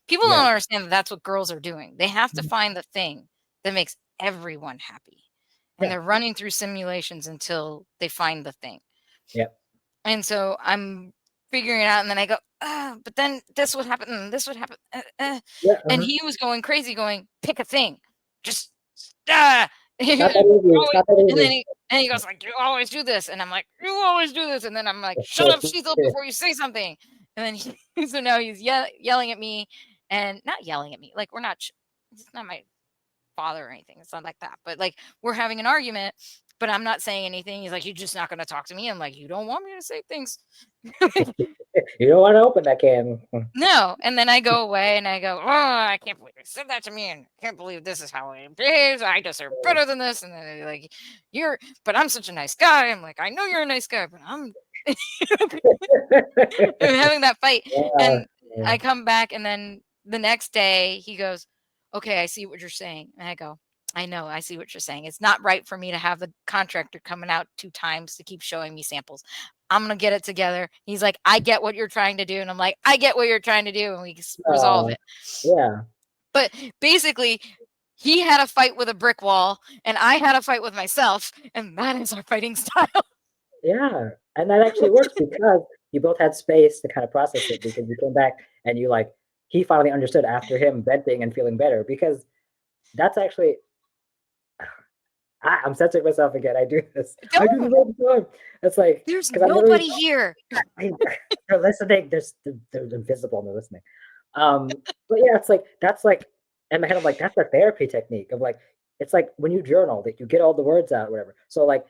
People Yeah. don't understand that that's what girls are doing. They have to Mhm. find the thing that makes everyone happy. And Yeah. they're running through simulations until they find the thing. Yeah. And so I'm figuring it out, and then I go, but then this would happen, and this would happen. Yeah. And Uh-huh. he was going crazy, going, pick a thing. Just, ah. Not that easy. It's not that And then easy. he goes like, you always do this. And I'm like, you always do this. And then I'm like, shut up, Shital, before you say something. And then so now he's yelling at me, and not yelling at me. Like, we're not, it's not my father or anything. It's not like that. But like, we're having an argument, but I'm not saying anything. He's like, you're just not going to talk to me. I'm like, you don't want me to say things. You don't want to open that can. No. And then I go away and I go, oh, I can't believe you said that to me. And I can't believe this is how I behave. I deserve better than this. And then they're like, but I'm such a nice guy. I'm like, I know you're a nice guy, but I'm having that fight. And I come back, and then the next day he goes, okay, I see what you're saying. And I go, I know, I see what you're saying. It's not right for me to have the contractor coming out 2 times to keep showing me samples. I'm going to get it together. He's like, I get what you're trying to do. And I'm like, I get what you're trying to do. And we resolve it. Yeah. But basically, he had a fight with a brick wall, and I had a fight with myself. And that is our fighting style. Yeah. And that actually works because you both had space to kind of process it, because you came back and you like, he finally understood after him venting and feeling better, because that's actually, I'm censoring myself again. I do this. I do this all the time. It's like, there's because nobody here. They're listening. They're invisible and they're listening. But yeah, it's like, that's like, in my head, I'm like, that's a therapy technique of like, it's like when you journal that you get all the words out or whatever. So like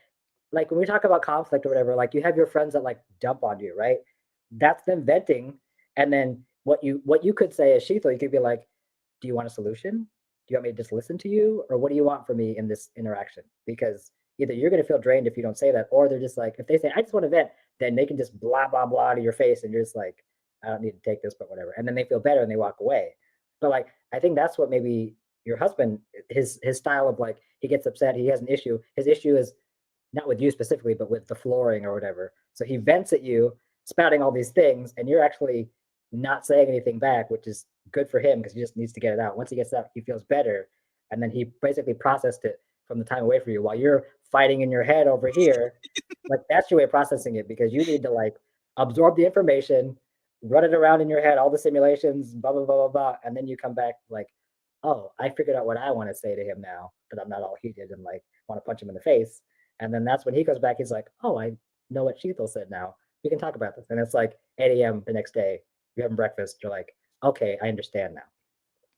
when we talk about conflict or whatever, like you have your friends that like dump on you, right? That's them venting. And then what you could say as Sheetal, you could be like, do you want a solution? Do you want me to just listen to you? Or what do you want from me in this interaction? Because either you're gonna feel drained if you don't say that, or they're just like, if they say, I just want to vent, then they can just blah, blah, blah to your face, and you're just like, I don't need to take this, but whatever. And then they feel better and they walk away. But like, I think that's what maybe your husband, his style of like, he gets upset, he has an issue. His issue is not with you specifically, but with the flooring or whatever. So he vents at you, spouting all these things, and you're actually not saying anything back, which is good for him because he just needs to get it out. Once he gets it out, he feels better. And then he basically processed it from the time away for you while you're fighting in your head over here. Like, that's your way of processing it, because you need to like absorb the information, run it around in your head, all the simulations, blah, blah, blah, blah, blah. And then you come back like, oh, I figured out what I want to say to him now that I'm not all heated and like want to punch him in the face. And then that's when he goes back, he's like, oh, I know what Sheetal said now. We can talk about this. And it's like 8 a.m. the next day, you're having breakfast, you're like, okay, I understand now.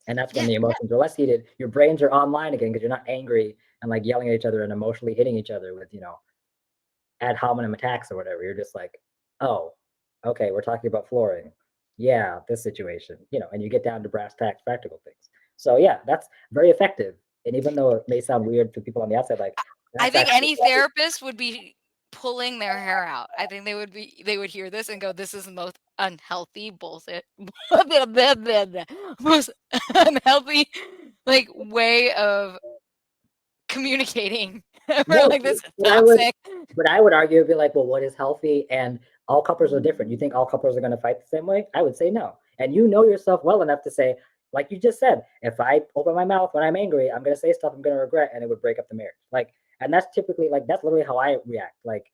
And that's when the emotions are less heated. Your brains are online again because you're not angry and like yelling at each other and emotionally hitting each other with, ad hominem attacks or whatever. You're just like, oh, okay, we're talking about flooring. Yeah, this situation, and you get down to brass tacks, practical things. So yeah, that's very effective. And even though it may sound weird to people on the outside, like, I think any therapist would be pulling their hair out. I think they would hear this and go, this is the most unhealthy bullshit. Most unhealthy like way of communicating. No, like, this is but toxic. I would argue, it'd be like, well, what is healthy? And all couples are different. You think all couples are going to fight the same way? I would say no. And you know yourself well enough to say, like you just said, if I open my mouth when I'm angry, I'm going to say stuff I'm going to regret, and it would break up the marriage. Like, and that's typically like, that's literally how I react. Like,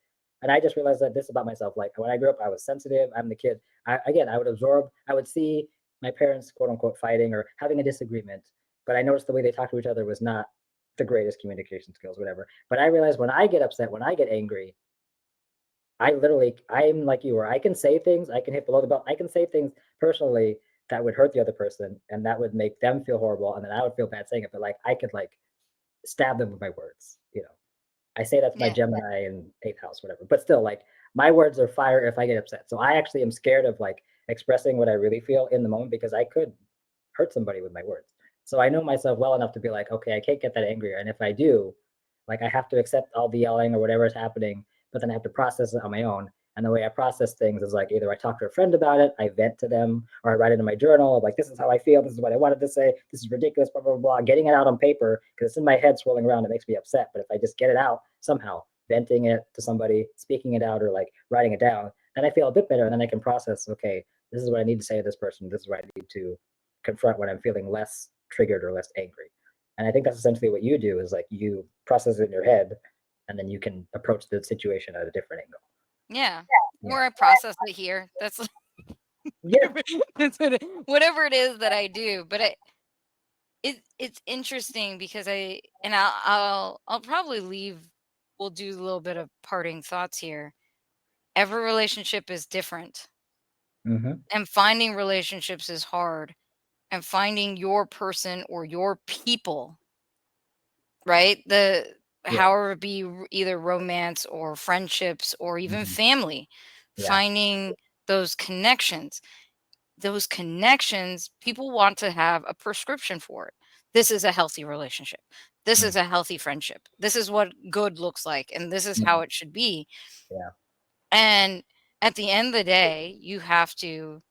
and I just realized that this about myself. Like, when I grew up, I was sensitive. I'm the kid. I would absorb. I would see my parents, quote unquote, fighting or having a disagreement, but I noticed the way they talked to each other was not the greatest communication skills, whatever. But I realized when I get upset, when I get angry, I'm like you, where I can say things, I can hit below the belt, I can say things personally that would hurt the other person, and that would make them feel horrible, and then I would feel bad saying it. But like, I could like stab them with my words. I say that's my Gemini in 8th house, whatever. But still, like, my words are fire if I get upset. So I actually am scared of like expressing what I really feel in the moment, because I could hurt somebody with my words. So I know myself well enough to be like, okay, I can't get that angry. And if I do, like, I have to accept all the yelling or whatever is happening, but then I have to process it on my own. And the way I process things is like, either I talk to a friend about it, I vent to them, or I write it in my journal of like, this is how I feel, this is what I wanted to say, this is ridiculous, blah, blah, blah, getting it out on paper, because it's in my head swirling around, it makes me upset. But if I just get it out somehow, venting it to somebody, speaking it out, or like writing it down, then I feel a bit better. And then I can process, okay, this is what I need to say to this person, this is what I need to confront when I'm feeling less triggered or less angry. And I think that's essentially what you do, is like, you process it in your head, and then you can approach the situation at a different angle. Yeah. Or I process it here. That's Yeah. that's whatever it is that I do. But it's interesting because I'll probably leave. We'll do a little bit of parting thoughts here. Every relationship is different, and finding relationships is hard, and finding your person or your people, right? However it be either romance or friendships or even family, finding those connections. Those connections, people want to have a prescription for it. This is a healthy relationship. This is a healthy friendship. This is what good looks like, and this is how it should be. Yeah. And at the end of the day, you have to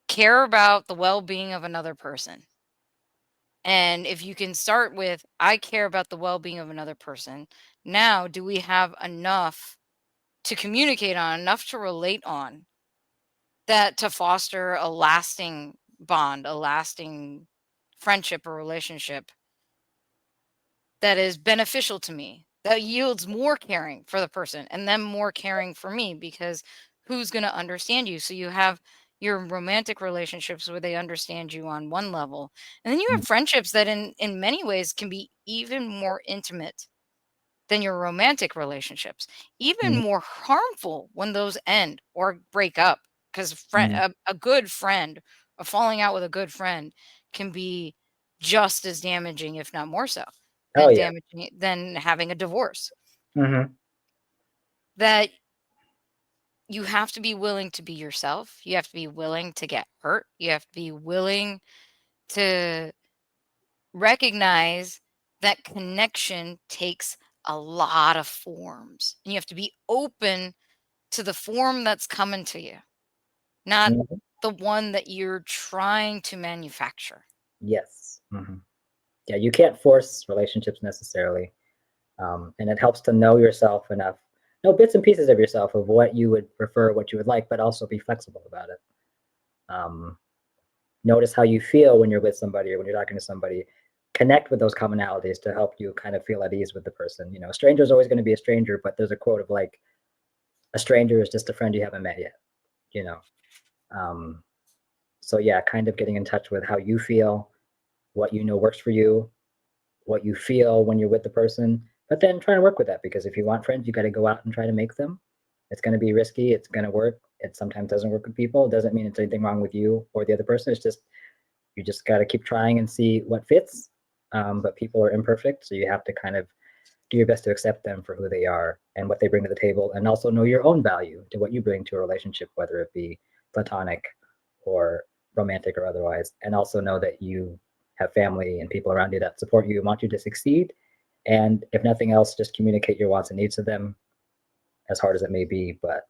care about the well-being of another person. And if you can start with, I care about the well-being of another person. Now, do we have enough to communicate on, enough to relate on, that to foster a lasting bond, a lasting friendship or relationship that is beneficial to me, that yields more caring for the person and them more caring for me, because who's going to understand you? So you have your romantic relationships where they understand you on one level, and then you have friendships that in many ways can be even more intimate than your romantic relationships, even more harmful when those end or break up, because a good friend, a falling out with a good friend, can be just as damaging, if not more so, Oh than yeah. damaging than having a divorce. Mm-hmm. That you have to be willing to be yourself. You have to be willing to get hurt. You have to be willing to recognize that connection takes a lot of forms, and you have to be open to the form that's coming to you, not the one that you're trying to manufacture. Yes. Yeah, you can't force relationships necessarily. And it helps to know yourself enough, know bits and pieces of yourself of what you would prefer, what you would like, but also be flexible about it. Notice how you feel when you're with somebody or when you're talking to somebody. Connect with those commonalities to help you kind of feel at ease with the person. You know, a stranger is always going to be a stranger, but there's a quote of like, a stranger is just a friend you haven't met yet, you know. So yeah, kind of getting in touch with how you feel, what you know works for you, what you feel when you're with the person, but then try to work with that, because if you want friends, you got to go out and try to make them. It's going to be risky. It's going to work. It sometimes doesn't work with people. It doesn't mean it's anything wrong with you or the other person. It's just, you just got to keep trying and see what fits. But people are imperfect. So you have to kind of do your best to accept them for who they are and what they bring to the table, and also know your own value to what you bring to a relationship, whether it be platonic or romantic or otherwise. And also know that you have family and people around you that support you and want you to succeed. And if nothing else, just communicate your wants and needs to them, as hard as it may be, but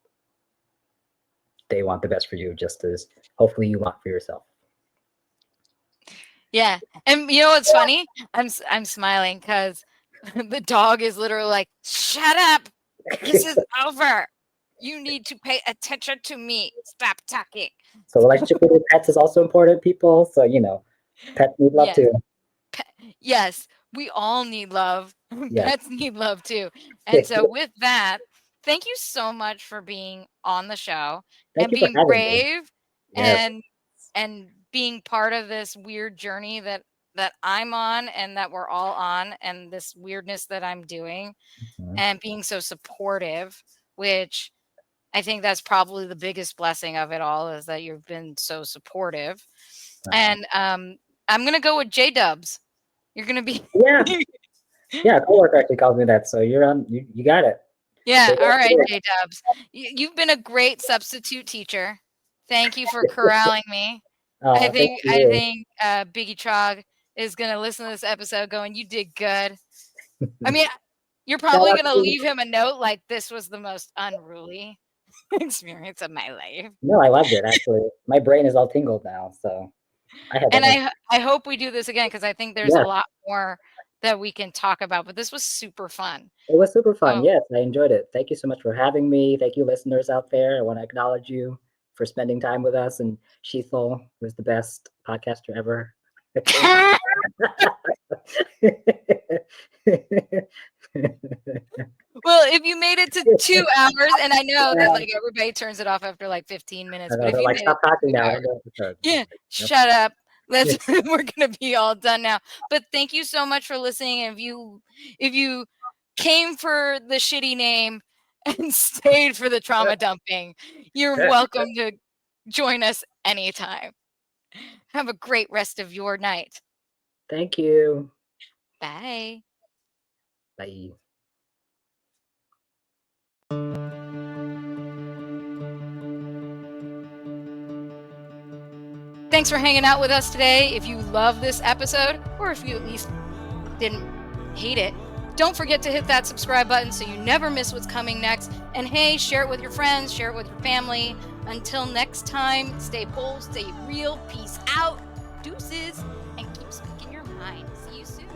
they want the best for you just as hopefully you want for yourself. Yeah. And you know what's funny? I'm smiling because the dog is literally like, shut up. This is over. You need to pay attention to me. Stop talking. So relationship with your pets is also important, people. So, you know, pets need love Yes. too. Yes. We all need love. Yes. Pets need love too. And so with that, thank you so much for being on the show Thank and you for being having me. brave Yes. and being part of this weird journey that I'm on and that we're all on, and this weirdness that I'm doing, and being so supportive, which I think that's probably the biggest blessing of it all, is that you've been so supportive. And I'm gonna go with J Dubs. You're gonna be Yeah. Yeah, a coworker actually calls me that. So you're on, you got it. Yeah, all right, J-Dubs. J Dubs. You've been a great substitute teacher. Thank you for corralling me. I Thank think you. Biggie Trog is gonna listen to this episode going, you did good. I mean, you're Shout probably out gonna to leave him a note like, this was the most unruly experience of my life. No, I loved it actually. My brain is all tingled now, so I had And that. I hope we do this again, because I think there's a Yeah, lot more that we can talk about. But this was super fun. it was super fun. So Yes, I enjoyed it. Thank you so much for having me. Thank you, listeners out there. I want to acknowledge you for spending time with us. And Shital was the best podcaster ever. well, if you made it to 2 hours, and I know that like everybody turns it off after like 15 minutes, I but know if they're you like, made it stop to talking 2 now. I hours, don't know what to start. yeah, Yep. shut up. We're gonna be all done now. But thank you so much for listening. And if you came for the shitty name and stayed for the trauma dumping, you're welcome to join us anytime. Have a great rest of your night. Thank you. Bye. Bye. Thanks for hanging out with us today. If you love this episode, or if you at least didn't hate it, don't forget to hit that subscribe button so you never miss what's coming next. And hey, share it with your friends, share it with your family. Until next time, stay bold, stay real, peace out, deuces, and keep speaking your mind. See you soon.